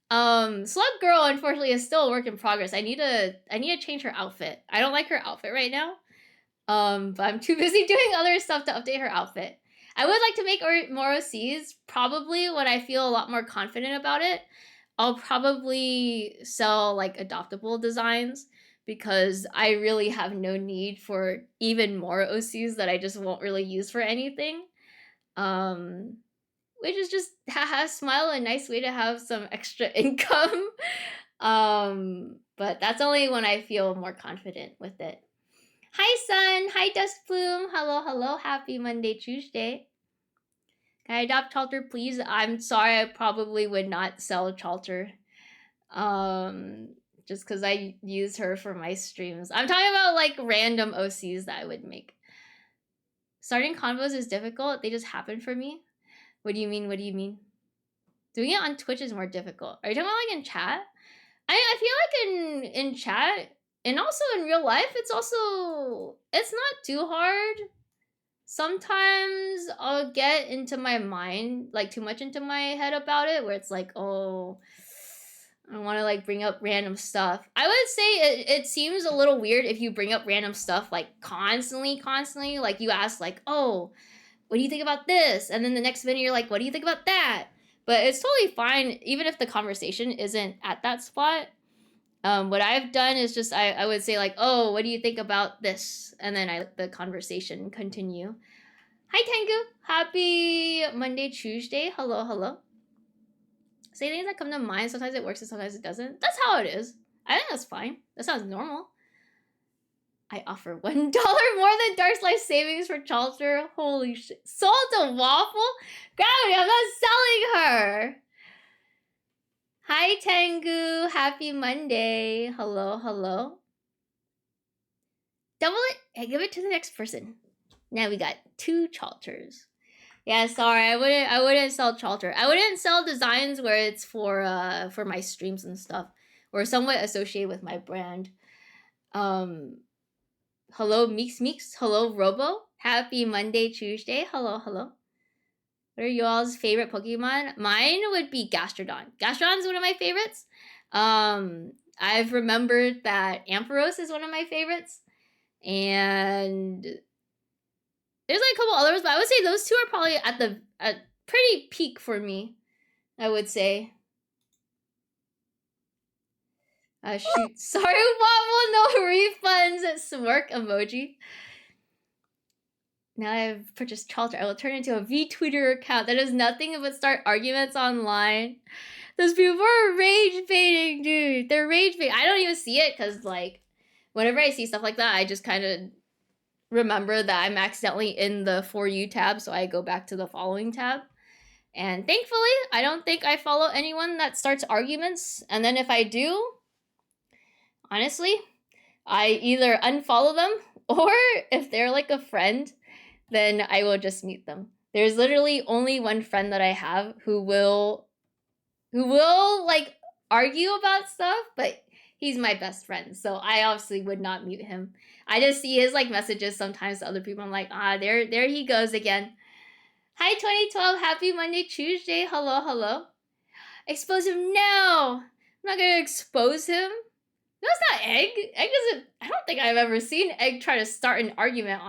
Slug Girl, unfortunately, is still a work in progress. I need to change her outfit. I don't like her outfit right now. But I'm too busy doing other stuff to update her outfit. I would like to make more OCs, probably when I feel a lot more confident about it. I'll probably sell like adoptable designs because I really have no need for even more OCs that I just won't really use for anything. Which is just smile, a nice way to have some extra income. But that's only when I feel more confident with it. Hi, Sun. Hi, Dust Plume. Hello, hello. Happy Monday, Tuesday. Can I adopt Chalter, please? I'm sorry, I probably would not sell Chalter. Just because I use her for my streams. I'm talking about like random OCs that I would make. Starting convos is difficult. They just happen for me. What do you mean? What do you mean? Doing it on Twitch is more difficult. Are you talking about like in chat? I feel like in chat and also in real life, it's not too hard. Sometimes I'll get into my mind, like too much into my head about it, where it's like, oh, I want to like bring up random stuff. I would say it seems a little weird if you bring up random stuff like constantly. Like you ask like, oh, what do you think about this? And then the next minute you're like, what do you think about that? But it's totally fine, even if the conversation isn't at that spot. What I've done is just I would say like, oh, what do you think about this? And then the conversation continue. Hi, Tengu. Happy Monday, Tuesday. Hello, hello. Say things that come to mind. Sometimes it works and sometimes it doesn't. That's how it is. I think that's fine. That sounds normal. I offer $1 more than Dark Slice savings for Chalter. Holy shit. Sold a waffle? Gravity, I'm not selling her. Hi, Tengu. Happy Monday. Hello, hello. Double it and give it to the next person. Now we got 2 Chalters. Yeah, sorry, I wouldn't sell Chalter. I wouldn't sell designs where it's for my streams and stuff, or somewhat associated with my brand. Hello, Meeks. Hello, Robo. Happy Monday, Tuesday. Hello, hello. What are y'all's favorite Pokemon? Mine would be Gastrodon. Gastrodon's one of my favorites. I've remembered that Ampharos is one of my favorites. And there's like a couple others, but I would say those 2 are probably at pretty peak for me, I would say. Shoot. Sorry, Waffle, no refunds. Smirk emoji. Now I've purchased Chalter. I will turn into a V-Tweeter account that does nothing but start arguments online. Those people are rage baiting, dude. They're rage baiting. I don't even see it because, like, whenever I see stuff like that, I just kind of remember that I'm accidentally in the For You tab, so I go back to the Following tab. And thankfully, I don't think I follow anyone that starts arguments. And then if I do, honestly, I either unfollow them, or if they're like a friend, then I will just mute them. There's literally only one friend that I have who will like argue about stuff, but he's my best friend, so I obviously would not mute him. I just see his like messages sometimes to other people. I'm like, there he goes again. Hi 2012, happy Monday, Tuesday. Hello, hello. Expose him? No. I'm not gonna expose him. No, it's not Egg. Egg doesn't. I don't think I've ever seen Egg try to start an argument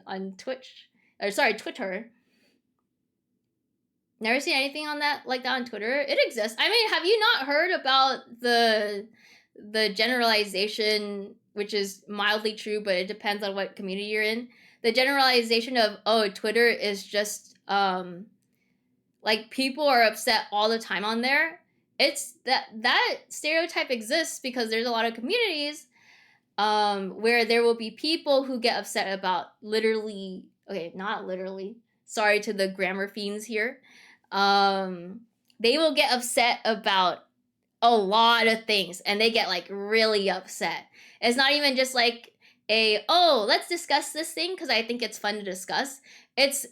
on Twitch. Or sorry, Twitter. Never seen anything on that like that on Twitter. It exists. I mean, have you not heard about the generalization, which is mildly true, but it depends on what community you're in. The generalization of Twitter is just like people are upset all the time on there. It's that stereotype exists because there's a lot of communities where there will be people who get upset about literally, okay, not literally. Sorry to the grammar fiends here. They will get upset about a lot of things and they get like really upset. It's not even just like let's discuss this thing because I think it's fun to discuss. It's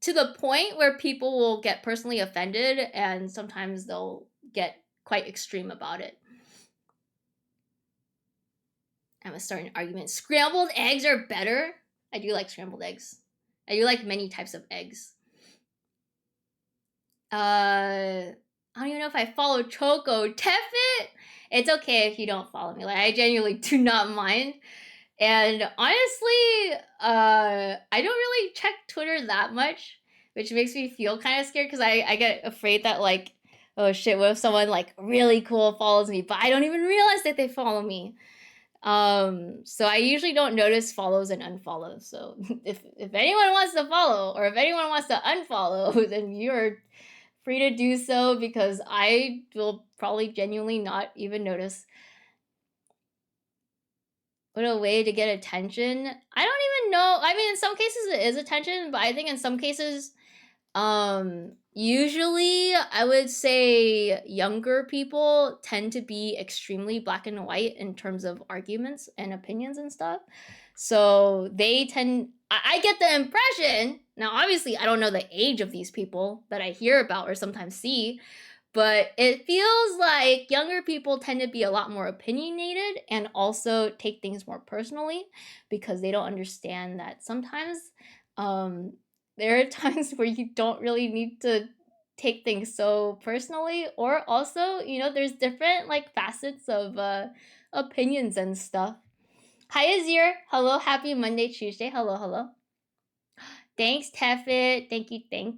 to the point where people will get personally offended and sometimes they'll get quite extreme about it. I'm gonna start an argument. Scrambled eggs are better. I do like scrambled eggs. I do like many types of eggs. I don't even know if I follow Choco. Tefit? It's okay if you don't follow me. Like, I genuinely do not mind. And honestly, I don't really check Twitter that much, which makes me feel kind of scared because I get afraid that, like, oh shit, what if someone, like, really cool follows me, but I don't even realize that they follow me. So I usually don't notice follows and unfollows. So if anyone wants to follow or if anyone wants to unfollow, then you're free to do so because I will probably genuinely not even notice. What a way to get attention. I don't even know. I mean, in some cases it is attention, but I think in some cases, usually I would say younger people tend to be extremely black and white in terms of arguments and opinions and stuff. So they tend, I get the impression, now obviously I don't know the age of these people that I hear about or sometimes see, but it feels like younger people tend to be a lot more opinionated and also take things more personally because they don't understand that sometimes there are times where you don't really need to take things so personally, or also, there's different like facets of opinions and stuff. Hi Azir, hello, happy Monday, Tuesday, hello, hello. Thanks, Tefit. Thank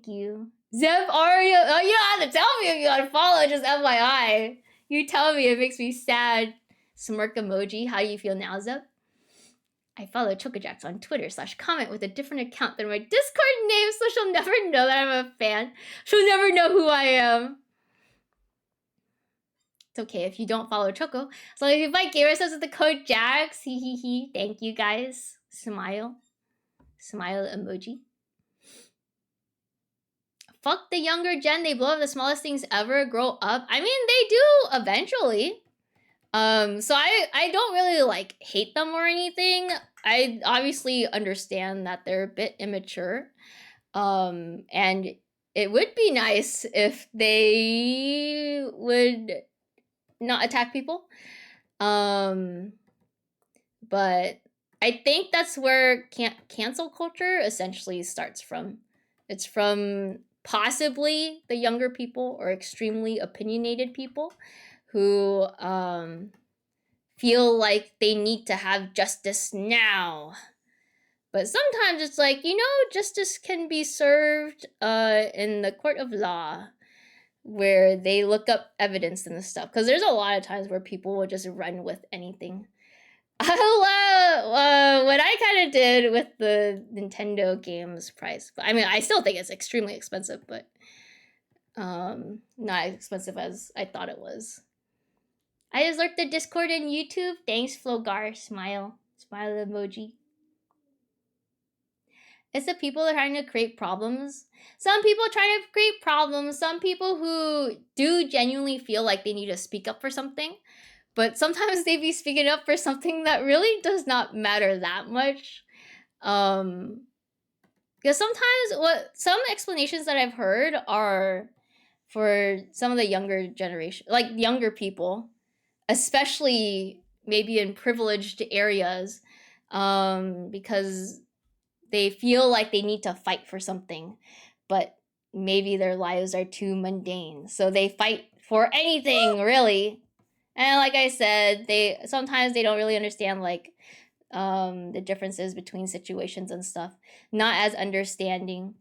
you. Zeb already. Oh, you don't have to tell me if you want to follow. Just FYI. You tell me. It makes me sad. Smirk emoji. How do you feel now, Zeb? I follow Chocojax on Twitter /comment with a different account than my Discord name, so she'll never know that I'm a fan. She'll never know who I am. It's okay if you don't follow Choco. So if you buy gamer subs with the code JAX, he. Thank you guys. Smile. Smile emoji. Fuck the younger gen. They blow up the smallest things ever. Grow up. I mean, they do eventually. So I don't really like hate them or anything. I obviously understand that they're a bit immature. And it would be nice if they would not attack people. But I think that's where cancel culture essentially starts from. It's from possibly the younger people or extremely opinionated people who feel like they need to have justice now. But sometimes it's like, justice can be served in the court of law where they look up evidence and stuff. Because there's a lot of times where people will just run with anything. I love what I kind of did with the Nintendo games price. I mean, I still think it's extremely expensive, but not as expensive as I thought it was. I just lurked the Discord and YouTube. Thanks, Flogar. Smile. Smile emoji. It's the people that are trying to create problems. Some people trying to create problems. Some people who do genuinely feel like they need to speak up for something. But sometimes they be speaking up for something that really does not matter that much. Because sometimes some explanations that I've heard are for some of the younger generation, like younger people, especially maybe in privileged areas, because they feel like they need to fight for something. but maybe their lives are too mundane, so they fight for anything, really. And like I said, they sometimes they don't really understand like the differences between situations and stuff, not as understanding.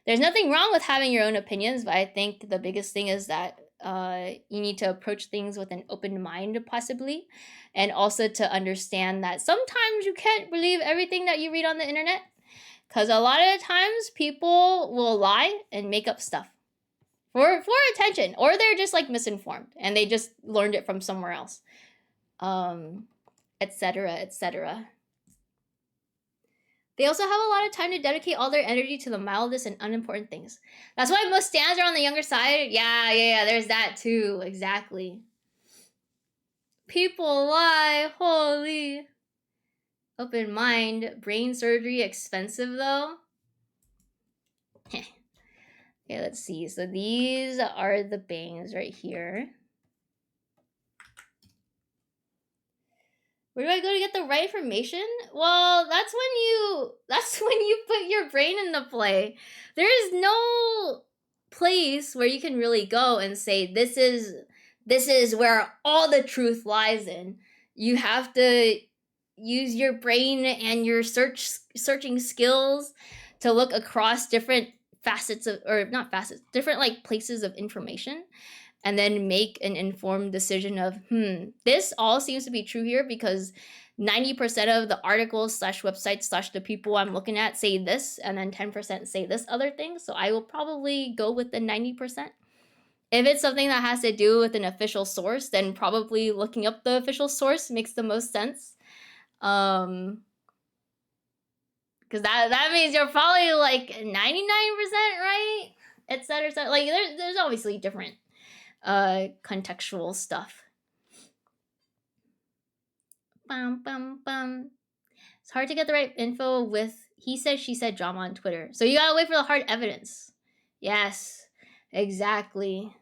There's nothing wrong with having your own opinions, but I think the biggest thing is that you need to approach things with an open mind, possibly, and also to understand that sometimes you can't believe everything that you read on the internet, because a lot of the times people will lie and make up stuff for attention, or they're just like misinformed and they just learned it from somewhere else, etc., etc. They also have a lot of time to dedicate all their energy to the mildest and unimportant things. That's why most stands are on the younger side. Yeah, there's that too. Exactly. People lie. Holy. Open mind. Brain surgery expensive though? Okay, let's see. So these are the bangs right here. Where do I go to get the right information? Well, that's when you put your brain into play. There is no place where you can really go and say this is where all the truth lies in. You have to use your brain and your searching skills to look across different facets of, or not facets, different like places of information, and then make an informed decision of, this all seems to be true here because 90% of the articles slash websites slash the people I'm looking at say this, and then 10% say this other thing. So I will probably go with the 90%. If it's something that has to do with an official source, then probably looking up the official source makes the most sense. Because that means you're probably like 99% right, etc. Like there's obviously different contextual stuff. It's hard to get the right info with he said she said drama on Twitter, so you gotta wait for the hard evidence. Yes, exactly.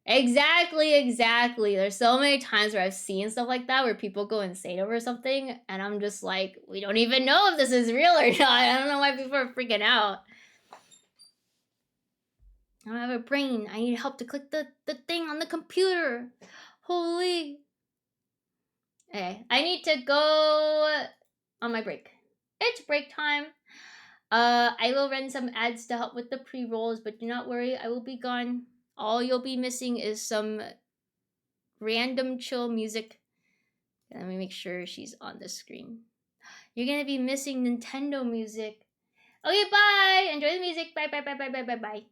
There's so many times where I've seen stuff like that where people go insane over something, and I'm just like, we don't even know if this is real or not. I don't know why people are freaking out. I don't have a brain. I need help to click the thing on the computer. Holy. Okay, I need to go on my break. It's break time. I will run some ads to help with the pre-rolls, but do not worry, I will be gone. All you'll be missing is some random chill music. Let me make sure she's on the screen. You're gonna be missing Nintendo music. Okay, bye! Enjoy the music. Bye.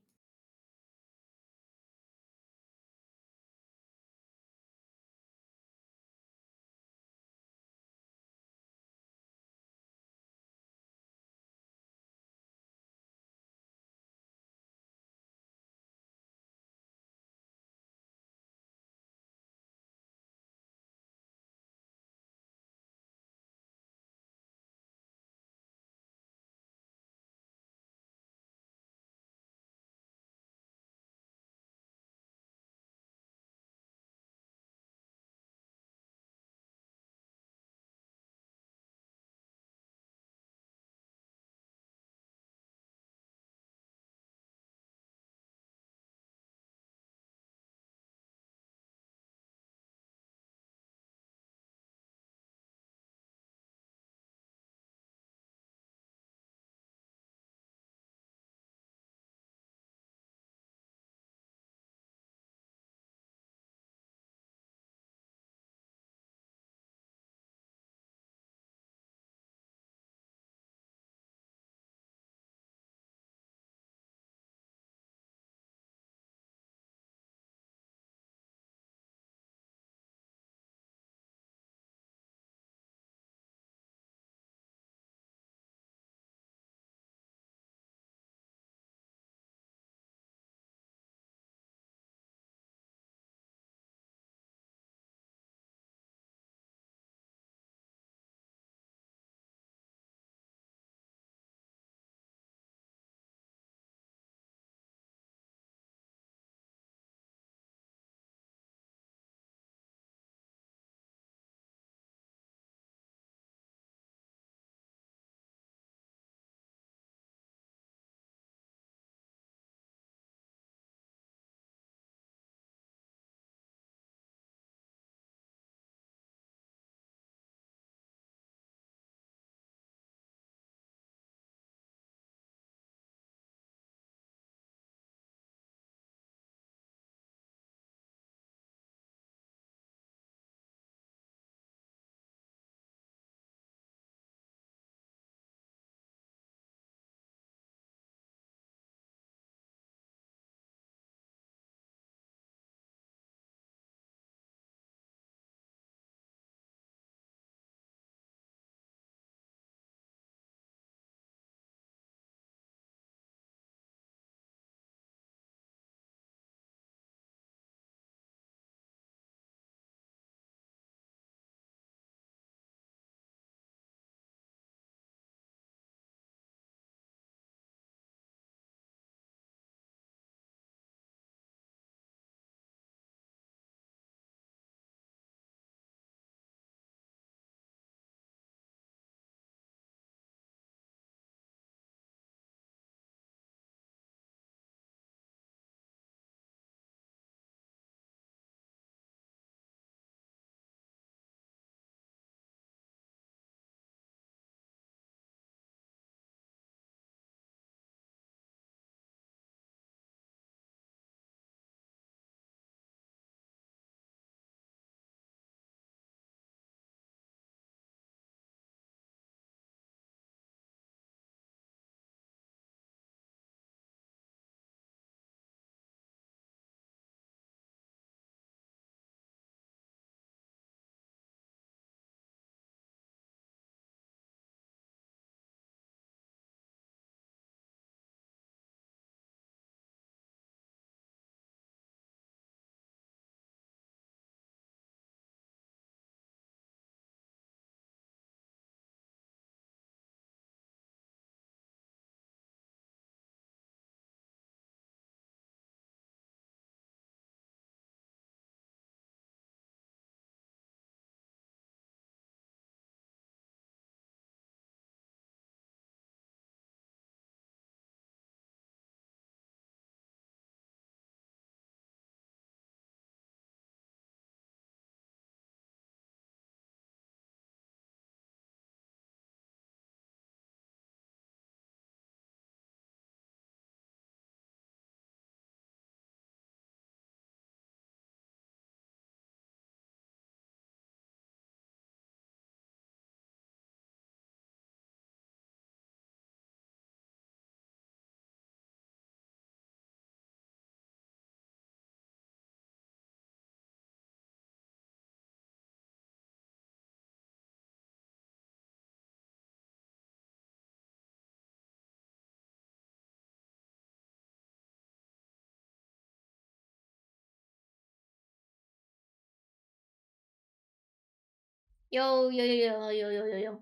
Yo, yo, yo, yo, yo, yo, yo, yo.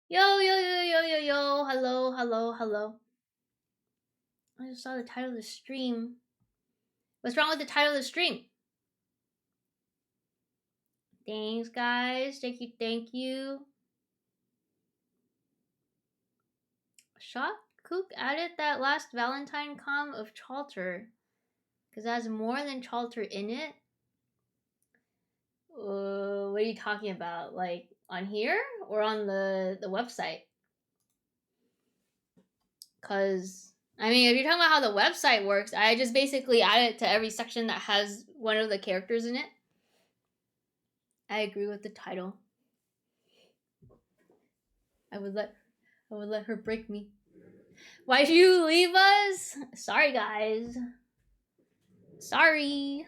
Yo, yo, yo, yo, yo, yo. Hello, hello, hello. I just saw the title of the stream. What's wrong with the title of the stream? Thanks, guys. Thank you, thank you. Shot Kook added that last Valentine com of Chalter. Because it has more than Chalter in it. What are you talking about? Like, on here? Or on the website? Because, I mean, if you're talking about how the website works, I just basically add it to every section that has one of the characters in it. I agree with the title. I would let her break me. Why'd you leave us? Sorry, guys. Sorry.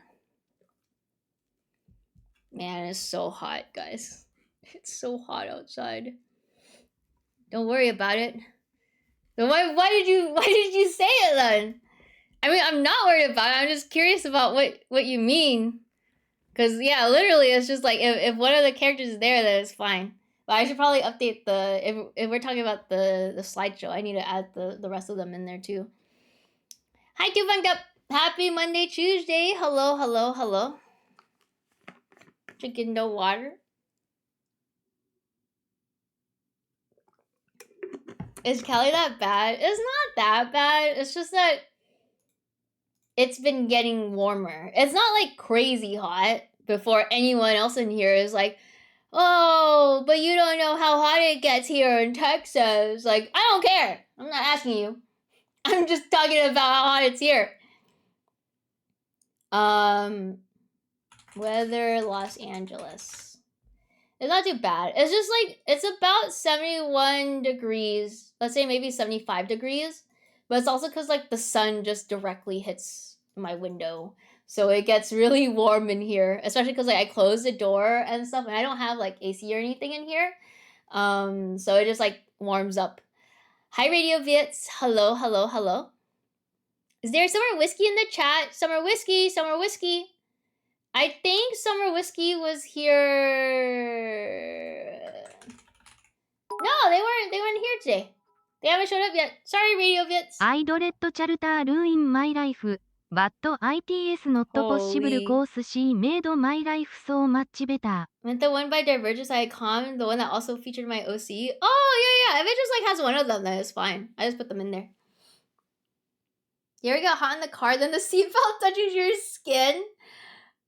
Man, it's so hot, guys. It's so hot outside. Don't worry about it. Why did you say it then? I mean, I'm not worried about it. I'm just curious about what you mean. Because, yeah, literally, it's just like, if one of the characters is there, then it's fine. But I should probably update if we're talking about the slideshow, I need to add the rest of them in there, too. Hi, Tubanged Up! Happy Monday, Tuesday! Hello, hello, hello. Drinking no water. Is Kelly that bad? It's not that bad. It's just that it's been getting warmer. It's not like crazy hot before anyone else in here is like, oh, but you don't know how hot it gets here in Texas. Like, I don't care. I'm not asking you. I'm just talking about how hot it's here. Weather, Los Angeles. It's not too bad. It's just like, it's about 71 degrees. Let's say maybe 75 degrees. But it's also because like the sun just directly hits my window. So it gets really warm in here. Especially because like I close the door and stuff. And I don't have like AC or anything in here. So it just like warms up. Hi, Radio Vits. Hello, hello, hello. Is there Summer Whiskey in the chat? Summer Whiskey, Summer Whiskey. I think Summer Whiskey was here. No, they weren't here today. They haven't showed up yet. Sorry, Radio Vits. I dread Charter ruin my life, but ITS not possible Holy. course she made my life so much better. Meant the one by Divergence Icon, the one that also featured my OC. Oh, yeah. If it just like has one of them, then it's fine. I just put them in there. You ever get hot in the car, then the seatbelt touches your skin?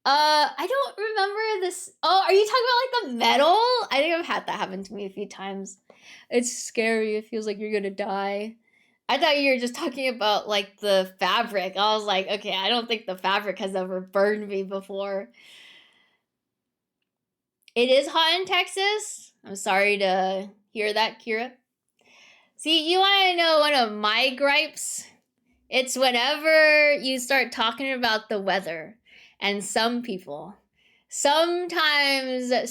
I don't remember this. Oh, are you talking about like the metal? I think I've had that happen to me a few times. It's scary. It feels like you're gonna die. I thought you were just talking about like the fabric. I was like, okay, I don't think the fabric has ever burned me before. It is hot in Texas. I'm sorry to hear that, Kira. See, you want to know one of my gripes? It's whenever you start talking about the weather. And sometimes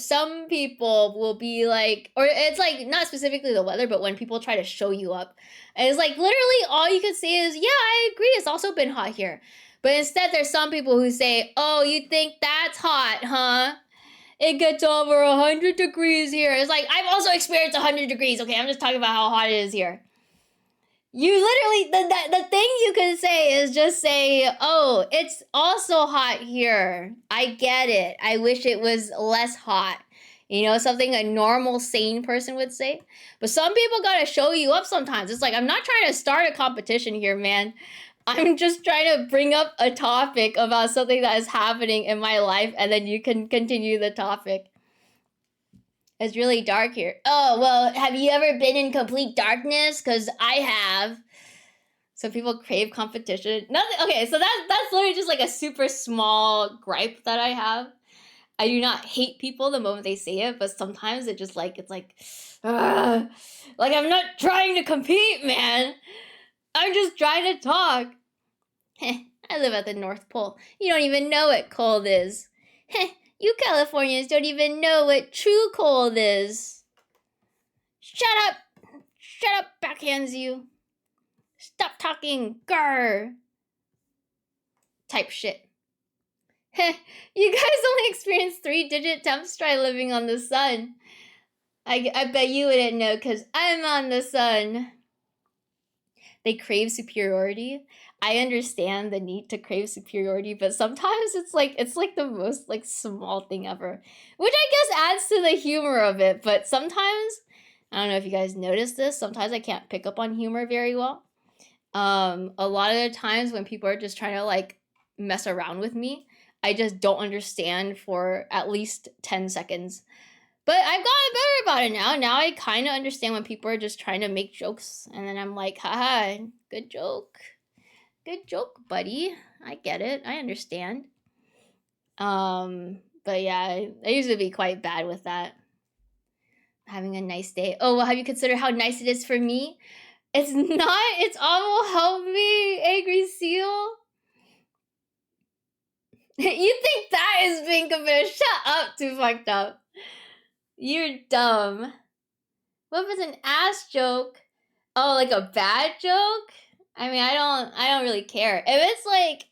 some people will be like, or it's like not specifically the weather, but when people try to show you up, and it's like literally all you can say is, yeah, I agree, it's also been hot here. But instead there's some people who say, oh, you think that's hot, huh? It gets over 100 degrees here. It's like, I've also experienced 100 degrees. Okay, I'm just talking about how hot it is here. You literally, the thing you can say is just say, oh, it's also hot here. I get it. I wish it was less hot. You know, something a normal, sane person would say. But some people gotta show you up sometimes. It's like, I'm not trying to start a competition here, man. I'm just trying to bring up a topic about something that is happening in my life, and then you can continue the topic. It's really dark here. Oh, well, have you ever been in complete darkness? Because I have. So people crave competition. Nothing. Okay, so that's literally just like a super small gripe that I have. I do not hate people the moment they say it, but sometimes it just like, it's like, like I'm not trying to compete, man. I'm just trying to talk. I live at the North Pole. You don't even know what cold is. You Californians don't even know what true cold is. Shut up! Shut up, backhands you. Stop talking, grr! Type shit. You guys only experienced 3-digit temps try living on the sun. I bet you wouldn't know because I'm on the sun. They crave superiority. I understand the need to crave superiority, but sometimes it's like the most like small thing ever, which I guess adds to the humor of it. But sometimes, I don't know if you guys noticed this, sometimes I can't pick up on humor very well. A lot of the times when people are just trying to like mess around with me, I just don't understand for at least 10 seconds. But I've gotten better about it now. Now I kind of understand when people are just trying to make jokes. And then I'm like, haha, good joke. Good joke, buddy. I get it. I understand. But yeah, I used to be quite bad with that. Having a nice day. Oh, well, have you considered how nice it is for me? It's not. It's all help me, Angry Seal. You think that is being compared? Shut up, too fucked up. You're dumb. What if it's an ass joke? Oh, like a bad joke? I mean, I don't really care. If it's like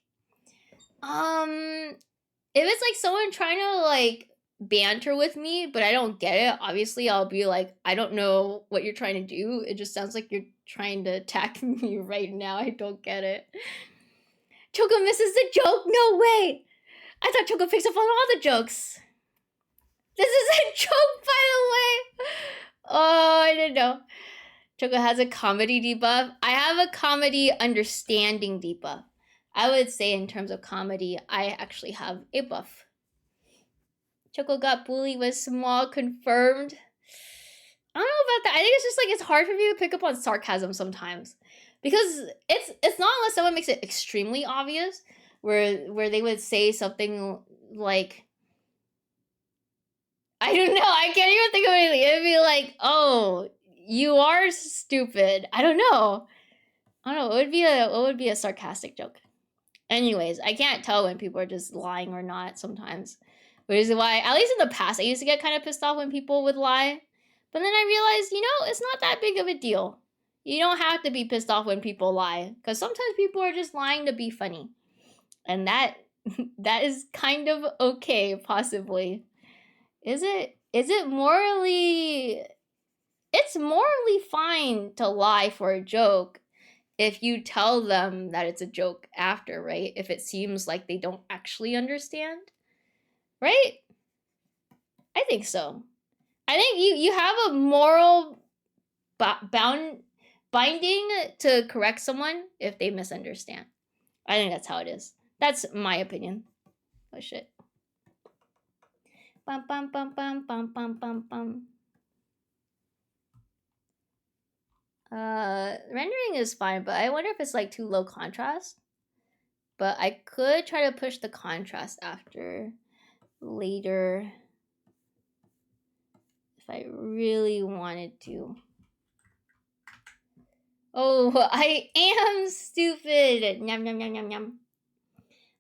someone trying to like banter with me, but I don't get it, obviously I'll be like, I don't know what you're trying to do. It just sounds like you're trying to attack me right now. I don't get it. Choco misses the joke? No way! I thought Choco picks up on all the jokes. This is a joke, by the way. Oh, I didn't know. Choco has a comedy debuff. I have a comedy understanding debuff. I would say in terms of comedy, I actually have a buff. Choco got bullied with small confirmed. I don't know about that. I think it's just like it's hard for me to pick up on sarcasm sometimes. Because it's not unless someone makes it extremely obvious where they would say something like, I don't know, I can't even think of anything. It'd be like, oh, you are stupid. I don't know. What would be a sarcastic joke? Anyways, I can't tell when people are just lying or not sometimes. Which is why, at least in the past, I used to get kind of pissed off when people would lie. But then I realized, it's not that big of a deal. You don't have to be pissed off when people lie. Because sometimes people are just lying to be funny. And that is kind of okay, possibly. Is it morally... It's morally fine to lie for a joke if you tell them that it's a joke after, right? If it seems like they don't actually understand, right? I think so. I think you have a moral binding to correct someone if they misunderstand. I think that's how it is. That's my opinion. Oh shit. Bum bum bum bum bum bum bum bum. Rendering is fine, but I wonder if it's like too low contrast. But I could try to push the contrast after later if I really wanted to. Oh, I am stupid. Nyam, nyam, nyam, nyam, nyam.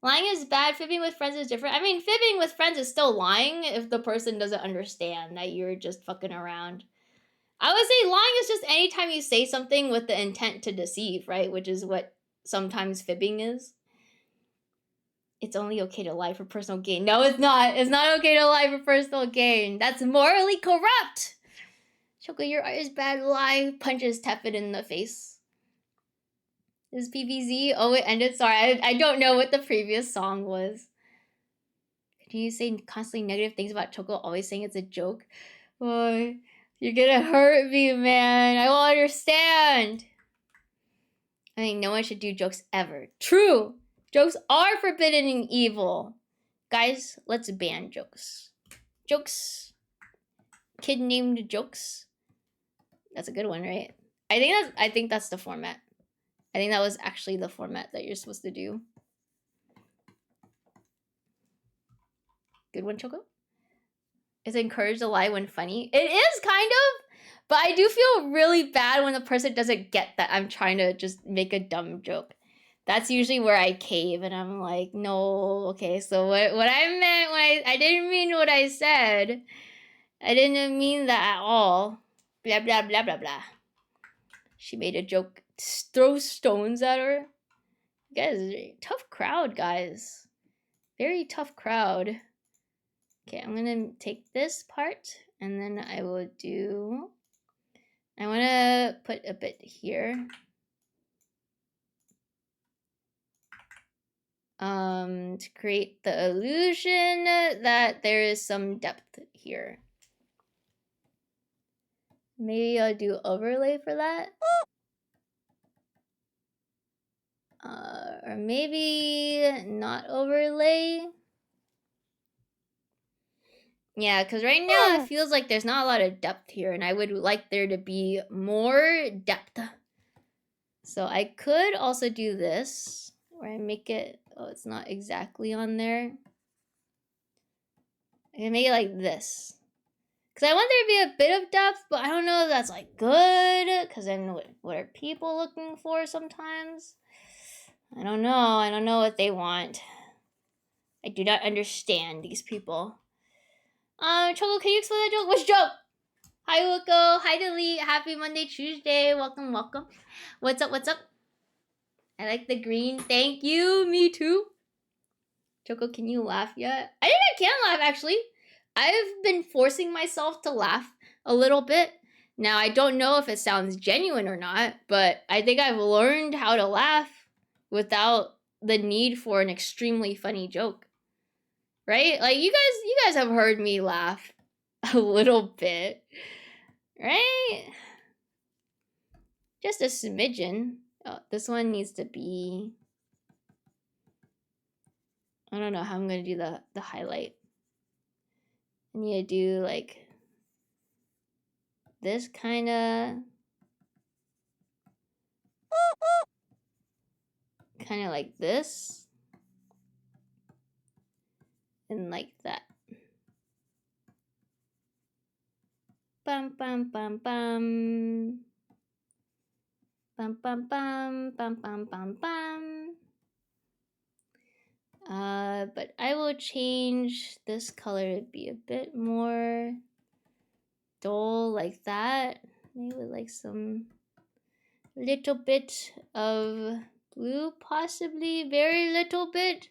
Lying is bad. Fibbing with friends is different. I mean, fibbing with friends is still lying if the person doesn't understand that you're just fucking around. I would say lying is just anytime you say something with the intent to deceive, right? Which is what sometimes fibbing is. It's only okay to lie for personal gain. No, it's not. It's not okay to lie for personal gain. That's morally corrupt. Choco, your art is bad. Lie. Punches Tepid in the face. Is PVZ? Oh, it ended. Sorry, I don't know what the previous song was. Can you say constantly negative things about Choco, always saying it's a joke? Oh, you're gonna hurt me, man. I won't understand. I think no one should do jokes ever. True. Jokes are forbidden and evil. Guys, let's ban jokes. Jokes. Kid named Jokes. That's a good one, right? I think that's the format. I think that was actually the format that you're supposed to do. Good one, Choco. It's encouraged to lie when funny. It is kind of, but I do feel really bad when the person doesn't get that I'm trying to just make a dumb joke. That's usually where I cave and I'm like, no, okay, so what I meant when I didn't mean what I said. I didn't mean that at all. Blah, blah, blah, blah, blah. She made a joke. Throw stones at her. You guys, tough crowd, guys. Very tough crowd. Okay, I'm gonna take this part and then I will do. I want to put a bit here. To create the illusion that there is some depth here. Maybe I'll do overlay for that. Or maybe not overlay. Yeah, because right now it feels like there's not a lot of depth here, and I would like there to be more depth. So I could also do this, where I make it, oh, it's not exactly on there. I can make it like this. Because I want there to be a bit of depth, but I don't know if that's like good, because then what are people looking for sometimes? I don't know. I don't know what they want. I do not understand these people. Choco, can you explain that joke? Which joke? Hi, Woko. Hi, Delete. Happy Monday, Tuesday. Welcome, welcome. What's up, what's up? I like the green. Thank you. Me too. Choco, can you laugh yet? I think I can laugh, actually. I've been forcing myself to laugh a little bit. Now, I don't know if it sounds genuine or not, but I think I've learned how to laugh without the need for an extremely funny joke. Right? Like, you guys have heard me laugh a little bit. Right? Just a smidgen. Oh, this one needs to be... I don't know how I'm going to do the highlight. I need to do, like, this kind of... kind of like this. And like that. Bum, bum, bum, bum. Bum, bum, bum, bum, bum, bum, bum. But I will change this color to be a bit more dull like that. Maybe with like some little bit of blue, possibly. Very little bit.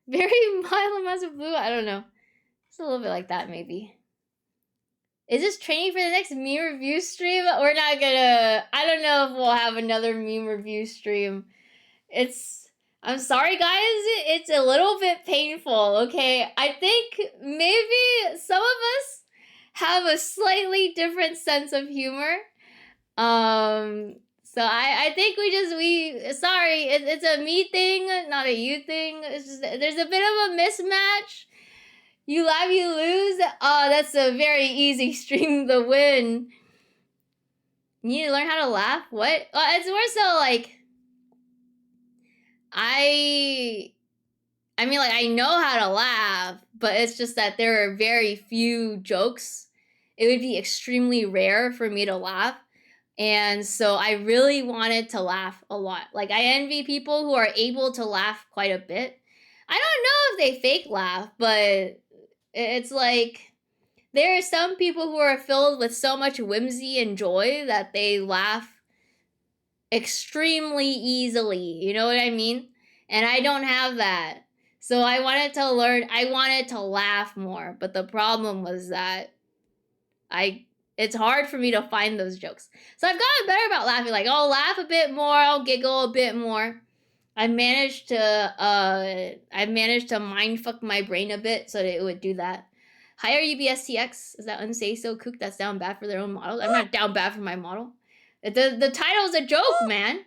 Very mild amounts of blue. I don't know. Just a little bit like that, maybe. Is this training for the next meme review stream? We're not gonna... I don't know if we'll have another meme review stream. I'm sorry, guys. It's a little bit painful, okay? I think maybe some of us have a slightly different sense of humor. So I think sorry, it's a me thing, not a you thing. It's just, there's a bit of a mismatch. You laugh, you lose. Oh, that's a very easy stream to win. You need to learn how to laugh? What? It's more so like... I mean, like, I know how to laugh, but it's just that there are very few jokes. It would be extremely rare for me to laugh. And so I really wanted to laugh a lot. Like, I envy people who are able to laugh quite a bit. I don't know if they fake laugh, but it's like there are some people who are filled with so much whimsy and joy that they laugh extremely easily. You know what I mean? And I don't have that. So I wanted to laugh more, but the problem was that it's hard for me to find those jokes. So I've gotten better about laughing. Like, I'll laugh a bit more, I'll giggle a bit more. I've managed to mindfuck my brain a bit so that it would do that. Hire UBSTX. Is that unsay so kook that's down bad for their own model? I'm not down bad for my model. The title's a joke, man.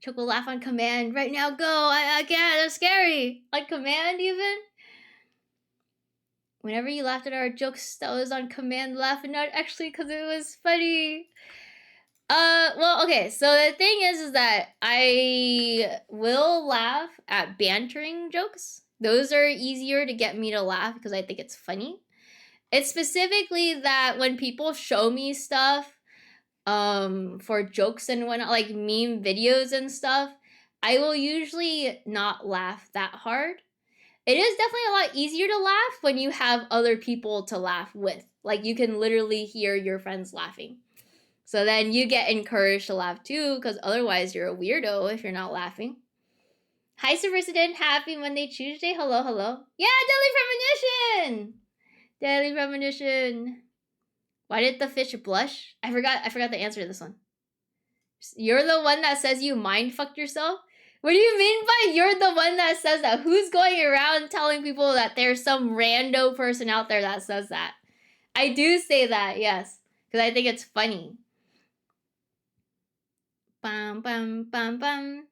Choco laugh on command. Right now, go. I can't. That's scary. On command, even? Whenever you laughed at our jokes, that was on command laughing, not actually because it was funny. Well, okay. So the thing is that I will laugh at bantering jokes. Those are easier to get me to laugh because I think it's funny. It's specifically that when people show me stuff for jokes and whatnot, like meme videos and stuff, I will usually not laugh that hard. It is definitely a lot easier to laugh when you have other people to laugh with. Like, you can literally hear your friends laughing. So then you get encouraged to laugh too, because otherwise you're a weirdo if you're not laughing. Hi, Subversiden. Happy Monday, Tuesday. Hello, hello. Yeah, Daily Premonition. Daily Premonition. Why did the fish blush? I forgot the answer to this one. You're the one that says you mind fucked yourself? What do you mean by you're the one that says that? Who's going around telling people that there's some rando person out there that says that? I do say that, yes. Because I think it's funny. Bum, bum, bum, bum.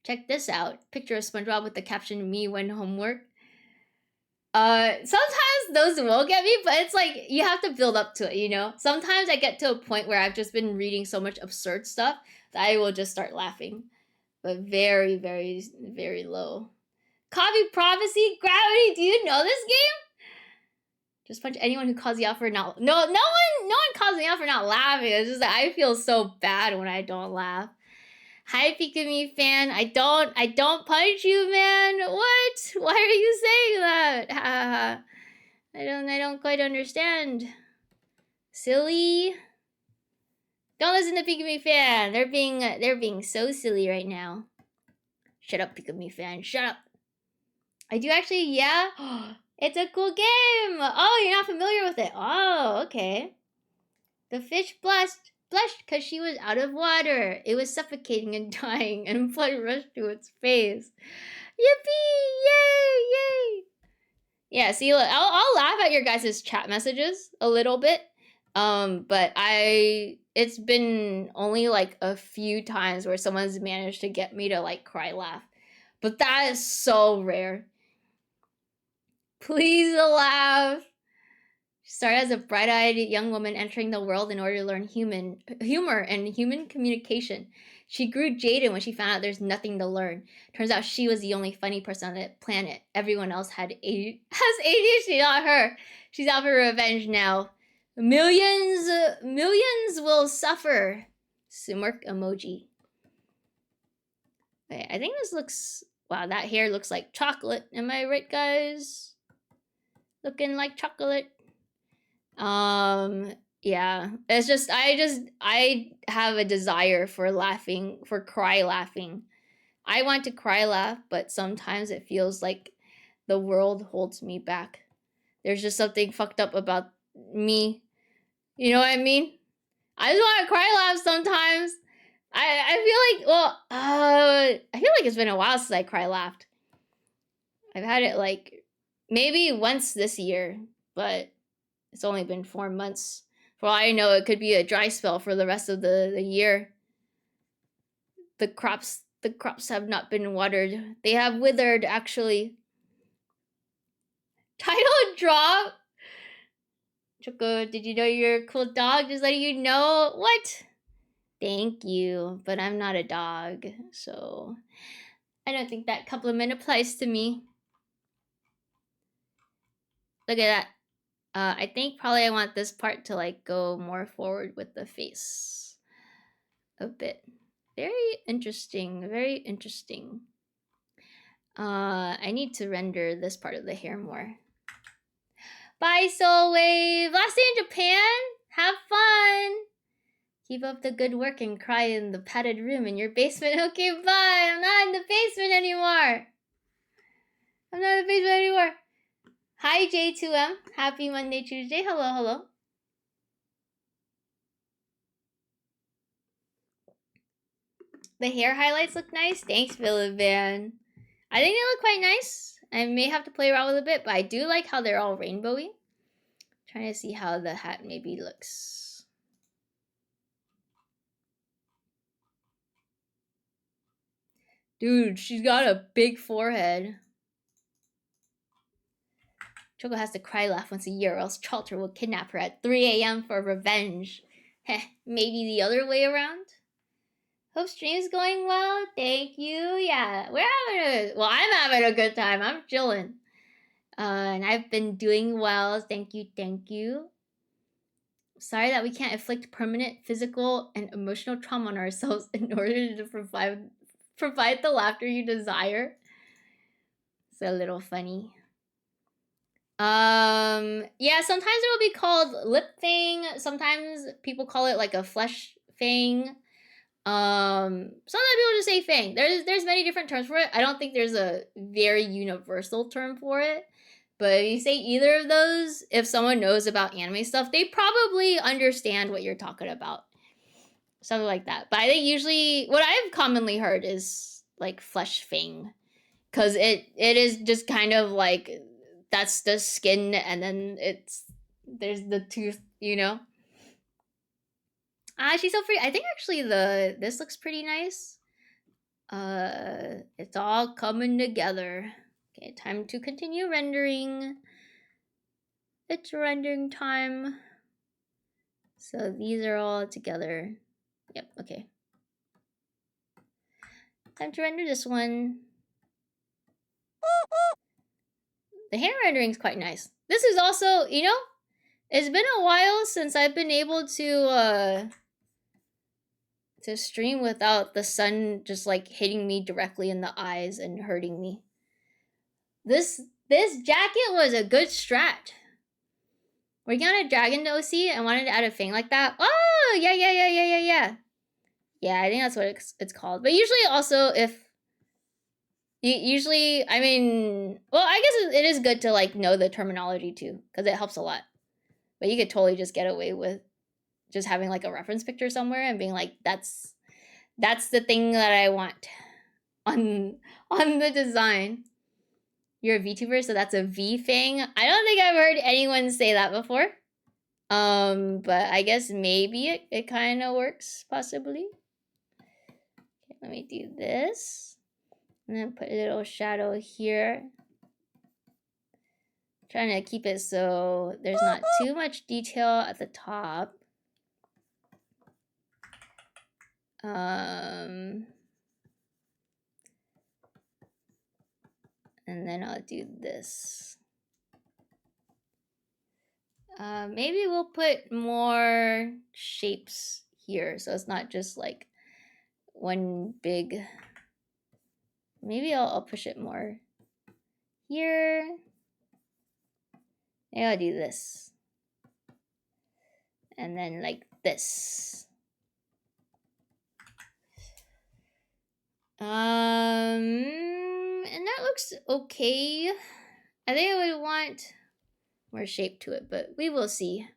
Check this out. Picture of SpongeBob with the caption, me when homework. Sometimes those will get me, but it's like, you have to build up to it, you know? Sometimes I get to a point where I've just been reading so much absurd stuff that I will just start laughing. But very, very, very low. Copy Prophecy? Gravity, do you know this game? Just punch anyone who calls you out for not... No one calls me out for not laughing. It's just that I feel so bad when I don't laugh. Hi, Pikami fan. I don't punch you, man. What? Why are you saying that? I don't quite understand. Silly. Don't listen to Pikami fan. They're being so silly right now. Shut up, Pikami fan. Shut up. I do actually, yeah. It's a cool game. Oh, you're not familiar with it. Oh, okay. The fish blushed because she was out of water. It was suffocating and dying, and blood rushed to its face. Yippee! Yay! Yay! Yeah, see, look, I'll laugh at your guys' chat messages a little bit. But it's been only like a few times where someone's managed to get me to like cry laugh. But that is so rare. Please laugh. She started as a bright-eyed young woman entering the world in order to learn humor and human communication. She grew jaded when she found out there's nothing to learn. Turns out she was the only funny person on the planet. Everyone else has ADHD, not her. She's out for revenge now. Millions will suffer. Smirk emoji. Wait, I think this looks... Wow, that hair looks like chocolate. Am I right, guys? Looking like chocolate. Yeah. It's just I have a desire for laughing, for cry laughing. I want to cry laugh, but sometimes it feels like the world holds me back. There's just something fucked up about me. You know what I mean? I just want to cry laugh sometimes. I feel like, well, I feel like it's been a while since I cry laughed. I've had it like maybe once this year, but it's only been 4 months. For all I know, it could be a dry spell for the rest of the year. The crops have not been watered. They have withered, actually. Title drop? Choco, did you know you're a cool dog? Just letting you know. What? Thank you, but I'm not a dog, so I don't think that compliment applies to me. Look at that. I think probably I want this part to like go more forward with the face a bit. Very interesting, very interesting. I need to render this part of the hair more. Bye, Soul Wave. Last day in Japan. Have fun. Keep up the good work and cry in the padded room in your basement. Okay, bye. I'm not in the basement anymore. Hi, J2M. Happy Monday, Tuesday. Hello, hello. The hair highlights look nice. Thanks, Villavan. I think they look quite nice. I may have to play around with it a bit, but I do like how they're all rainbowy. Trying to see how the hat maybe looks. Dude, she's got a big forehead. Choco has to cry laugh once a year, or else Chalter will kidnap her at 3 a.m. for revenge. Heh, maybe the other way around? Hope stream's going well. Thank you. Yeah, I'm having a good time. I'm chilling. And I've been doing well. Thank you, thank you. Sorry that we can't inflict permanent physical and emotional trauma on ourselves in order to provide the laughter you desire. It's a little funny. Yeah, sometimes it will be called lip thing. Sometimes people call it like a flesh thing. Some people just say Fang. There's many different terms for it. I don't think there's a very universal term for it. But if you say either of those, if someone knows about anime stuff, they probably understand what you're talking about. Something like that. But I think usually what I've commonly heard is like flesh fang. Cause it is just kind of like that's the skin and then there's the tooth, you know? She's so pretty. I think actually this looks pretty nice. It's all coming together. Okay, time to continue rendering. It's rendering time. So these are all together. Yep, okay. Time to render this one. The hand rendering is quite nice. This is also, you know, it's been a while since I've been able to stream without the sun just like hitting me directly in the eyes and hurting me. This jacket was a good strat. Working on a dragon OC and wanted to add a thing like that. Oh, yeah. Yeah, I think that's what it's called. But usually also if usually, I mean, well, I guess it is good to like know the terminology too, because it helps a lot. But you could totally just get away with just having like a reference picture somewhere and being like, that's the thing that I want on the design. You're a VTuber, so that's a V thing. I don't think I've heard anyone say that before. But I guess maybe it kind of works, possibly. Okay, let me do this. And then put a little shadow here. Trying to keep it so there's not too much detail at the top. And then I'll do this. Maybe we'll put more shapes here so it's not just like one big. Maybe I'll push it more here. Maybe I'll do this. And then like this. And that looks okay. I think I would want more shape to it, but we will see.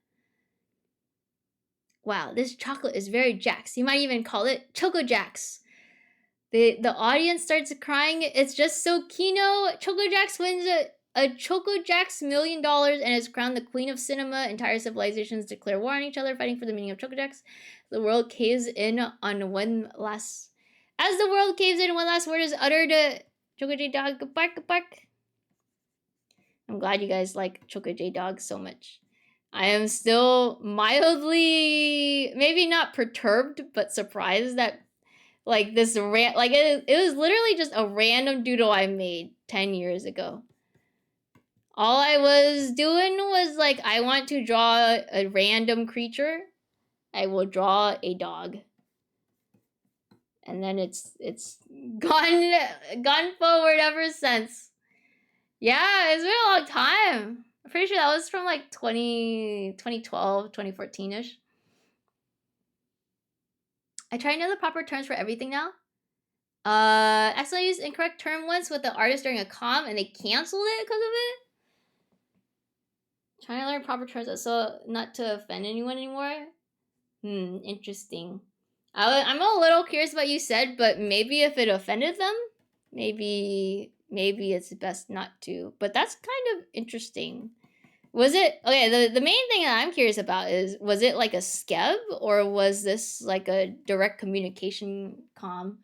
Wow, this chocolate is very Jax. You might even call it Choco Jax. The audience starts crying. It's just so Kino. Choco Jax wins a Choco Jax $1 million and is crowned the queen of cinema. Entire civilizations declare war on each other, fighting for the meaning of Choco Jax. The world caves in on one last. As the world caves in, one last word is uttered. Choco J Dog, bark, bark. I'm glad you guys like Choco J Dog so much. I am still mildly, maybe not perturbed, but surprised that like this like it was literally just a random doodle I made 10 years ago. All I was doing was like, I want to draw a random creature. I will draw a dog. And then it's gone forward ever since. Yeah, it's been a long time. I'm pretty sure that was from like 2012, 2014-ish. I try to know the proper terms for everything now. Accidentally used incorrect term once with the artist during a comm and they canceled it because of it. Trying to learn proper terms so not to offend anyone anymore. Interesting. I'm a little curious about what you said, but maybe if it offended them, maybe it's best not to. But that's kind of interesting. Was it okay? The main thing that I'm curious about is, was it like a skeb or was this like a direct communication comm?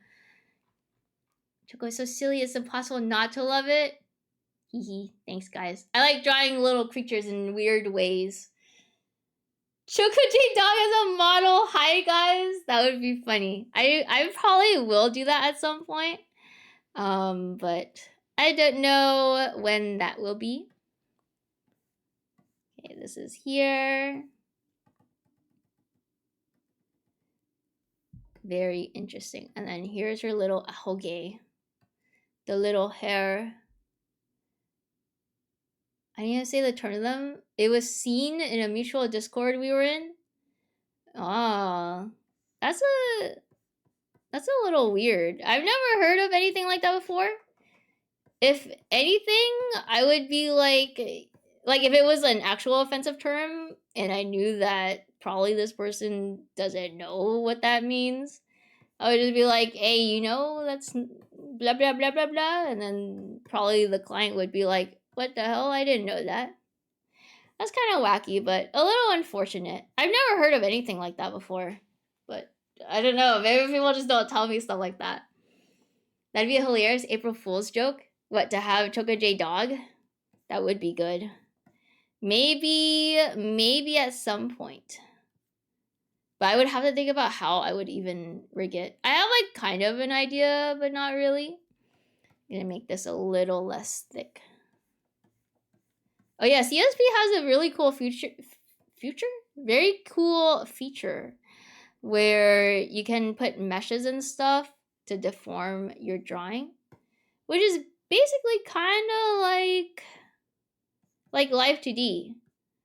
Choco is so silly, it's impossible not to love it. Hee. Thanks, guys. I like drawing little creatures in weird ways. Choco J Dog as a model. Hi, guys. That would be funny. I probably will do that at some point. But I don't know when that will be. Okay, this is here. Very interesting. And then here's her little ahoge. The little hair. I need to say the term of them. It was seen in a mutual Discord we were in. Oh, that's a That's a little weird. I've never heard of anything like that before. If anything, I would be like if it was an actual offensive term and I knew that probably this person doesn't know what that means, I would just be like, hey, that's blah, blah, blah, blah, blah. And then probably the client would be like, what the hell? I didn't know that. That's kind of wacky, but a little unfortunate. I've never heard of anything like that before. But I don't know. Maybe people just don't tell me stuff like that. That'd be a hilarious April Fool's joke. What, to have Choco J dog? That would be good. Maybe at some point. But I would have to think about how I would even rig it. I have like kind of an idea, but not really. I'm gonna make this a little less thick. Oh yeah, CSP has a really cool very cool feature where you can put meshes and stuff to deform your drawing, which is basically kind of like Live 2D.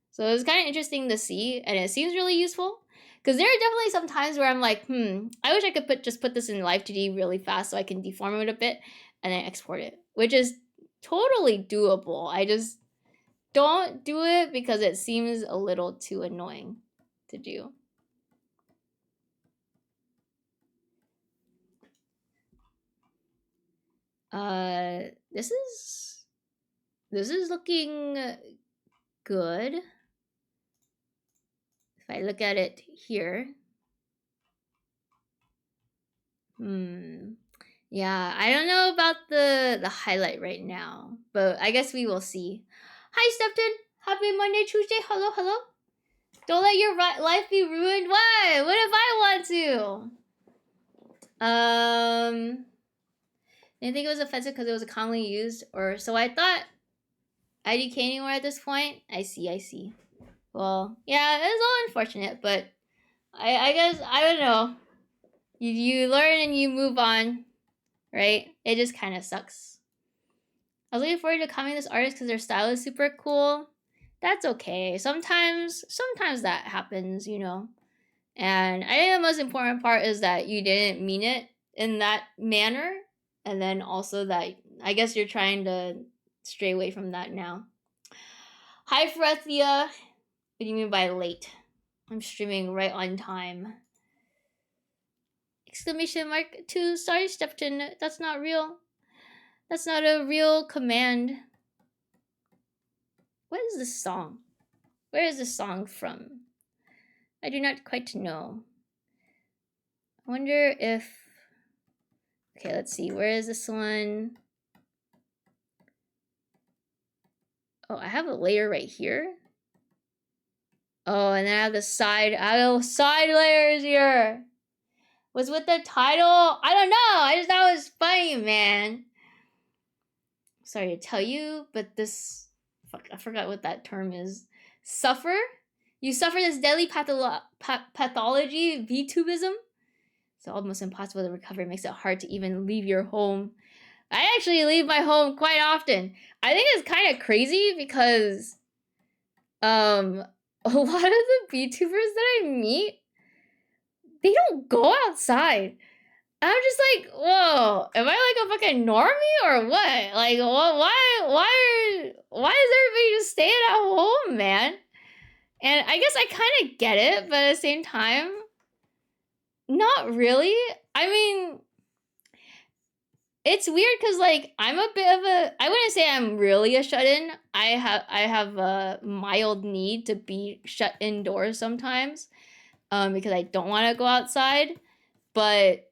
So it's kind of interesting to see, and it seems really useful. Because there are definitely some times where I'm like, I wish I could put this in Live 2D really fast so I can deform it a bit and then export it, which is totally doable. I just don't do it because it seems a little too annoying to do. This is looking good. If I look at it here. Yeah, I don't know about the highlight right now, but I guess we will see. Hi, Stepton. Happy Monday, Tuesday. Hello, hello. Don't let your life be ruined. Why? What if I want to? Didn't think it was offensive because it was commonly used, or so I thought. IDK anymore at this point? I see. Well, yeah, it was all unfortunate, but I guess, I don't know. You learn and you move on, right? It just kind of sucks. I was looking forward to coming this artist because their style is super cool. That's okay. Sometimes that happens, And I think the most important part is that you didn't mean it in that manner. And then also that I guess you're trying to stray away from that now. Hi, Frethia. What do you mean by late? I'm streaming right on time. Exclamation mark 2. Sorry, Stepton. That's not real. That's not a real command. What is this song? Where is this song from? I do not quite know. I wonder if... Okay, let's see. Where is this one? Oh, I have a layer right here. Oh, and then I have the side. I have side layers here. Was with the title? I don't know. I just thought it was funny, man. Sorry to tell you, but this... Fuck, I forgot what that term is. Suffer? You suffer this deadly pathology, VTubism? It's almost impossible to recover. It makes it hard to even leave your home. I actually leave my home quite often. I think it's kind of crazy because a lot of the VTubers that I meet, they don't go outside. I'm just like, whoa, am I like a fucking normie or what? Like, why is everybody just staying at home, man? And I guess I kind of get it, but at the same time, not really. I mean, it's weird because like I'm a bit of a, I wouldn't say I'm really a shut-in. I have a mild need to be shut indoors sometimes, because I don't want to go outside. But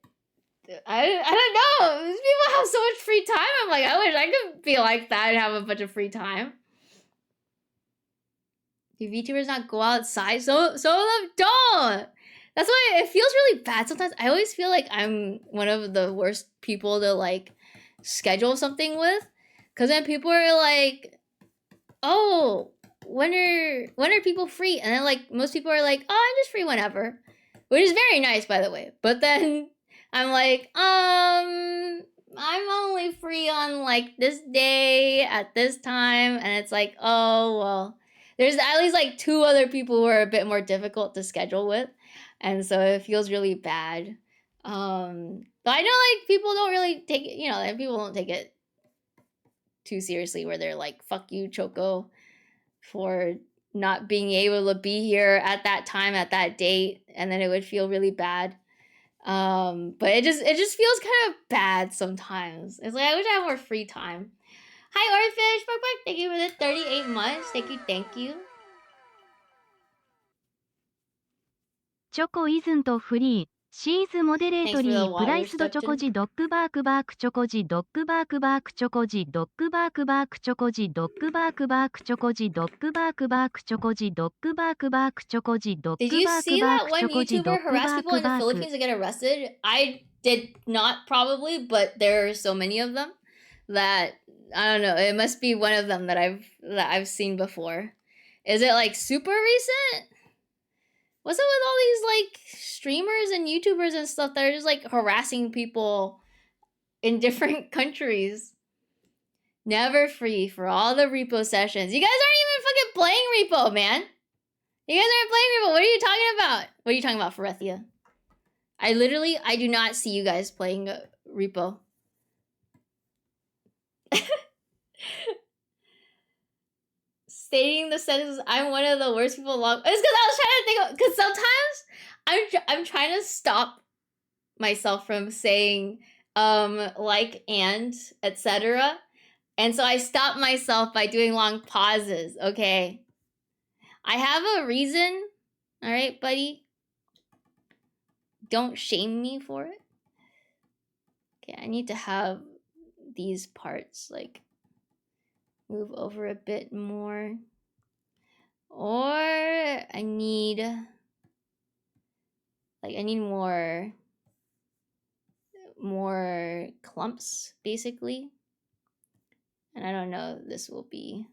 I don't know. These people have so much free time. I'm like, I wish I could be like that and have a bunch of free time. Do VTubers not go outside? Some of them don't. That's why it feels really bad. Sometimes I always feel like I'm one of the worst people to like schedule something with. Cause then people are like, oh, when are people free? And then like most people are like, oh, I'm just free whenever. Which is very nice, by the way. But then I'm like, I'm only free on like this day at this time. And it's like, oh, well, there's at least like 2 other people who are a bit more difficult to schedule with. And so it feels really bad. But I know like people don't really take it, like people don't take it too seriously where they're like, fuck you, Choco, for not being able to be here at that time, at that date, and then it would feel really bad. But it just feels kind of bad sometimes. It's like I wish I had more free time. Hi, Orfish, thank you for the 38 months. Thank you. チョコイズントフリー。シーズモデレートリ Thanks for ー the プライ water スドチョコ Stepton. ジドッグバークバークチョコジドッグバークバークチョコジドッグバークバークチョコジドッグバークバークチョコジドッグバークバークチョコジドッグバークバークチョコジドッ Did グ you バー see クバー that クチ one ョコジド YouTuber ッグバ harass ー people in ク the バーク Philippines to get arrested? I did not probably, but there are so many of them that I don't know. It must be one of them that I've seen before. Is it like super recent? What's up with all these like streamers and YouTubers and stuff that are just like harassing people in different countries? Never free for all the repo sessions. You guys aren't even fucking playing repo, man. You guys aren't playing repo. What are you talking about? What are you talking about, Ferethia? I do not see you guys playing repo. Stating the sentence, I'm one of the worst people along. It's because I was trying to think of, because sometimes I'm trying to stop myself from saying like and etc. And so I stop myself by doing long pauses. Okay, I have a reason. All right, buddy. Don't shame me for it. Okay, I need to have these parts like move over a bit more. Or I need more clumps basically. And I don't know if this will be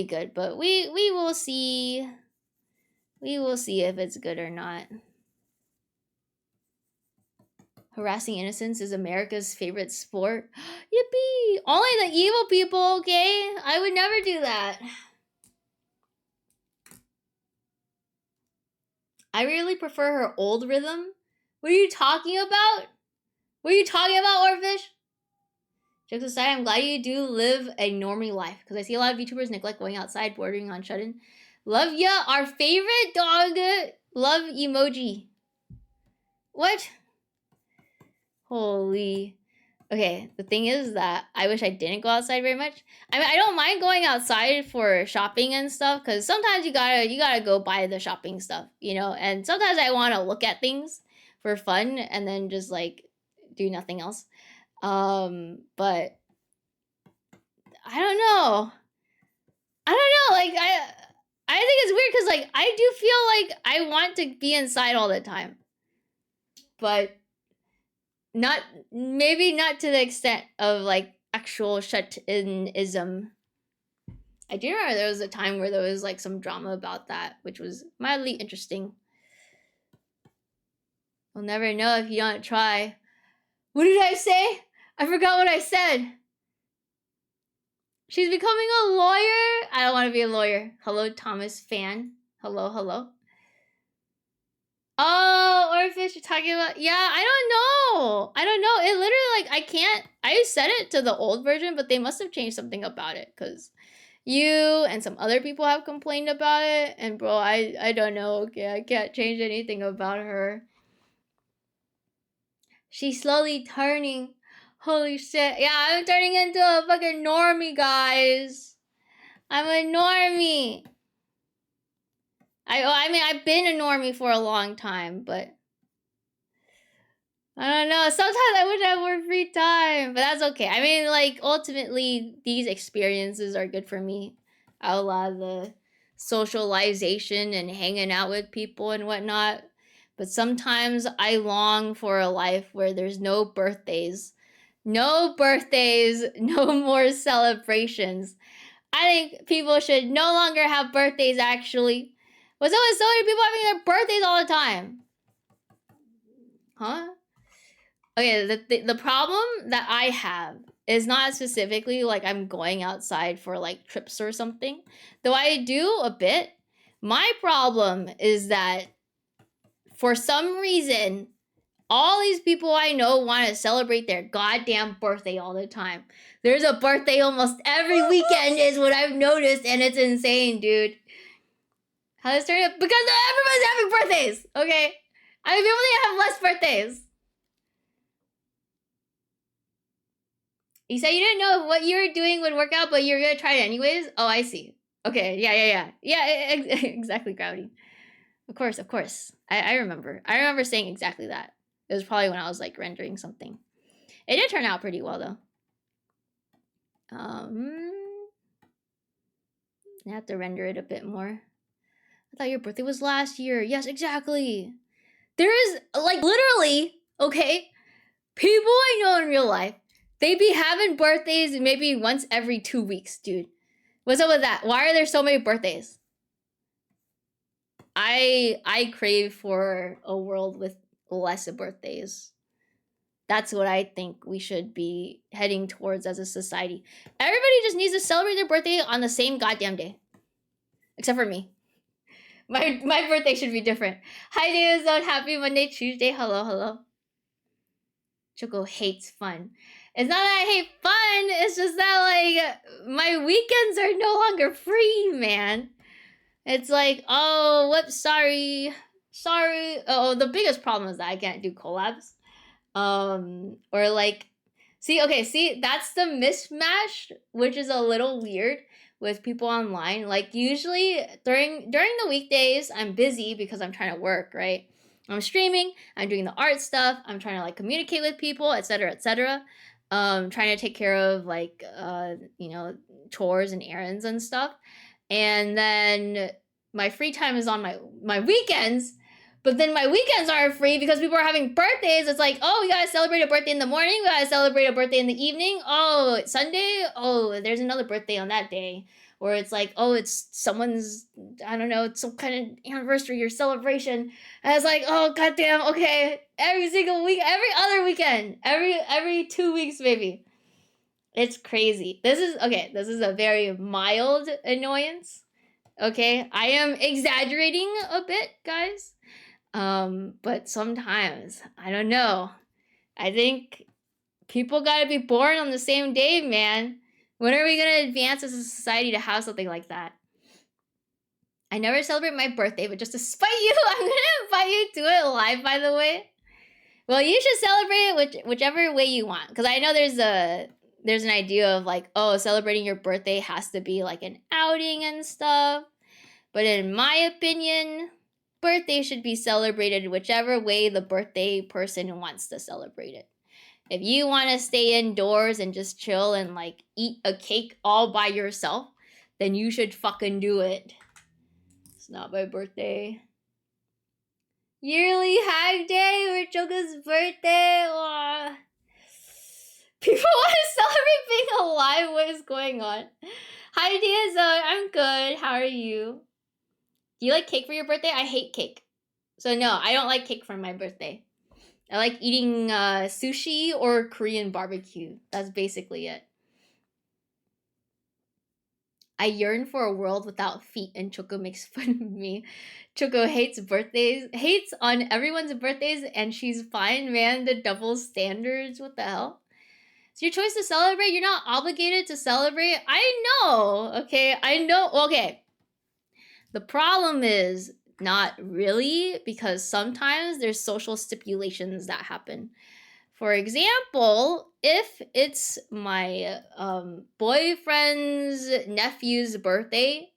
good, but we will see. We will see if it's good or not. Harassing innocents is America's favorite sport. Yippee! Only the evil people, okay? I would never do that. I really prefer her old rhythm. What are you talking about? What are you talking about, Orfish? Jokes aside, I'm glad you do live a normie life, because I see a lot of YouTubers neglect going outside, bordering on shut-in. Love ya, our favorite dog. Love emoji. What? Holy. Okay, the thing is that I wish I didn't go outside very much. I mean, I don't mind going outside for shopping and stuff, because sometimes you gotta go buy the shopping stuff, and sometimes I want to look at things for fun and then just like do nothing else. But I don't know. Like I think it's weird because like I do feel like I want to be inside all the time, but maybe not to the extent of like actual shut-inism. I do remember there was a time where there was like some drama about that, which was mildly interesting. You'll never know if you don't try. What did I say? I forgot what I said. She's becoming a lawyer? I don't want to be a lawyer. Hello, Thomas fan. Hello. Oh, Orfish, you're talking about... Yeah, I don't know. It literally, like, I can't... I said it to the old version, but they must have changed something about it, because you and some other people have complained about it, and bro, I don't know, okay? I can't change anything about her. She's slowly turning... Holy shit. Yeah, I'm turning into a fucking normie, guys. I'm a normie. I mean, I've been a normie for a long time, but... I don't know. Sometimes I wish I had more free time, but that's okay. I mean, like, ultimately, these experiences are good for me. I love the socialization and hanging out with people and whatnot. But sometimes I long for a life where there's no birthdays. No birthdays, no more celebrations. I think people should no longer have birthdays, actually. What's up with so many people having their birthdays all the time? Huh? Okay, the problem that I have is not specifically like I'm going outside for like trips or something. Though I do a bit. My problem is that for some reason, All these people I know want to celebrate their goddamn birthday all the time. There's a birthday almost every weekend is what I've noticed, and it's insane, dude. How this turn out? Because everyone's having birthdays, okay? I mean, people need to have less birthdays. You said you didn't know what you were doing would work out, but you're gonna try it anyways? Oh, I see. Okay, yeah. Yeah, exactly, Gravity. Of course. I remember. I remember saying exactly that. It was probably when I was, like, rendering something. It did turn out pretty well, though. I have to render it a bit more. I thought your birthday was last year. Yes, exactly. There is, like, literally, okay, people I know in real life, they be having birthdays maybe once every 2 weeks, dude. What's up with that? Why are there so many birthdays? I crave for a world with less birthdays. That's what I think we should be heading towards as a society. Everybody just needs to celebrate their birthday on the same goddamn day. Except for me. My birthday should be different. Hi, Daozone. Happy Monday, Tuesday. Hello. Choco hates fun. It's not that I hate fun. It's just that, like, my weekends are no longer free, man. It's like, oh, whoops, sorry. Oh, the biggest problem is that I can't do collabs. Or like, see, that's the mismatch, which is a little weird with people online. Like, usually during the weekdays, I'm busy because I'm trying to work, right? I'm streaming, I'm doing the art stuff, I'm trying to, like, communicate with people, etc. Trying to take care of, like, chores and errands and stuff. And then my free time is on my weekends, but then my weekends aren't free because people are having birthdays. It's like, oh, we gotta celebrate a birthday in the morning, we gotta celebrate a birthday in the evening. Oh, it's Sunday, oh, there's another birthday on that day. Or it's like, oh, it's someone's, I don't know, it's some kind of anniversary or celebration. And it's like, oh, goddamn, okay, every single week, every other weekend, every 2 weeks maybe. It's crazy. This is a very mild annoyance. Okay, I am exaggerating a bit, guys. But sometimes, I don't know. I think people gotta be born on the same day, man. When are we gonna advance as a society to have something like that? I never celebrate my birthday, but just to spite you, I'm gonna invite you to it live, by the way. Well, you should celebrate it whichever way you want. Because I know there's an idea of, like, oh, celebrating your birthday has to be like an outing and stuff. But in my opinion, birthday should be celebrated whichever way the birthday person wants to celebrate it. If you want to stay indoors and just chill and, like, eat a cake all by yourself, then you should fucking do it. It's not my birthday. Yearly hag day or Choco's birthday. Aww. People want to celebrate being alive. What is going on? Hi, Diazone. I'm good. How are you? Do you like cake for your birthday? I hate cake. So no, I don't like cake for my birthday. I like eating sushi or Korean barbecue. That's basically it. I yearn for a world without feet, and Choco makes fun of me. Choco hates on everyone's birthdays, and she's fine, man. The double standards, what the hell? It's your choice to celebrate. You're not obligated to celebrate. I know, okay? I know, okay. The problem is not really, because sometimes there's social stipulations that happen. For example, if it's my boyfriend's nephew's birthday,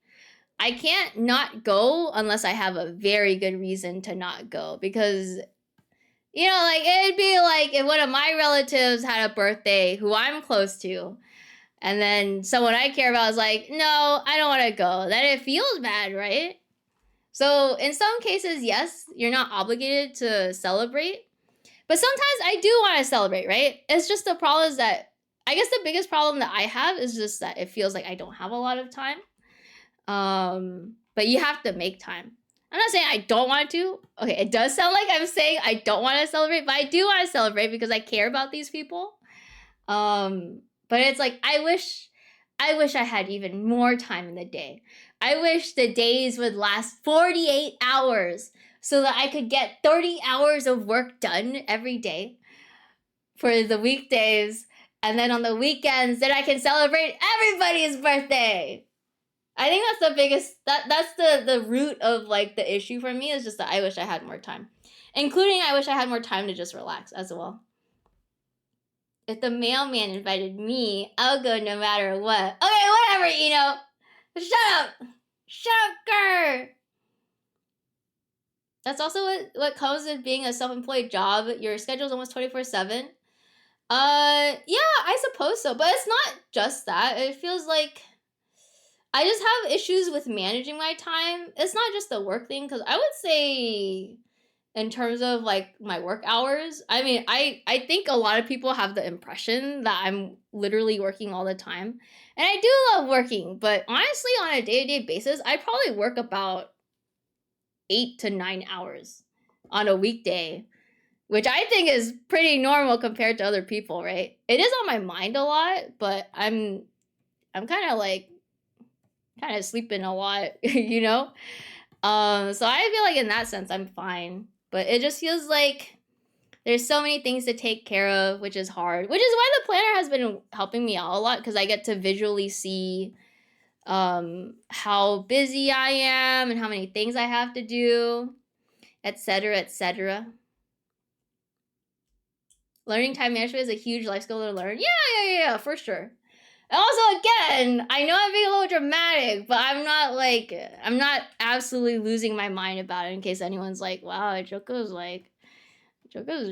I can't not go unless I have a very good reason to not go. Because, you know, like, it'd be like if one of my relatives had a birthday who I'm close to, and then someone I care about is like, no, I don't want to go. Then it feels bad, right? So in some cases, yes, you're not obligated to celebrate. But sometimes I do want to celebrate, right? It's just the problem is that, I guess the biggest problem that I have is just that it feels like I don't have a lot of time. But you have to make time. I'm not saying I don't want to. Okay, it does sound like I'm saying I don't want to celebrate, but I do want to celebrate because I care about these people. But it's like, I wish I had even more time in the day. I wish the days would last 48 hours. so that I could get 30 hours of work done every day for the weekdays. And then on the weekends, then I can celebrate everybody's birthday. I think that's the biggest, that's the root of like the issue for me, is just that I wish I had more time. Including I wish I had more time to just relax as well. If the mailman invited me, I'll go no matter what. Okay, whatever, Eno. Shut up. Shut up, grr. That's also what comes with being a self-employed job. Your schedule's almost 24/7. Yeah, I suppose so. But it's not just that. It feels like I just have issues with managing my time. It's not just the work thing, because I would say in terms of like my work hours, I mean, I think a lot of people have the impression that I'm literally working all the time. And I do love working, but honestly, on a day-to-day basis, I probably work about 8 to 9 hours on a weekday, which I think is pretty normal compared to other people, right? It is on my mind a lot, but I'm kind of sleeping a lot, you know? So I feel like in that sense I'm fine, but it just feels like there's so many things to take care of, which is hard, which is why the planner has been helping me out a lot, because I get to visually see how busy I am and how many things I have to do, etc., etc. Learning time management is a huge life skill to learn. Yeah, for sure. And also, again, I know I'm being a little dramatic, but I'm not absolutely losing my mind about it, in case anyone's like, wow, Choco's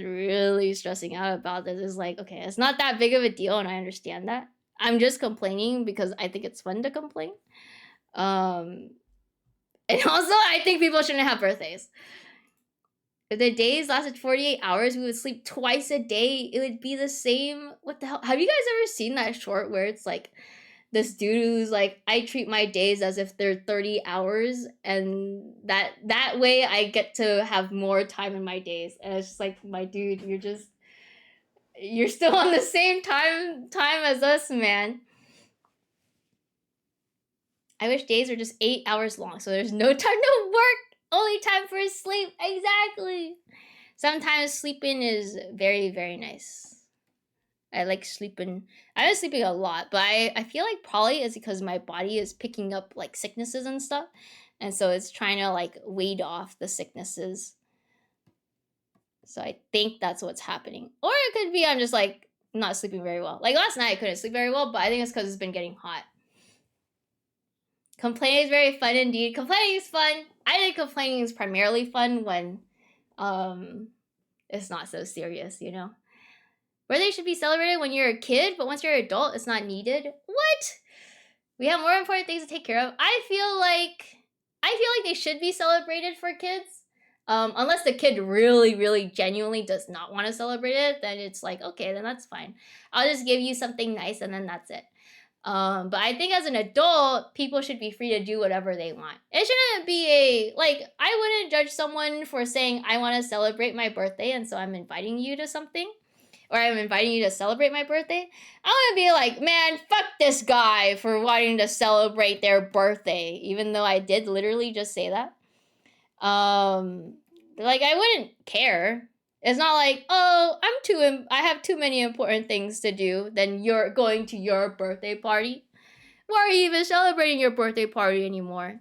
really stressing out about this. It's like, okay, it's not that big of a deal, and I understand that. I'm just complaining because I think it's fun to complain. And also, I think people shouldn't have birthdays. If the days lasted 48 hours, we would sleep twice a day. It would be the same. What the hell? Have you guys ever seen that short where it's like this dude who's like, I treat my days as if they're 30 hours, and that way I get to have more time in my days. And it's just like, my dude, you're still on the same time as us, man. I wish days were just 8 hours long, so there's no time to work, only time for sleep. Exactly. Sometimes sleeping is very, very nice. I like sleeping. I was sleeping a lot, but I feel like probably it's because my body is picking up like sicknesses and stuff. And so it's trying to like ward off the sicknesses. So I think that's what's happening. Or it could be I'm just like not sleeping very well. Like last night I couldn't sleep very well, but I think it's because it's been getting hot. Complaining is very fun indeed. Complaining is fun. I think complaining is primarily fun when it's not so serious, you know? Birthday should be celebrated when you're a kid, but once you're an adult, it's not needed. What? We have more important things to take care of. I feel like they should be celebrated for kids. Unless the kid really, really genuinely does not want to celebrate it, then it's like, okay, then that's fine. I'll just give you something nice and then that's it. But I think as an adult, people should be free to do whatever they want. It shouldn't be I wouldn't judge someone for saying, I want to celebrate my birthday, and so I'm inviting you to something. Or I'm inviting you to celebrate my birthday. I want to be like, man, fuck this guy for wanting to celebrate their birthday, even though I did literally just say that. I wouldn't care. It's not like, oh, I have too many important things to do than you're going to your birthday party. Why are you even celebrating your birthday party anymore?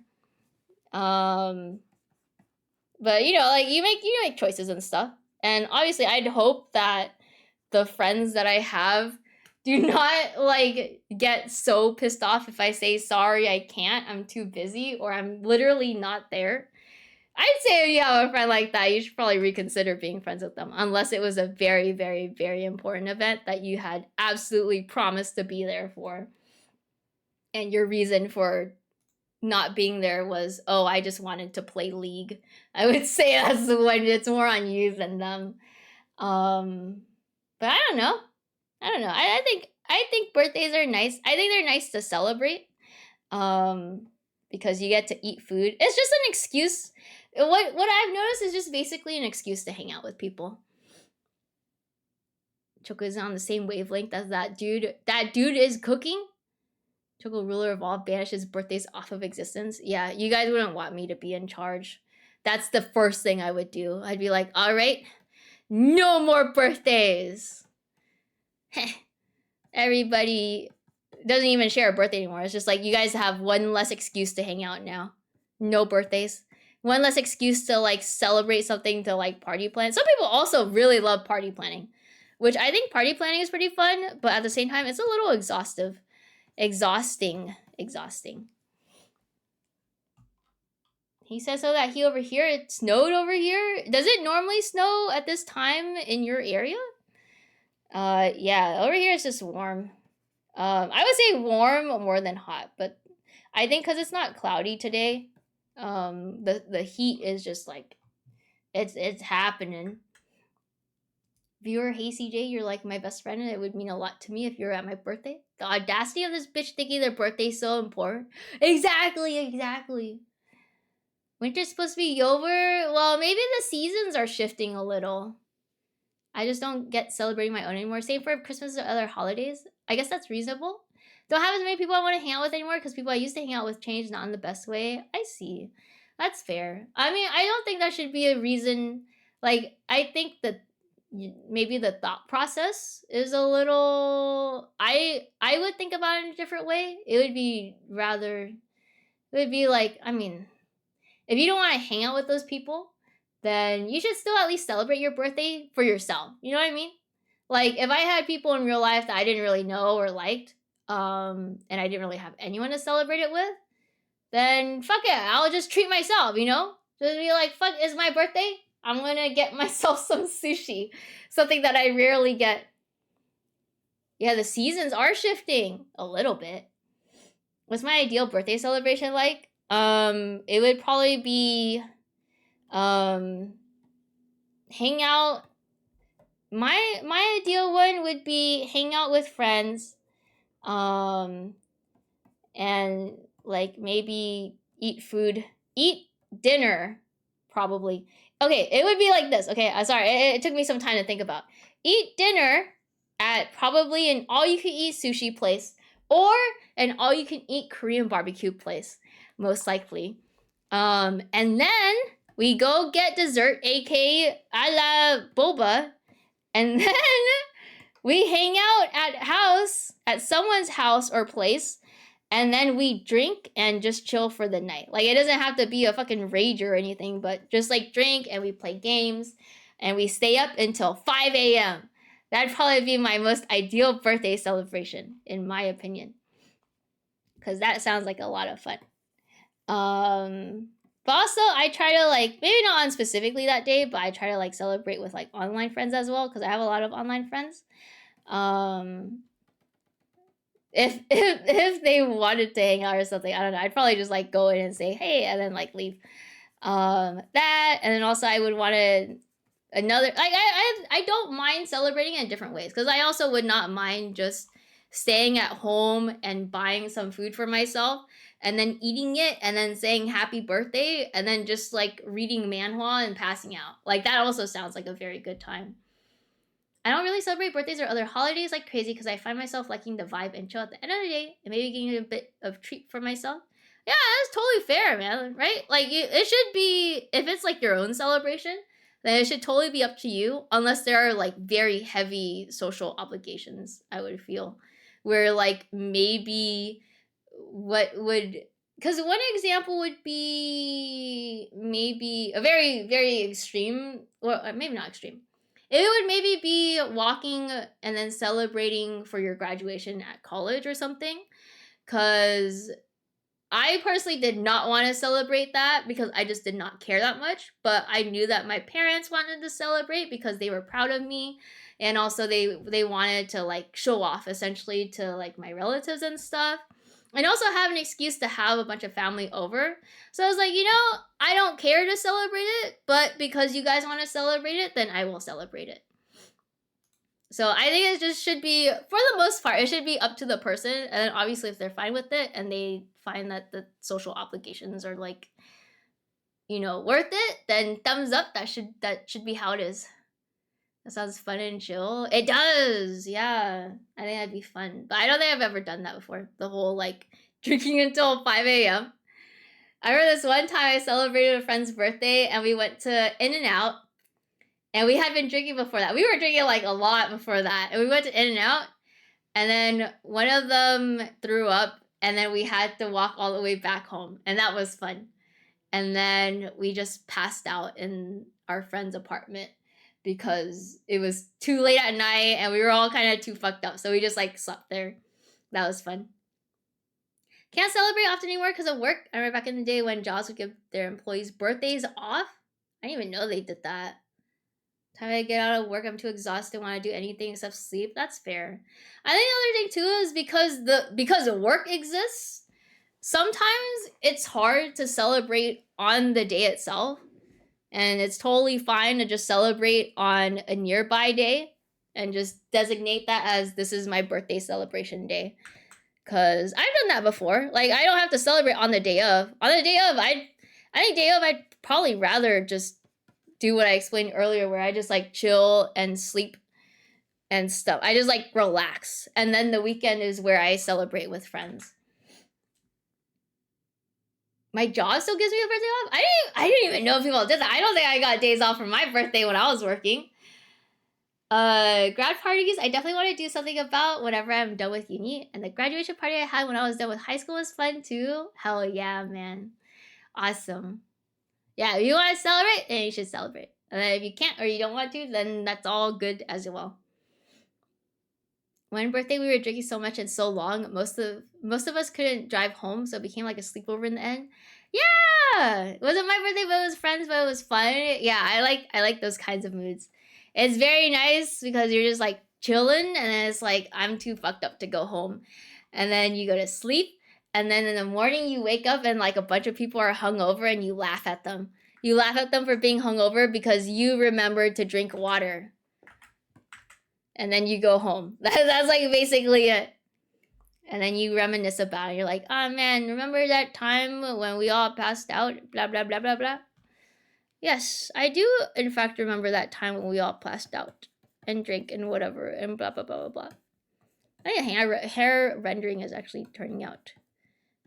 But you make choices and stuff. And obviously I'd hope that the friends that I have do not get so pissed off if I say, sorry, I can't, I'm too busy, or I'm literally not there. I'd say if you have a friend like that, you should probably reconsider being friends with them, unless it was a very, very, very important event that you had absolutely promised to be there for. And your reason for not being there was, oh, I just wanted to play League. I would say that's when it's more on you than them. But I don't know. I think birthdays are nice. I think they're nice to celebrate. Because you get to eat food. It's just an excuse. What I've noticed is just basically an excuse to hang out with people. Choco is on the same wavelength as that dude. That dude is cooking. Choco, ruler of all, banishes birthdays off of existence. Yeah, you guys wouldn't want me to be in charge. that's the first thing I would do. I'd be like, all right, no more birthdays. Everybody doesn't even share a birthday anymore. It's just like you guys have one less excuse to hang out now. No birthdays. One less excuse to like celebrate something, to like party plan. Some people also really love party planning, which I think party planning is pretty fun, but at the same time, it's a little exhausting. He says so that over here, it snowed over here. Does it normally snow at this time in your area? Yeah, over here it's just warm. I would say warm more than hot, but I think because it's not cloudy today, the heat is just like it's happening. Viewer, hey CJ, you're like my best friend, and it would mean a lot to me if you're at my birthday. The audacity of this bitch thinking their birthday's so important. Exactly. Winter's supposed to be over. Well, maybe the seasons are shifting a little. I just don't get celebrating my own anymore. Same for Christmas or other holidays. I guess that's reasonable. Don't have as many people I want to hang out with anymore because people I used to hang out with changed, not in the best way. I see. That's fair. I mean, I don't think that should be a reason. Like, I think that maybe the thought process is a little. I would think about it in a different way. It would be like, I mean, if you don't want to hang out with those people, then you should still at least celebrate your birthday for yourself. You know what I mean? Like, if I had people in real life that I didn't really know or liked, and I didn't really have anyone to celebrate it with, then fuck it, I'll just treat myself, you know? Just be like, fuck, it's my birthday, I'm gonna get myself some sushi. Something that I rarely get. Yeah, the seasons are shifting a little bit. What's my ideal birthday celebration like? It would probably be hang out. My ideal one would be hang out with friends, and like maybe eat dinner, probably. Okay, it would be like this. Okay, I'm sorry, it took me some time to think about. Eat dinner at probably an all-you-can-eat sushi place or an all-you-can-eat Korean barbecue place, most likely. And then we go get dessert, aka a la boba, and then we hang out at someone's house or place, and then we drink and just chill for the night. Like, it doesn't have to be a fucking rage or anything, but just like drink and we play games and we stay up until 5 a.m. That'd probably be my most ideal birthday celebration, in my opinion. Because that sounds like a lot of fun. But also I try to like, maybe not on specifically that day, but I try to like celebrate with like online friends as well, because I have a lot of online friends. If they wanted to hang out or something, I don't know, I'd probably just like go in and say hey and then like leave. That, and then also I would want to another, like, I don't mind celebrating in different ways, because I also would not mind just staying at home and buying some food for myself and then eating it and then saying happy birthday and then just like reading manhwa and passing out. Like, that also sounds like a very good time. I don't really celebrate birthdays or other holidays like crazy because I find myself liking the vibe and chill at the end of the day and maybe getting a bit of treat for myself. Yeah, that's totally fair, man, right? Like, it should be, if it's like your own celebration, then it should totally be up to you, unless there are like very heavy social obligations, I would feel, where like maybe what would, because one example would be maybe a very, very extreme, or maybe not extreme. It would maybe be walking and then celebrating for your graduation at college or something, because I personally did not want to celebrate that because I just did not care that much, but I knew that my parents wanted to celebrate because they were proud of me, and also they wanted to like show off essentially to like my relatives and stuff, and also have an excuse to have a bunch of family over. So I was like, I don't care to celebrate it, but because you guys want to celebrate it, then I will celebrate it. So I think it just should be, for the most part, it should be up to the person. And then obviously if they're fine with it and they find that the social obligations are like, worth it, then thumbs up. That should be how it is. That sounds fun and chill. It does, yeah. I think that'd be fun. But I don't think I've ever done that before. The whole like drinking until 5 a.m. I remember this one time I celebrated a friend's birthday and we went to In-N-Out. And we had been drinking before that. We were drinking like a lot before that. And we went to In-N-Out. And then one of them threw up. And then we had to walk all the way back home. And that was fun. And then we just passed out in our friend's apartment because it was too late at night and we were all kind of too fucked up. So we just like slept there. That was fun. Can't celebrate often anymore because of work. I remember back in the day when jobs would give their employees birthdays off. I didn't even know they did that. Time I get out of work, I'm too exhausted, want to do anything except sleep. That's fair. I think the other thing too is because the work exists, sometimes it's hard to celebrate on the day itself. And it's totally fine to just celebrate on a nearby day and just designate that as this is my birthday celebration day. Cause I've done that before. Like I don't have to celebrate on the day of. On the day of, I think day of I'd probably rather just do what I explained earlier where I just like chill and sleep and stuff. I just like relax. And then the weekend is where I celebrate with friends. My job still gives me a birthday off? I didn't even know people did that. I don't think I got days off for my birthday when I was working. Grad parties, I definitely want to do something about whenever I'm done with uni. And the graduation party I had when I was done with high school was fun too. Hell yeah, man. Awesome. Yeah, if you want to celebrate, then you should celebrate. And then if you can't or you don't want to, then that's all good as well. One birthday we were drinking so much and so long, most of us couldn't drive home, so it became like a sleepover in the end. Yeah, it wasn't my birthday, but it was friends, but it was fun. Yeah, I like those kinds of moods. It's very nice because you're just like chilling, and then it's like I'm too fucked up to go home, and then you go to sleep. And then in the morning you wake up and like a bunch of people are hungover and you laugh at them. You laugh at them for being hungover because you remembered to drink water. And then you go home. That's like basically it. And then you reminisce about it. You're like, oh man, remember that time when we all passed out? Blah, blah, blah, blah, blah. Yes, I do in fact remember that time when we all passed out and drank and whatever and blah, blah, blah, blah, blah. I think hair rendering is actually turning out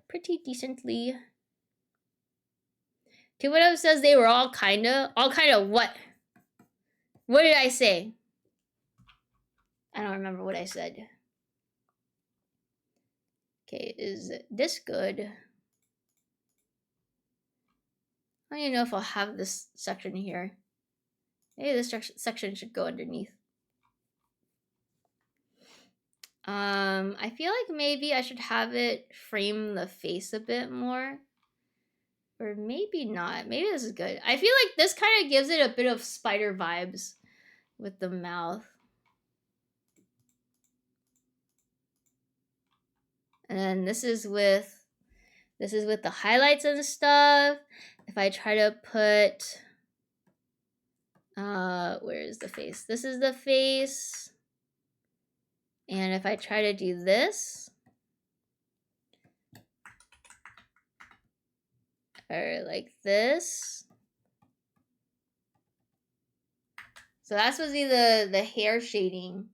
pretty decently. Two says they were all kinda what? What did I say? I don't remember what I said. Okay, is this good? I don't even know if I'll have this section here. Maybe this section should go underneath. I feel like maybe I should have it frame the face a bit more. Or maybe not. Maybe this is good. I feel like this kind of gives it a bit of spider vibes with the mouth. And then this is with the highlights and stuff. If I try to put where is the face? This is the face. And if I try to do this, or like this. So that's supposed to be the hair shading.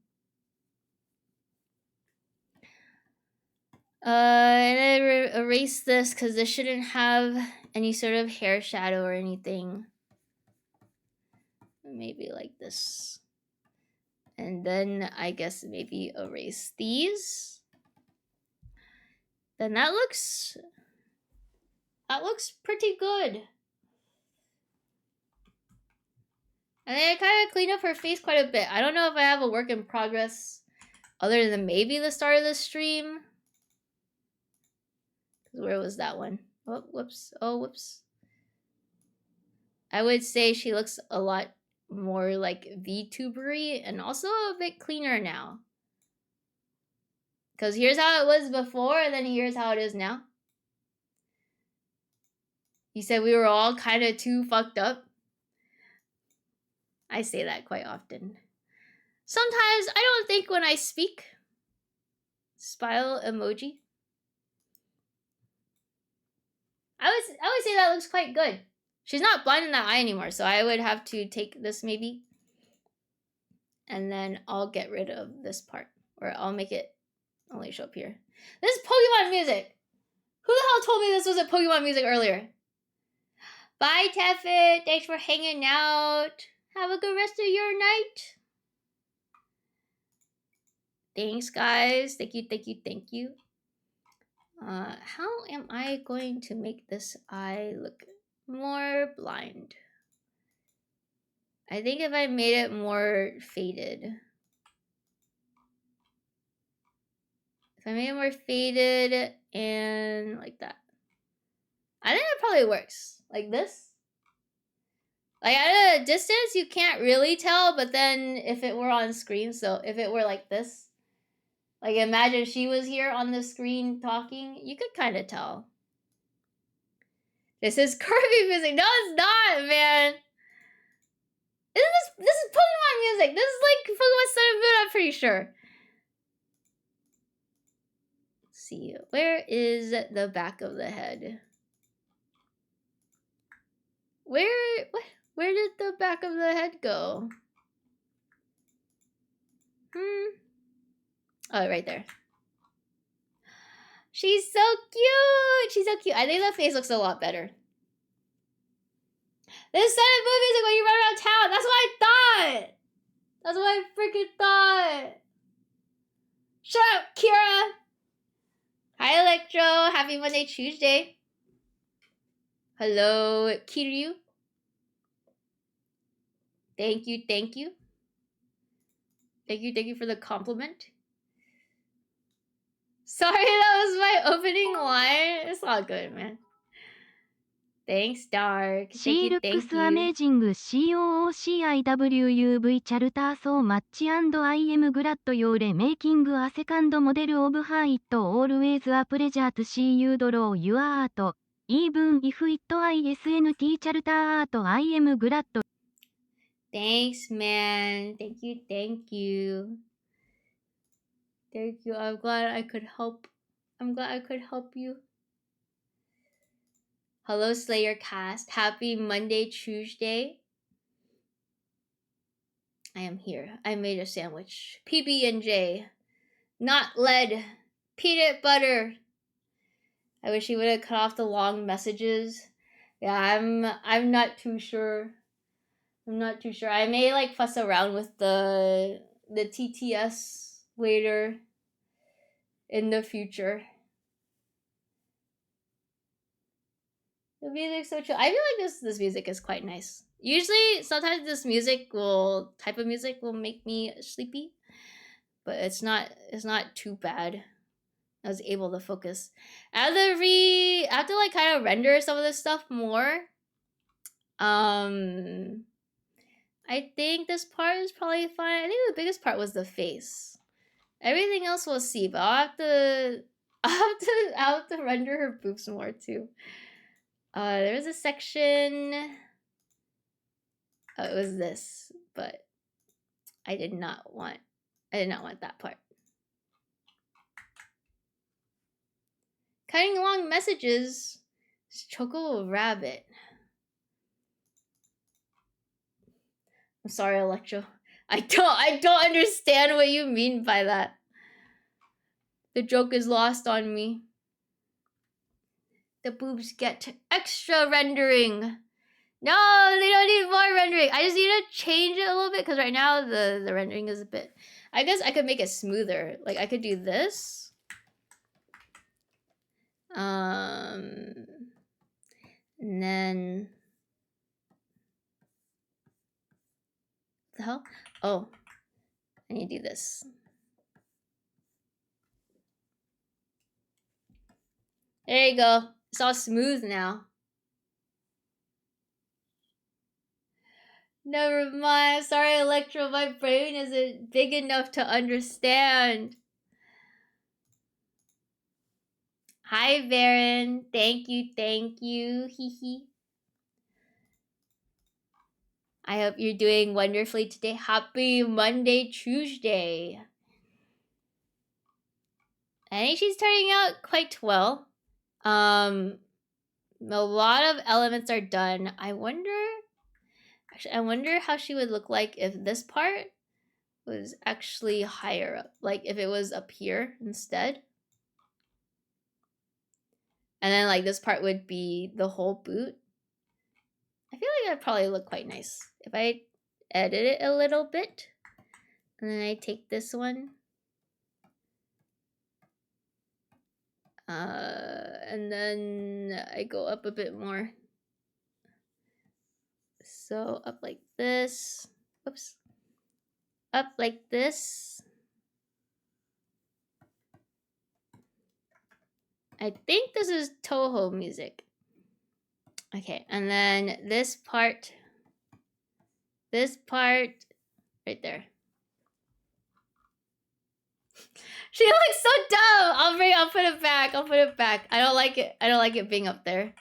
And I erase this because this shouldn't have any sort of hair shadow or anything. Maybe like this. And then I guess maybe erase these. Then that looks pretty good. And then I kind of cleaned up her face quite a bit. I don't know if I have a work in progress other than maybe the start of the stream. Where was that one? Oh, whoops. Oh, whoops. I would say she looks a lot more like VTubery and also a bit cleaner now. Because here's how it was before, and then here's how it is now. You said we were all kind of too fucked up. I say that quite often. Sometimes I don't think when I speak. Smile emoji. I would say that looks quite good. She's not blind in that eye anymore, so I would have to take this maybe. And then I'll get rid of this part. Or I'll make it only show up here. This is Pokemon music! Who the hell told me this wasn't Pokemon music earlier? Bye, Teffet. Thanks for hanging out. Have a good rest of your night. Thanks, guys. Thank you, thank you, thank you. How am I going to make this eye look more blind? I think if I made it more faded. If I made it more faded and like that. I think that probably works. Like this. Like at a distance, you can't really tell, but then if it were on screen, so if it were like this, like imagine she was here on the screen talking, you could kind of tell. This is Kirby music. No, it's not, man. This is Pokemon music. This is like Pokemon Sun and Moon, I'm pretty sure. Let's see. Where is the back of the head? Where did the back of the head go? Oh, right there. She's so cute. She's so cute. I think the face looks a lot better. This Sun and Moon music when you run around town. That's what I thought. That's what I freaking thought. Shut up, Kira. Hi, Electro. Happy Monday, Tuesday. Hello, Kiryu. Thank you, thank you. Thank you for the compliment. Sorry, that was my opening line. It's all good, man. Thanks, Dark. C Thank you, looks thank you. amazing. COOCIWUV Charter so much and I am glad you're making a second model of her. It always a pleasure to see you draw your art. Even if it isn't Charter art, I am glad. Thanks, man. Thank you, thank you. Thank you. I'm glad I could help. I'm glad I could help you. Hello, Slayer cast. Happy Monday, Tuesday. I am here. I made a sandwich. PB&J. Not lead. Peanut butter. I wish he would have cut off the long messages. Yeah, I'm not too sure. I'm not too sure. I may like fuss around with the TTS later in the future. The music's so chill. I feel like this music is quite nice. Usually, sometimes this type of music will make me sleepy, but it's not too bad. I was able to focus. I have to like kind of render some of this stuff more. I think this part is probably fine. I think the biggest part was the face. Everything else we'll see, but I'll have to render her boobs more too. There's a section. Oh, it was this, but I did not want that part. Cutting long messages. Choco Rabbit. I'm sorry, Electro. I don't understand what you mean by that. The joke is lost on me. The boobs get extra rendering. No, they don't need more rendering. I just need to change it a little bit because right now the rendering is a bit... I guess I could make it smoother. Like I could do this. And then... What the hell? Oh, I need to do this. There you go. It's all smooth now. Never mind. Sorry, Electro. My brain isn't big enough to understand. Hi, Baron. Thank you. Hee hee. I hope you're doing wonderfully today. Happy Monday, Tuesday. I think she's turning out quite well. A lot of elements are done. I wonder how she would look like if this part was actually higher up. Like if it was up here instead. And then like this part would be the whole boot. I feel like that'd probably look quite nice if I edit it a little bit. And then I take this one. And then I go up a bit more. So up like this. Oops. Up like this. I think this is Toho music. Okay, and then this part right there. She looks so dumb. I'll put it back. I don't like it being up there.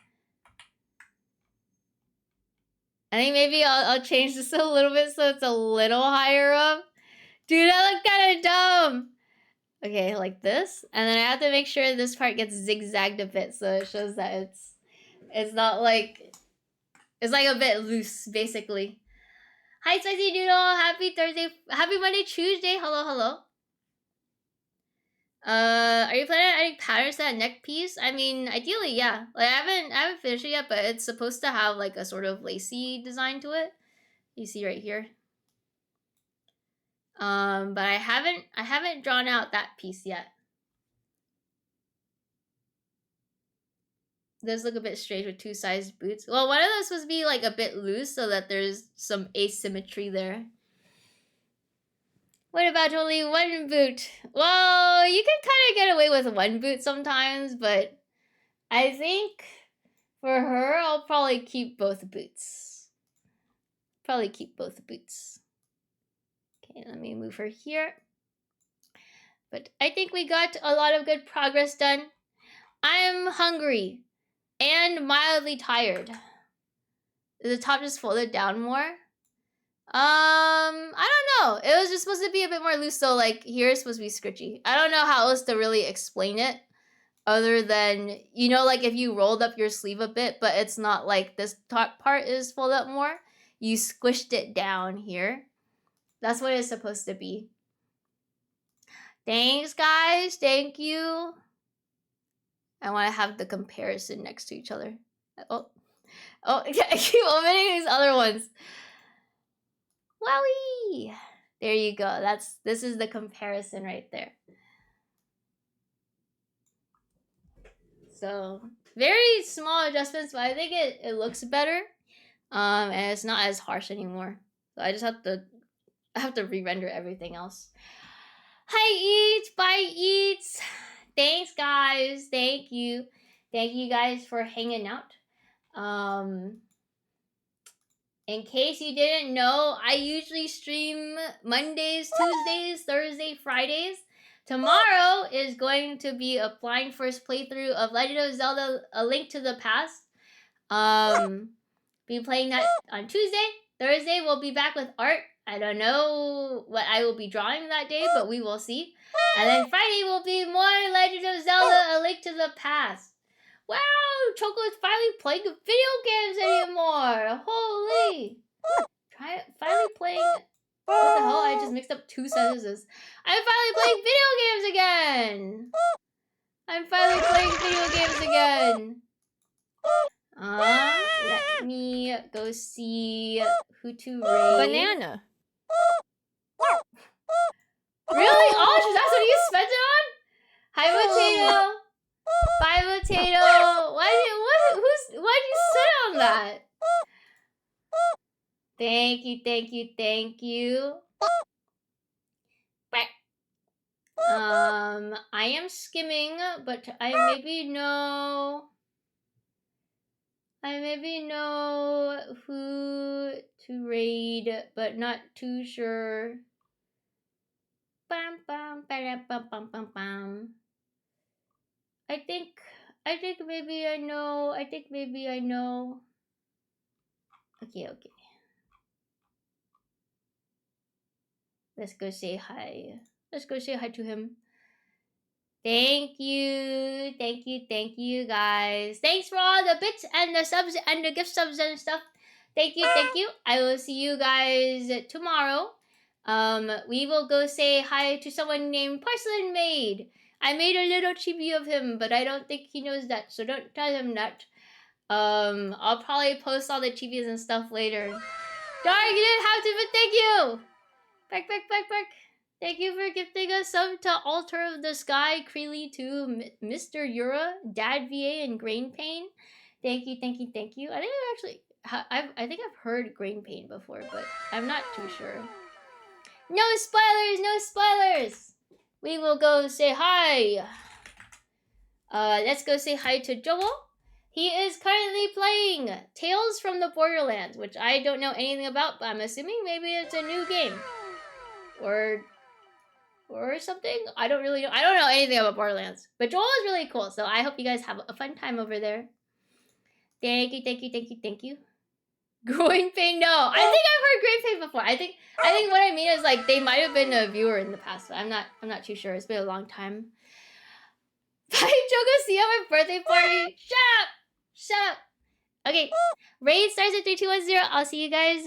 I think maybe I'll change this a little bit so it's a little higher up. Dude, that looked kind of dumb. Okay, like this. And then I have to make sure this part gets zigzagged a bit so it shows that it's not like... It's like a bit loose, basically. Hi, Spicy Doodle. Happy Thursday. Happy Monday, Tuesday. Hello. Are you planning on adding patterns to that neck piece? I mean, ideally, yeah. Like, I haven't finished it yet, but it's supposed to have like a sort of lacy design to it. You see right here. But I haven't drawn out that piece yet. Does look a bit strange with two sized boots. Well, one of those supposed to be like a bit loose so that there's some asymmetry there. What about only one boot? Well, you can kind of get away with one boot sometimes, but I think for her, I'll probably keep both boots. Okay, let me move her here. But I think we got a lot of good progress done. I'm hungry and mildly tired. Is the top just folded down more? I don't know. It was just supposed to be a bit more loose, so like here it's supposed to be scritchy. I don't know how else to really explain it other than, you know, like if you rolled up your sleeve a bit, but it's not like this top part is folded up more. You squished it down here. That's what it's supposed to be. Thanks, guys. Thank you. I want to have the comparison next to each other. Oh, I keep opening these other ones. Wowie! There you go. This is the comparison right there. So very small adjustments, but I think it looks better. And it's not as harsh anymore. So I just have to re-render everything else. Hi Eats, bye Eats. Thanks guys. Thank you guys for hanging out. In case you didn't know, I usually stream Mondays, Tuesdays, Thursdays, Fridays. Tomorrow is going to be a blind first playthrough of Legend of Zelda: A Link to the Past. Be playing that on Tuesday. Thursday we'll be back with art. I don't know what I will be drawing that day, but we will see. And then Friday will be more Legend of Zelda: A Link to the Past. Wow, Choco is finally playing video games anymore. Holy. Finally playing... What the hell? I just mixed up two sentences. I'm finally playing video games again. Let me go see who to raid. Banana. Really? Oh, that's what you spent it on? Hi, Potato. Bye, Potato. Why'd you sit on that? Thank you. I am skimming, but I maybe know who to raid, but not too sure. Bam bam bam bam bam bam. I think maybe I know. Okay. Let's go say hi to him. Thank you guys. Thanks for all the bits and the subs and the gift subs and stuff. Thank you. I will see you guys tomorrow. We will go say hi to someone named Porcelain Maid. I made a little chibi of him, but I don't think he knows that, so don't tell him that. I'll probably post all the chibis and stuff later. Darn, you didn't have to, but thank you! Back. Thank you for gifting us sub to Altar of the Sky, Creely to Mr. Yura, Dad VA, and Grain Pain. Thank you. I think I've actually, I think I've heard Grain Pain before, but I'm not too sure. No spoilers! We will go say hi. Let's go say hi to Joel. He is currently playing Tales from the Borderlands, which I don't know anything about, but I'm assuming maybe it's a new game. Or something. I don't really know. I don't know anything about Borderlands. But Joel is really cool, so I hope you guys have a fun time over there. Thank you. Growing Pain, no. I think I've heard Growing Pain before. I think what I mean is like they might have been a viewer in the past, but I'm not too sure. It's been a long time. Bye, Jogo. See you at my birthday party. Shut up. Okay. Raid starts at 3, 2, 1, 0. I'll see you guys